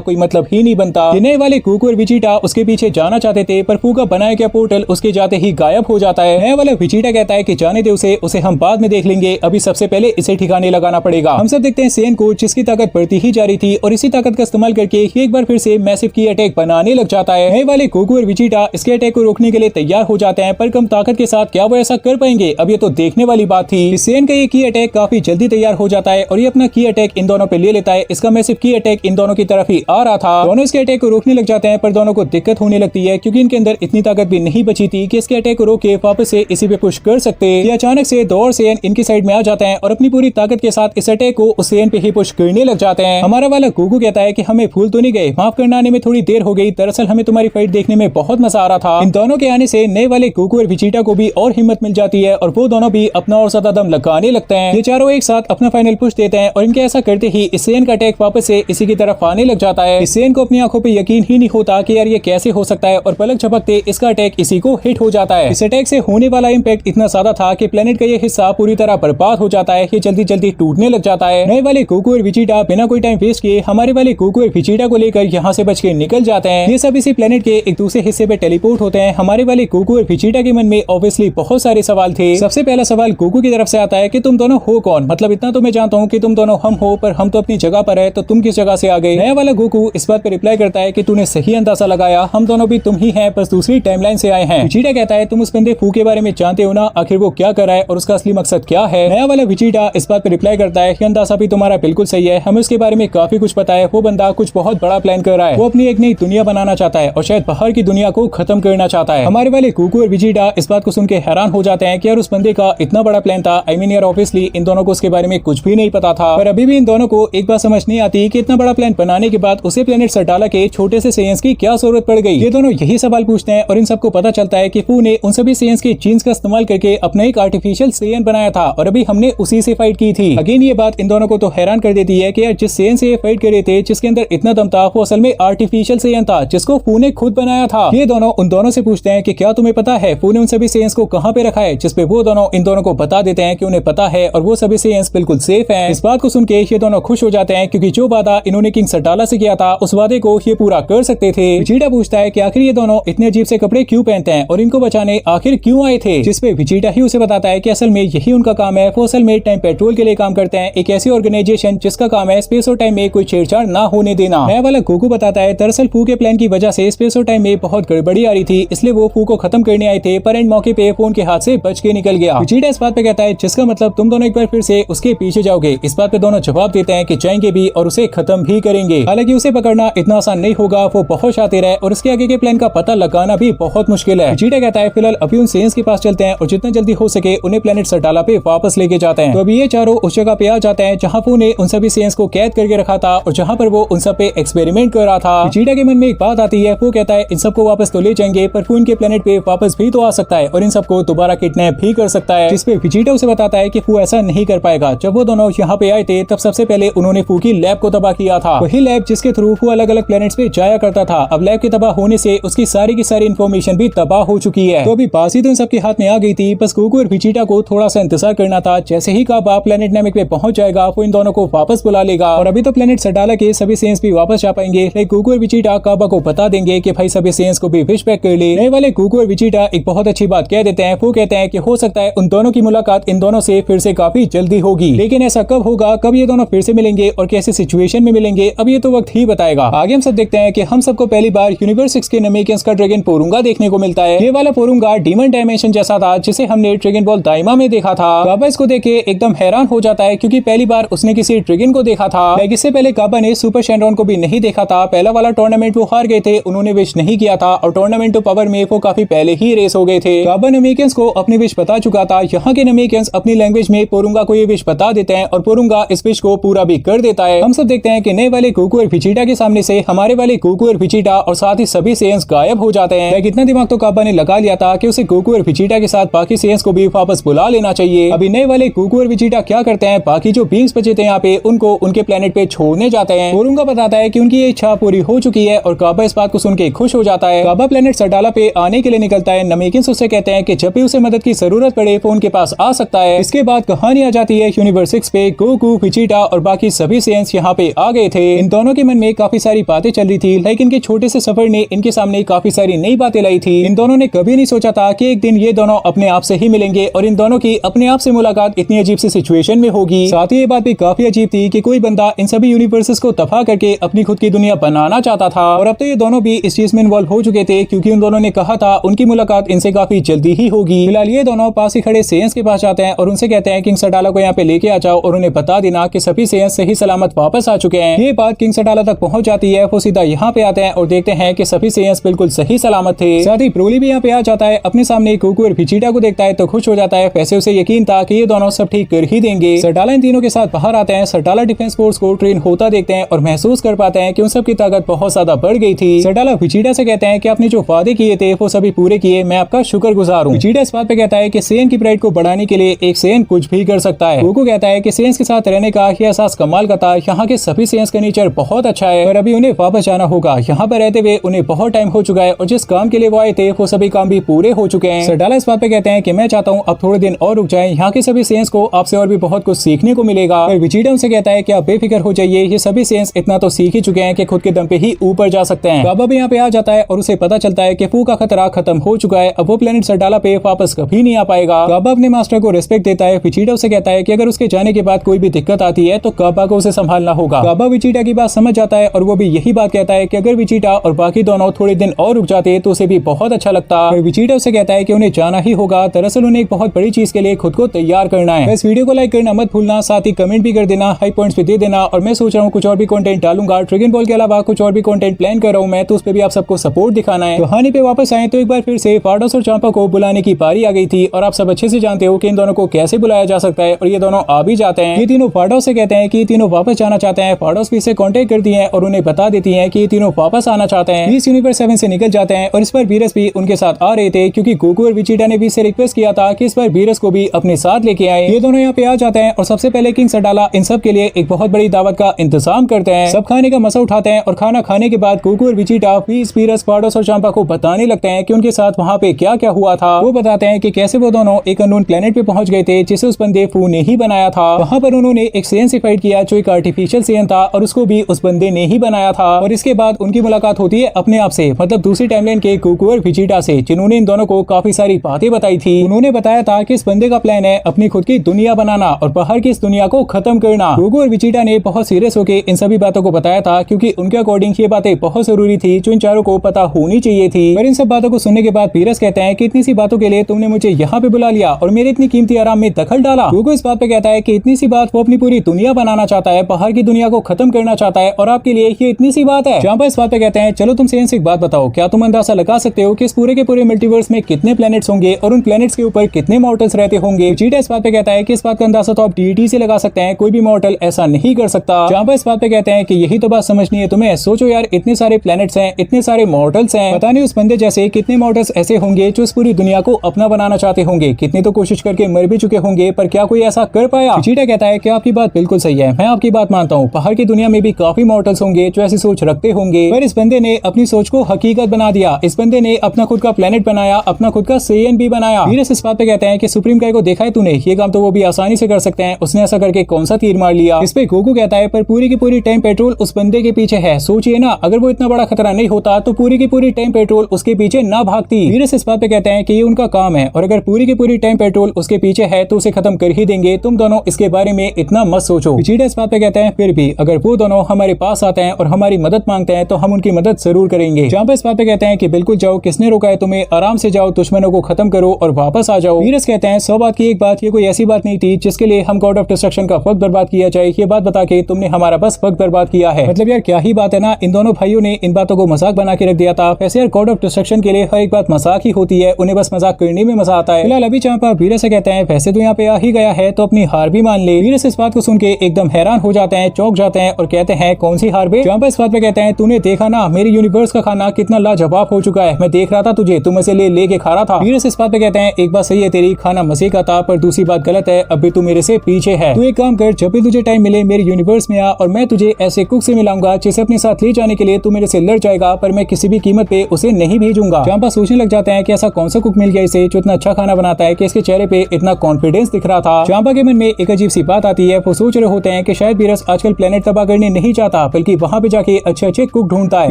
कोई मतलब ही नहीं बनता। नए वाले कुकू और विजिटा उसके पीछे जाना चाहते थे पर फू का बनाया गया पोर्टल उसके जाते ही गायब हो जाता है। नया वाला विजिटा कहता है कि जाने दे उसे हम बाद में देख लेंगे, अभी सबसे पहले इसे ठिकाने लगाना पड़ेगा। हम सब देखते हैं सेन को जिसकी ताकत बढ़ती ही जा रही थी और इसी ताकत का इस्तेमाल करके ये एक बार फिर से मैसिव की अटैक बनाने लग जाता है। नए वाले कुकू और विजिटा इसके अटैक को रोकने के लिए तैयार हो जाते हैं पर कम ताकत के साथ क्या वो ऐसा कर पाएंगे, अब ये तो देखने वाली बात थी। सेन का ये की अटैक काफी जल्दी तैयार हो जाता है और ये अपना की अटैक इन दोनों पे ले लेता है। इसका मैसिव की अटैक इन दोनों की तरफ ही आ रहा था। दोनों इसके अटैक को रोकने लग जाते हैं पर दोनों को दिक्कत होने लगती है क्योंकि इनके अंदर इतनी ताकत भी नहीं बची थी कि इसके अटैक को रोक के वापस से इसी पे पुश कर सकते। ये अचानक से दो और सेन इनकी साइड में आ जाते हैं और अपनी पूरी ताकत के साथ इस अटैक को उस सेन पे ही पुश करने लग जाते हैं। हमारा वाला कुकू कहता है कि हमें भूल तो नहीं गए, माफ करना आने में थोड़ी देर हो गई, दरअसल हमें तुम्हारी फाइट देखने में बहुत मजा आ रहा था। इन दोनों के आने से नए वाले कुकू और विजिटा को भी और हिम्मत मिल जाती है और वो दोनों भी अपना और ज्यादा दम लगाने लगते हैं। ये चारों एक साथ अपना फाइनल पुश देते हैं और इनके ऐसा करते ही इस सेन का अटैक वापस से इसी की तरफ आने लग जाता है। इस सेन को अपनी आंखों पे यकीन ही नहीं होता कि यार ये कैसे हो सकता है और पलक झपकते इसका अटैक इसी को हिट हो जाता है। इस अटैक से होने वाला इम्पैक्ट इतना ज्यादा था कि प्लेनेट का ये हिस्सा पूरी तरह बर्बाद हो जाता है। ये जल्दी जल्दी टूटने लग जाता है। नए वाले कुकू और विजिटा बिना कोई टाइम वेस्ट किए हमारे वाले कुकू और विजिटा को लेकर यहाँ से बच के निकल जाते हैं। ये सब इसी प्लेनेट के एक दूसरे हिस्से पे टेलीपोर्ट होते हैं। हमारे वाले कुकू और विजिटा के मन में ऑब्वियसली बहुत सारे सवाल थे। सबसे पहला सवाल कुकू की तरफ से आता है कि तुम दोनों हो कौन, मतलब इतना तो मैं जानता हूँ कि तुम दोनों हम हो पर हम तो अपनी जगह पर है, तो तुम किस जगह से आ गए। नया वाला कुकू इस बात पे रिप्लाई करता है कि तूने सही अंदाजा लगाया, हम दोनों भी तुम ही हैं, बस दूसरी टाइमलाइन से आए हैं। विजिटा कहता है तुम उस बंदे फू के बारे में जानते हो ना, आखिर वो क्या कर रहा है और उसका असली मकसद क्या है। नया वाला विजिटा इस बात पे रिप्लाई करता है कि अंदाजा भी तुम्हारा बिल्कुल सही है, हमें उसके बारे में काफी कुछ पता है। वो बंदा कुछ बहुत बड़ा प्लान कर रहा है, वो अपनी एक नई दुनिया बनाना चाहता है और शायद बाहर की दुनिया को खत्म करना चाहता है। हमारे वाले कुकू और विजिटा इस बात को सुन के हैरान हो जाते हैं कि यार उस बंदे का इतना बड़ा प्लान था। आई मीन यार ऑब्वियसली इन दोनों को उसके बारे में कुछ भी नहीं पता था, पर अभी भी इन दोनों को एक बात समझ नहीं आती कि इतना बड़ा प्लान बनाने के बाद उसे प्लेनेट सटाला के छोटे से सेयंस की क्या जरूरत पड़ गई। ये दोनों यही सवाल पूछते हैं और इन सबको पता चलता है कि फू ने उन सभी सेयंस के जीन्स का इस्तेमाल करके अपना एक आर्टिफिशियल सेयन बनाया था और अभी हमने उसी से फाइट की थी। अगेन ये बात इन दोनों को तो हैरान कर देती है कि यार जिस सेयन से फाइट कर रहे थे, जिसके अंदर इतना दम था, वो असल में आर्टिफिशियल सेयन था जिसको फू ने खुद बनाया था। ये दोनों उन दोनों से पूछते हैं कि क्या तुम्हें पता है फू ने उन सभी सेयंस को कहाँ पे रखा है, जिसपे वो दोनों इन दोनों को बता देते हैं कि उन्हें पता है और वो सभी सेयंस बिल्कुल सेफ हैं। इस बात को सुन के ये दोनों खुश हो जाते हैं क्योंकि जो वादा इन्होंने किंग सटाला से किया था उस वादे को ये पूरा कर सकते थे। विजिटा पूछता है कि आखिर ये दोनों इतने अजीब से कपड़े क्यों पहनते हैं और इनको बचाने आखिर क्यों आए थे, जिसपे विजिटा ही उसे बताता है कि असल में यही उनका काम है। वो असल में टाइम पेट्रोल के लिए काम करते हैं, एक ऐसी ऑर्गेनाइजेशन जिसका काम है स्पेस और टाइम में कोई छेड़छाड़ ना होने देना। नया वाला कुकू बताता है दरअसल फू के प्लान की वजह से स्पेस और टाइम में बहुत गड़बड़ी आ रही थी, इसलिए वो फू को खत्म करने आए थे, पर एंड मौके पे फोन के हाथ से बच के निकल गया। विजिटा इस बात पे कहता है जिसका मतलब तुम दोनों एक बार फिर से उसके पीछे जाओगे। इस बात पे दोनों जवाब देते हैं कि जाएंगे भी और उसे खत्म भी करेंगे। हालांकि उसे पकड़ना इतना आसान नहीं होगा, वो बहुत शातिर है और उसके आगे के प्लान का पता लगाना भी बहुत मुश्किल है। विजिटा कहता है फिलहाल अभी उन सेयंस के पास चलते हैं और जितना जल्दी हो सके उन्हें प्लेनेट सटाला पे वापस लेके जाते हैं। तो अभी ये चारों उस जगह पे आ जाते हैं जहाँ फू ने उन सभी सेयंस को कैद करके रखा था और जहाँ पर वो उन सब पे एक्सपेरिमेंट कर रहा था। विजिटा के मन में एक बात आती है, वो कहता है इन सबको वापस तो ले जाएंगे पर फू इनके प्लेनेट पे वापस भी तो आ सकता है और इन सबको दोबारा किडनैप भी कर सकता है, जिसपे विजिटा उसे बताता है कि फू ऐसा नहीं कर पाएगा। जब वो दोनों यहाँ पे आए थे तब सबसे पहले उन्होंने फू की लैब को तबाह किया था, वही लैब जिसके थ्रू फू अलग अलग प्लेनेट्स पे जाया करता था। अब लैब के तबाह होने से उसकी सारी की सारी इन्फॉर्मेशन भी तबाह हो चुकी है। तो अभी बाजी तो इन सबके हाथ में आ गई थी, बस कुकू और विजिटा को थोड़ा सा इंतजार करना था। जैसे ही काबा प्लेनेट नेमिक पे पहुंच जाएगा वो इन दोनों को वापस बुला लेगा और अभी तो प्लेनेट सटाला के सभी सेयंस भी वापस जा पाएंगे। लाइक कुकू और विजिटा काबा को बता देंगे कि भाई सभी सेयंस को भी विश बैक कर ले। नए वाले कुकू और विजिटा एक बहुत अच्छी बात कह देते हैं, वो कहते हैं कि हो सकता है उन दोनों की मुलाकात इन दोनों से फिर से काफी जल्दी होगी, लेकिन ऐसा कब होगा, कब ये दोनों फिर से मिलेंगे और कैसी सिचुएशन में मिलेंगे, अब ये तो वक्त ही बताएगा। आगे हम सब देखते हैं कि हम सबको पहली बार यूनिवर्स 6 के नमेकियंस का ड्रैगन पोरुंगा देखने को मिलता है। ये वाला पोरुंगा डीमन डायमेंशन जैसा था जिसे हमने ड्रैगन बॉल दाइमा में देखा था। काबा इसको देख के एकदम हैरान हो जाता है क्योंकि पहली बार उसने किसी ड्रैगन को देखा था। इससे पहले काबा ने सुपर शैंडोन को भी नहीं देखा था। पहला वाला टूर्नामेंट वो हार गए थे, उन्होंने विश नहीं किया था और टूर्नामेंट टू पावर में वो काफी पहले ही रेस हो गए थे। काबा नमेकियंस को अपनी विश बता चुका था। यहाँ के नमेकियंस अपनी लैंग्वेज में पोरुंगा को ये विश बता देते हैं और पोरुंगा इस विश को पूरा भी कर देता है। हम सब देखते हैं कि नए वाले कुकू और विजिटा के सामने से हमारे वाले कुकू और विजिटा और साथ ही सभी सेयंस गायब हो जाते हैं। इतना दिमाग तो काबा ने लगा लिया था कि उसे कुकू और विजिटा के साथ बाकी सेयंस को भी वापस बुला लेना चाहिए। अभी नए वाले कुकू और विजिटा क्या करते हैं, बाकी जो बींग्स बचे थे यहाँ पे उनको उनके प्लेनेट पे छोड़ने जाते हैं। पोरुंगा बताता है कि उनकी ये इच्छा पूरी हो चुकी है और काबा इस बात को सुन के खुश हो जाता है। काबा प्लेनेट सरडाला पे आने के लिए निकलता है। नमेकिंस उससे कहते हैं कि जब भी उसे मदद की जरूरत पड़े वो उनके पास आ सकता है। इसके बाद कहानी आ जाती है यूनिवर्स 6 पे। गोकू, वेजिटा और बाकी सभी सेयंस यहाँ पे आ गए थे। इन दोनों के मन में काफी सारी बातें चल रही थी, लेकिन इनके छोटे से सफर ने इनके सामने काफी सारी नई बातें लाई थी। इन दोनों ने कभी नहीं सोचा था कि एक दिन ये दोनों अपने आप से ही मिलेंगे और इन दोनों की अपने आप से मुलाकात इतनी अजीब सी सिचुएशन में होगी। साथ ही ये बात भी काफी अजीब थी कि कोई बंदा इन सभी यूनिवर्सेस को तबाह करके अपनी खुद की दुनिया बनाना चाहता था। और अब तो ये दोनों भी इस चीज में इन्वॉल्व हो चुके थे, क्योंकि उन दोनों ने कहा था उनकी मुलाकात इनसे काफी जल्दी ही होगी। फिलहाल ये दोनों पास ही खड़े सेयंस के पास जाते हैं और उनसे कहते हैं किंग सरडाला को यहाँ पे लेके आ जाओ और उन्हें बता देना कि सभी सेयंस सही सलामत वापस आ चुके हैं। ये बात किंग सरडाला तक पहुंच जाती है। वो सीधा यहाँ पे आते हैं और देखते हैं कि सभी सेयंस बिल्कुल सही सलामत थे। साथ ही ब्रोली भी यहाँ पे आ जाता है। अपने सामने गोकू और वेजिटा को देखता है तो खुश हो जाता है। वैसे उसे यकीन था कि ये दोनों सब ठीक कर ही देंगे। सरडाला इन तीनों के साथ बाहर आते हैं। सरडाला डिफेंस फोर्स को ट्रेन होता देखते हैं और महसूस कर पाते हैं कि उन सब की ताकत बहुत ज्यादा बढ़ गई थी। सरडाला वेजिटा से कहते हैं कि आपने जो वादे किए थे वो सभी पूरे किए, मैं आपका शुक्रगुजार हूँ। वेजिटा इस बात पे कहता है कि सेयन की प्राइड को बढ़ाने के लिए एक सेयन कुछ भी कर सकता है। गोकू कहता है कि सेयंस के साथ रहने का ये एहसास कमाल का था। यहाँ के सभी सेयंस का नेचर बहुत अच्छा है और अभी उन्हें वापस जाना होगा। यहाँ पर रहते हुए उन्हें बहुत टाइम हो चुका है और जिस काम के लिए वो आए थे वो सभी काम भी पूरे हो चुके हैं। सरडाला इस बात पे कहते हैं कि मैं चाहता हूँ अब थोड़े दिन और रुक जाएं। यहाँ के सभी सेयंस को आपसे और भी बहुत कुछ सीखने को मिलेगा। वेजिटा उनसे कहता है कि आप बेफिक्र हो जाइए, ये सभी सेयंस इतना तो सीख ही चुके हैं कि खुद के दम पे ही ऊपर जा सकते हैं। काबा भी यहाँ पे आ जाता है और उसे पता चलता है कि फू का खतरा खत्म हो चुका है। अब वो प्लेनेट सरडाला पे वापस कभी नहीं आ पाएगा। काबा अपने मास्टर को रिस्पेक्ट देता है। वेजिटा उसे कहता है कि अगर उसके जाने के बाद कोई भी दिक्कत आती है तो काबा को उसे संभालना होगा। काबा वेजिटा की बात समझ जाता है और वो भी यही बात कहता है कि अगर वेजिटा और बाकी दोनों थोड़े दिन और रुक जाते तो उसे भी बहुत अच्छा लगता। वेजिटा उसे कहता है कि उन्हें जाना ही होगा। दरअसल उन्हें एक बहुत बड़ी चीज के लिए खुद को तैयार करना है। इस वीडियो को लाइक करना मत भूलना, साथ ही कमेंट भी कर देना, हाई पॉइंट्स भी दे देना। और मैं सोच रहा हूँ कुछ और भी कंटेंट डालूंगा। ड्रैगन बॉल के अलावा कुछ और भी कंटेंट प्लान कर रहा हूँ मैं, तो उस पर भी आप सबको सपोर्ट दिखाना है। कहानी पे वापस आए तो एक बार फिर से फार्डोस और चांपा को बुलाने की पारी आ गई थी और आप सब अच्छे से जानते हो कि इन दोनों को कैसे बुलाया जा सकता है और ये दोनों आ भी जाते हैं। ये तीनों फार्डोस से कहते हैं कि तीनों वापस जाना चाहते हैं। फार्डोस भी इसे कांटेक्ट करती है और उन्हें बता देती है कि ये तीनों वापस आना चाहते हैं। इस यूनिवर्स 7 से निकल जाते हैं और इस पर वीरस भी उनके साथ आ रहे थे, क्योंकि गोकू और वेजिटा ने भी इसे रिक्वेस्ट किया था कि इस बार वीरस को भी अपने साथ लेके आए। ये दोनों यहाँ पे आ जाते हैं और सबसे पहले किंग सरडाला इन सब के लिए एक बहुत बड़ी दावत का इंतजाम करते हैं। सब खाने का मजा उठाते हैं और खाना खाने के बाद गोकू और वेजिटा वीरस, फार्डोस और चांपा को बताने लगते हैं कि उनके साथ वहाँ पे क्या क्या हुआ था। वो बताते हैं कि कैसे वो दोनों एक अननोन प्लेनेट पे पहुंच गए थे जिसे उस बंदे फू ने ही बनाया था। वहाँ पर उन्होंने एक सेयन से फाइट किया जो एक आर्टिफिशियल सेयन था और उसको भी उस बंदे ने ही बनाया था। और इसके बाद उनकी मुलाकात होती है अपने आप से, मतलब दूसरी टाइमलाइन के गोकू और वेजिटा से, जिन्होंने इन दोनों को काफी सारी बातें बताई थी। उन्होंने बताया था कि इस बंदे का प्लान है अपनी खुद की दुनिया बनाना और बाहर की इस दुनिया को खत्म करना। गोकू और वेजिटा ने बहुत सीरियस होकर इन सभी बातों को बताया था, क्योंकि उनके अकॉर्डिंग ये बातें बहुत जरूरी थी जो इन चारों को पता होनी चाहिए थी। और इन सब बातों को सुनने के बाद वीरस कहते हैं कि इतनी सी बातों के लिए तुमने मुझे यहाँ पे बुला लिया और मेरे इतनी कीमती आराम में दखल डाला। गोकू इस बात पे कहता है कि इतनी सी बात, वो अपनी पूरी दुनिया बनाना चाहता है, बाहर की दुनिया को खत्म करना चाहता है और आपके लिए ये इतनी सी बात है। चांपा इस बात पे कहते हैं चलो तुम सेयंस एक बात बताओ, क्या तुम अंदाजा लगा सकते हो कि इस पूरे के पूरे मल्टीवर्स में कितने प्लैनेट्स होंगे और उन प्लैनेट्स के ऊपर कितने मॉर्टल्स रहते होंगे। वेजिटा इस बात पे कहता है कि इस बात का अंदाजा तो आप डीईटी से लगा सकते हैं, कोई भी मॉर्टल ऐसा नहीं कर सकता। चांपा इस बात पे कहते हैं कि यही तो बात समझनी है तुम्हें। सोचो यार, इतने सारे प्लैनेट्स हैं, इतने सारे मॉर्टल्स हैं, पता नहीं उस बंदे जैसे कितने मॉर्टल्स ऐसे होंगे जो इस पूरी दुनिया को अपना बनाना चाहते होंगे। कितने तो कोशिश करके मर भी चुके होंगे, पर क्या कोई ऐसा कर पाया? वेजिटा कहता है कि आपकी बात बिल्कुल सही है, मैं आपकी बात मानता हूँ। बाहर की दुनिया में भी काफी मॉर्टल्स होंगे जो ऐसी सोच रखते होंगे, पर इस बंदे ने अपनी सोच को हकीकत बना दिया। इस बंदे ने अपना खुद का प्लेनेट बनाया, अपना खुद का सेयन भी बनाया। वीरस इस बात पे कहते हैं कि सुप्रीम काय को देखा है तूने, ये काम तो वो भी आसानी से कर सकते हैं, उसने ऐसा करके कौन सा तीर मार लिया। इस पे गोकू कहता है पर पूरी की पूरी टाइम पेट्रोल उस बंदे के पीछे है। सोचिए ना, अगर वो इतना बड़ा खतरा नहीं होता तो पूरी की पूरी टाइम पेट्रोल उसके पीछे ना भागती। वीरस इस बात पे कहते हैं कि ये उनका काम है और अगर पूरी की पूरी टाइम पेट्रोल उसके पीछे है तो उसे खत्म कर ही देंगे। तुम दोनों इसके बारे में इतना मत सोचो। वेजिटा इस बात पे कहते हैं फिर भी अगर वो दोनों हमारे पास आते हैं और हमारी मदद मांगते हैं तो हम उनकी मदद जरूर करेंगे। चांपा इस बात पे कहते हैं कि बिल्कुल जाओ, किसने रोका है तुम्हें, आराम से जाओ, दुश्मनों को खत्म करो और वापस आ जाओ। वीरस कहते हैं 100 बात की एक बात, ये कोई ऐसी बात नहीं थी जिसके लिए हम गॉड ऑफ डिस्ट्रक्शन का वक्त बर्बाद किया जाए। ये बात बता के तुमने हमारा बस वक्त बर्बाद किया है। मतलब यार क्या ही बात है ना, इन दोनों भाइयों ने इन बातों को मजाक बना के रख दिया था। वैसे यार गॉड ऑफ डिस्ट्रक्शन के लिए हर एक बात मजाक ही होती है, उन्हें बस मजाक करने में मजा आता है। फिलहाल अभी चांपा वीरस से कहते हैं वैसे तो यहाँ पे आ ही गया है तो अपनी हार भी मान ले। वीरस इस बात को सुन के एकदम हैरान हो जाते हैं, चौंक जाते हैं और कहते हैं कौन सी हार बे? चांपा इस बात पे कहते हैं तूने देखा ना मेरे यूनिवर्स का खाना कितना लाजवाब हो चुका है, मैं देख रहा था तुझे, तुम इसे लेके खा रहा था। वीरस इस बात पे कहते हैं एक बात सही है तेरी, खाना मजे का था, पर दूसरी बात गलत है, अभी तू मेरे से पीछे है। तू एक काम कर, जब भी तुझे टाइम मिले मेरे यूनिवर्स में आ और मैं तुझे ऐसे कुक से मिलाऊंगा जिसे अपने साथ ले जाने के लिए तू मेरे से से लड़ जाएगा, पर मैं किसी भी कीमत पे उसे नहीं भेजूंगा। चांपा सोचने लग जाते हैं कि ऐसा कौन सा कुक मिल गया इसे जो इतना अच्छा खाना बनाता है कि इसके चेहरे पे इतना कॉन्फिडेंस दिख रहा था। चांपा के मन में एक अजीब सी बात आती है। वो सोच रहे होते हैं कि शायद वीरस आजकल प्लेनेट तबाह करने नहीं चाहता, बल्कि वहाँ पे जाके अच्छे अच्छे कुक ढूंढता है।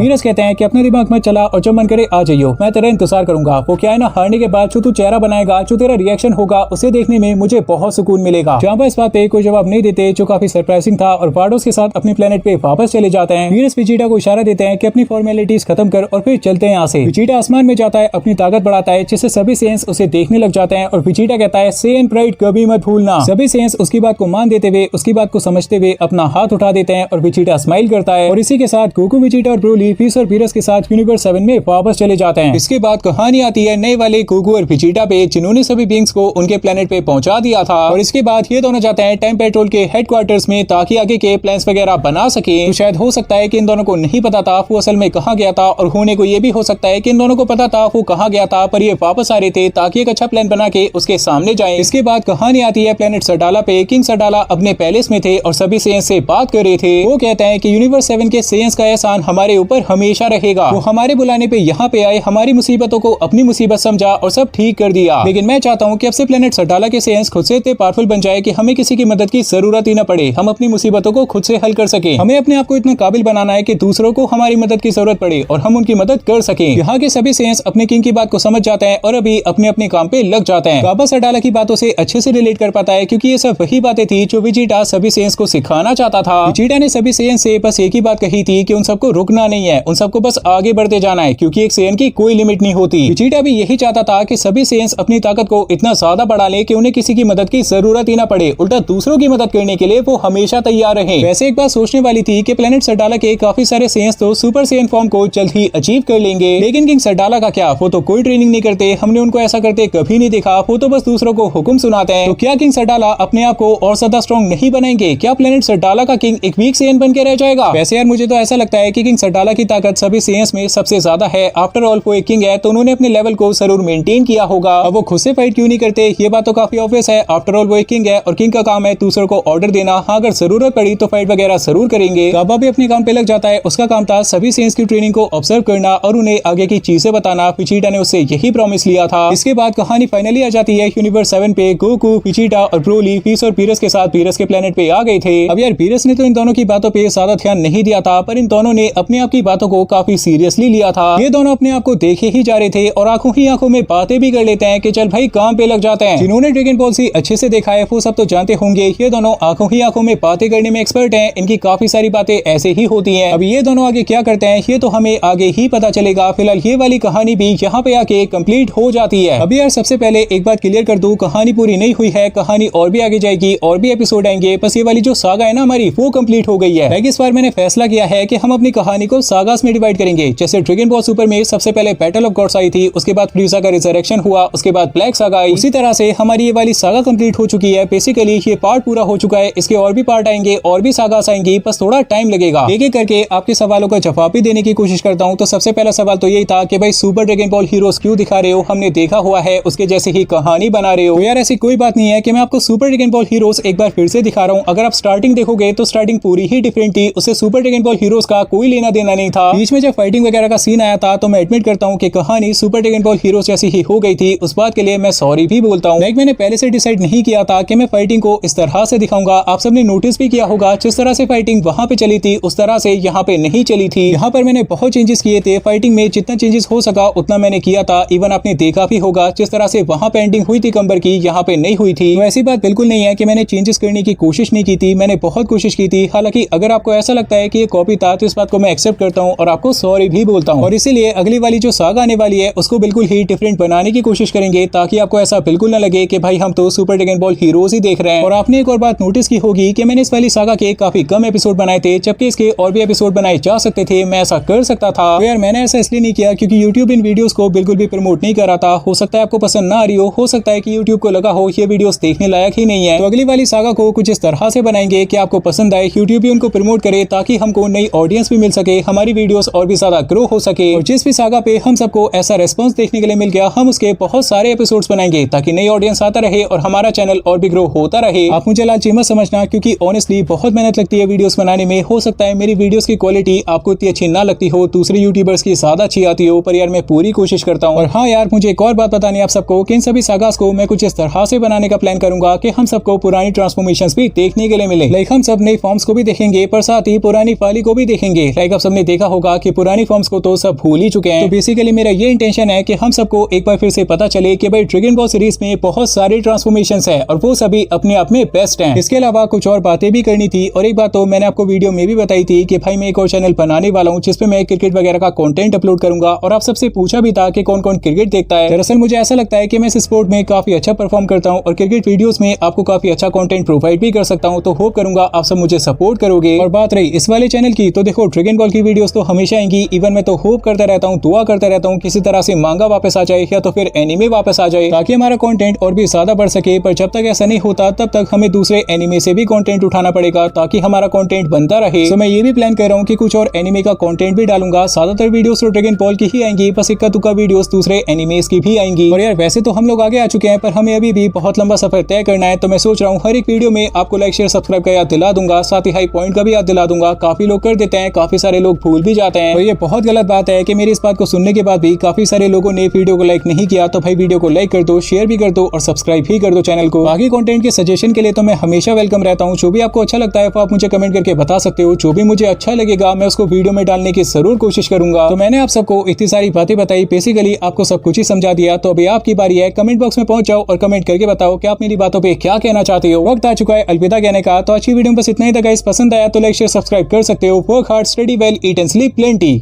वीरस कहते हैं कि अपने दिमाग में चला और जब मन करे आ जाइयो, मैं तेरा इंतजार करूंगा। वो क्या है ना, हारने के बाद जो तू चेहरा बनाएगा, जो तेरा रिएक्शन होगा, उसे देखने में मुझे बहुत सुकून मिलेगा। चांपा इस बात पे कोई जवाब नहीं देते, जो काफी सरप्राइजिंग था, और वार्डोस के साथ अपने प्लेनेट पे वापस चले जाते हैं। वीरस विजिटा को इशारा देते हैं कि अपनी फॉर्मेलिटीज खत्म कर और फिर चलते हैं यहाँ से। विजिटा आसमान में जाता है, अपनी ताकत बढ़ाता है, जिससे सभी सेंस उसे देखने लग जाते हैं। और विजिटा कहता है सेन प्राइड कभी मत भूलना। सभी सेंस उसकी बात को मान देते हुए, उसकी बात को समझते हुए अपना हाथ उठा देते हैं और विजिटा स्माइल करता है। और इसी के साथ गोकू, विजिटा और ब्रोली फिश और वीरस के साथ यूनिवर्स 7 में वापस चले जाते हैं। इसके बाद कहानी आती है नए वाले गोकू और विजिटा पे, जिन्होंने सभी बींग्स को उनके प्लेनेट पे पहुंचा दिया था। और इसके बाद ये दोनों जाते हैं टाइम पेट्रोल के हेडक्वार्टर्स में, ताकि आगे के प्लान्स वगैरह बना सके। तो शायद हो सकता है कि इन दोनों को नहीं पता था वो असल में कहाँ गया था, और होने को ये भी हो सकता है कि इन दोनों को पता था वो कहाँ गया था, पर ये वापस आ रहे थे ताकि एक अच्छा प्लान बना के उसके सामने जाएं। इसके बाद कहानी आती है प्लेनेट सरडाला पे। किंग सरडाला अपने पैलेस में थे और सभी सेंस से बात कर रहे थे। वो कहते हैं कि यूनिवर्स 7 के सेंस का एहसान हमारे ऊपर हमेशा रहेगा। वो हमारे बुलाने पे यहाँ पे आए, हमारी मुसीबतों को अपनी मुसीबत समझा और सब ठीक कर दिया। लेकिन मैं चाहता हूँ कि अब से प्लेनेट सरडाला के सेंस खुद से इतने पावरफुल बन जाए कि हमें किसी की मदद की जरूरत ही न पड़े, हम अपनी मुसीबतों को खुद से हल कर सके। हमें अपने आप को इतना काबिल बनाना है कि दूसरों को हमारी मदद की जरूरत पड़े और हम उनकी मदद कर सके। यहाँ के सभी सेंस अपने किंग की बात को समझ जाते हैं और अभी अपने अपने काम पे लग जाते हैं। गाबा सरडाला की बातों से अच्छे से रिलेट कर पाता है, क्योंकि ये सब वही बातें थी जो विजिटा सभी सेंस को सिखाना चाहता था। विजिटा ने सभी सेंस से बस एक ही बात कही थी कि उन सबको रुकना नहीं है, उन सबको बस आगे बढ़ते जाना है, क्योंकि एक सेन की कोई लिमिट नहीं होती। विजिटा भी यही चाहता था कि सभी सेंस अपनी ताकत को इतना ज्यादा बढ़ा ले कि उन्हें किसी की मदद की जरूरत ही ना पड़े, उल्टा दूसरों की मदद करने के लिए वो हमेशा तैयार रहे। वैसे एक बात सोचने वाली थी कि प्लेनेट सरडाला के काफी सारे सेंस तो सुपर सेन फॉर्म को जल्द ही अचीव कर लेंगे, लेकिन किंग सरडाला का क्या, वो तो कोई ट्रेनिंग नहीं करते, हमने उनको ऐसा करते कभी नहीं देखा, वो तो बस दूसरों को हुक्म सुनाते हैं। तो क्या किंग सरडाला अपने आप को और ज्यादा स्ट्रॉन्ग नहीं बनाएंगे? क्या प्लेनेट सरडाला का किंग एक वीक सेन बन के रह जाएगा? वैसे यार मुझे तो ऐसा लगता है कि किंग सरडाला की ताकत सभी सेंस में सबसे ज्यादा है। आफ्टर ऑल वो एक किंग है, तो उन्होंने अपने लेवल को जरूर मेंटेन किया होगा। अब वो खुद से फाइट क्यों नहीं करते, ये बात तो काफी ऑब्वियस है। आफ्टर ऑल वो एक किंग है और किंग का काम है दूसरों को ऑर्डर देना। हाँ, अगर जरूरत पड़ी तो फाइट वगैरह जरूर करेंगे। गाबा भी अपने काम पे लग जाता है, उसका काम था सभी सेंस की ट्रेनिंग को ऑब्जर्व करना और उन्हें आगे की चीजें बताना। विजिटा ने उससे यही प्रॉमिस लिया था। इसके बाद कहानी फाइनली आ जाती है यूनिवर्स 7 पे। गोकू, विजिटा और ब्रोली फिश और वीरस के साथ वीरस के प्लेनेट पे आ गए थे। अब यार वीरस ने तो इन दोनों की बातों पे ज्यादा ध्यान नहीं दिया था, पर इन दोनों ने अपने आप की बातों को काफी सीरियसली लिया था। ये दोनों अपने आप को देखे ही जा रहे थे और आंखों ही आंखों में बातें भी कर लेते हैं कि चल भाई काम पे लग जाते हैं। जिन्होंने ड्रैगन बॉल से अच्छे से देखा है वो सब तो जानते होंगे, ये दोनों आंखों ही आंखों में बातें करने में एक्सपर्ट हैं। इनकी काफी सारी बातें ऐसे ही होती हैं। अब ये दोनों आगे क्या करते हैं ये तो हमें आगे ही पता चलेगा। फिलहाल ये वाली कहानी भी यहाँ पे आके कंप्लीट हो जाती है। अभी यार सबसे पहले एक बात क्लियर कर दूं, कहानी पूरी नहीं हुई है, कहानी और भी आगे जाएगी और भी एपिसोड आएंगे। बस ये वाली जो सागा है ना हमारी, वो कंप्लीट हो गई है। इस बार मैंने फैसला किया है कि हम अपनी कहानी को सागास में डिवाइड करेंगे। जैसे ड्रैगन बॉल सुपर में सबसे पहले बैटल ऑफ गॉड्स आई थी, उसके बाद फ्रीजा का रिजरेक्शन हुआ, उसके बाद ब्लैक सागा आई। उसी तरह से हमारी ये वाली सागा कंप्लीट हो चुकी है। बेसिकली ये पार्ट पूरा हो चुका है, इसके और भी पार्ट आएंगे और भी सागास आएंगी, बस थोड़ा टाइम लगेगा। एक एक करके आपके सवालों का जवाब भी देने की कोशिश करता हूँ। तो सबसे पहला सवाल तो यही था कि भाई सुपर ड्रैगन बॉल हीरोज क्यों दिखा रहे हो, हमने देखा हुआ है उसके जैसे ही कहानी बना रहे हो। तो यार ऐसी कोई बात नहीं है कि मैं आपको सुपर ड्रैगन बॉल हीरोज एक बार फिर से दिखा रहा हूँ। अगर आप स्टार्टिंग देखोगे तो स्टार्टिंग पूरी ही डिफरेंट थी, उससे सुपर ड्रैगन बॉल हीरोज का कोई लेना देना नहीं था। बीच में जब फाइटिंग वगैरह का सीन आया था तो मैं एडमिट करता हूँ कि कहानी सुपर ड्रैगन बॉल हीरोज जैसी ही हो गई थी। उस बात के लिए मैं सॉरी भी बोलता हूँ। लाइक मैंने पहले से डिसाइड नहीं किया था कि मैं फाइटिंग को इस तरह से दिखाऊंगा। आप सबने नोटिस भी किया होगा जिस तरह से फाइटिंग वहां पे चली थी उस तरह से यहाँ पे नहीं चली थी। यहाँ पर मैंने बहुत चेंजेस किए थे फाइटिंग में, जितना चेंजेस हो सका उतना मैंने किया था। इवन आपने देखा भी होगा जिस तरह से वहां पे एंडिंग हुई थी कंबर की, यहाँ पे नहीं हुई थी। तो ऐसी बात बिल्कुल नहीं है कि मैंने चेंजेस करने की कोशिश नहीं की थी, मैंने बहुत कोशिश की थी। हालांकि अगर आपको ऐसा लगता है कि ये कॉपी था तो इस बात को मैं एक्सेप्ट करता हूँ और आपको सॉरी भी बोलता हूँ। और इसीलिए अगली वाली जो सागा आने वाली है उसको बिल्कुल ही डिफरेंट बनाने की कोशिश करेंगे, ताकि आपको ऐसा बिल्कुल न लगे कि भाई हम तो सुपर ड्रैगन बॉल हीरोज ही देख रहे हैं। और आपने एक और बात नोटिस की होगी कि मैंने इस वाली सागा के काफी कम एपिसोड बनाए थे, जबकि इसके और भी एपिसोड बनाए जा सकते थे, मैं ऐसा कर सकता था। तो यार मैंने ऐसा इसलिए नहीं किया क्योंकि YouTube इन वीडियोस को बिल्कुल भी प्रमोट नहीं कर रहा था। हो सकता है आपको पसंद ना आ रही हो सकता है कि YouTube को लगा हो ये वीडियोस देखने लायक ही नहीं है। तो अगली वाली सागा को कुछ इस तरह से बनाएंगे कि आपको पसंद आए, YouTube भी उनको प्रमोट करे, ताकि हमको नई ऑडियंस भी मिल सके, हमारी वीडियोस और भी ज्यादा ग्रो हो सके। और जिस भी सागा पे हम सबको ऐसा रेस्पॉन्स देखने के लिए मिल गया, हम उसके बहुत सारे एपिसोड्स बनाएंगे ताकि नई ऑडियंस आता रहे और हमारा चैनल और भी ग्रो होता रहे। आप मुझे लालची मत समझना, क्योंकि ऑनेस्टली बहुत मेहनत लगती है वीडियोस बनाने में। हो सकता है मेरी वीडियोस की क्वालिटी आपको इतनी अच्छी अच्छी ना लगती हो, दूसरे यूट्यूबर्स की ज्यादा अच्छी आती हो, पर यार मैं पूरी कोशिश करता हूँ। और हाँ यार, मुझे एक और बात बतानी है आप सबको कि इन सभी सागास को मैं कुछ इस तरह से बनाने का प्लान करूंगा कि हम सबको पुरानी ट्रांसफॉर्मेशंस भी देखने के लिए मिले। लाइक हम सब नई फॉर्म्स को भी देखेंगे, पर साथ ही पुरानी फाली को भी देखेंगे। लाइक आप सबने देखा होगा कि पुरानी फॉर्म्स को तो सब भूल ही चुके हैं। तो बेसिकली मेरा ये इंटेंशन है कि हम सबको एक बार फिर से पता चले कि भाई ड्रैगन बॉल सीरीज में बहुत सारी ट्रांसफॉर्मेशंस है और वो सभी अपने आप में बेस्ट हैं। इसके अलावा कुछ और बातें भी करनी थी, और एक बात तो मैंने आपको वीडियो में भी बताई थी कि भाई मैं एक और चैनल बनाने वाला हूँ जिसपे मैं क्रिकेट वगैरह का कंटेंट अपलोड करूंगा। और आप सबसे पूछा भी था कि कौन कौन क्रिकेट देखता है। दरअसल मुझे ऐसा लगता है कि मैं इस स्पोर्ट में काफी अच्छा परफॉर्म करता हूँ और क्रिकेट वीडियोस में आपको काफी अच्छा कंटेंट प्रोवाइड भी कर सकता हूँ। तो होप करूंगा आप सब मुझे सपोर्ट करोगे। और बात रही इस वाले चैनल की, तो देखो ड्रैगन बॉल की वीडियोस तो हमेशा आएंगी। इवन मैं तो होप करता रहता हूँ, दुआ करता रहता हूँ किसी तरह से मांगा वापस आ जाए या तो फिर एनिमे वापस आ जाए, ताकि हमारा कंटेंट और भी ज्यादा बढ़ सके। पर जब तक ऐसा नहीं होता तब तक हमें दूसरे एनिमे से भी कंटेंट उठाना पड़ेगा ताकि हमारा कंटेंट बनता रहे। तो मैं ये भी प्लान कर रहा हूँ कि कुछ और एनिमे का कंटेंट भी डालूंगा। ज्यादातर वीडियोस तो ड्रैगन बॉल की ही आएंगी, बस इक्का दुक्का वीडियोस दूसरे एनिमेस की भी आएंगी। और यार वैसे तो हम लोग आगे आ चुके हैं, पर हमें अभी भी बहुत लंबा सफर तय करना है। तो मैं सोच रहा हूँ हर एक वीडियो में आपको लाइक शेयर सब्सक्राइब का याद दिला दूंगा, साथ ही हाई पॉइंट का भी याद दिला दूंगा। काफी लोग कर देते हैं, काफी सारे लोग भूल भी जाते हैं। और ये बहुत गलत बात है कि मेरी इस बात को सुनने के बाद भी काफी सारे लोगों ने वीडियो को लाइक नहीं किया। तो भाई वीडियो को लाइक कर दो, शेयर भी कर दो और सब्सक्राइब भी कर दो चैनल को। बाकी कंटेंट के सजेशन के लिए तो मैं हमेशा वेलकम रहता हूँ। जो भी आपको अच्छा लगता है वो आप मुझे कमेंट करके बता सकते हो। जो भी मुझे अच्छा लगेगा मैं उसको वीडियो में डालने की जरूर कोशिश करूंगा। तो मैंने आप सबको इतनी सारी बातें बताई, बेसिकली आपको सब कुछ ही समझा दिया। तो अभी आपकी बारी है, कमेंट बॉक्स में पहुंच जाओ और कमेंट करके बताओ कि आप मेरी बातों पे क्या कहना चाहते हो। वक्त आ चुका है अलविदा कहने का। तो अच्छी वीडियो बस इतना ही था गाइस। पसंद आया तो लाइक शेयर सब्सक्राइब कर सकते हो। Work hard, study well, eat and sleep plenty.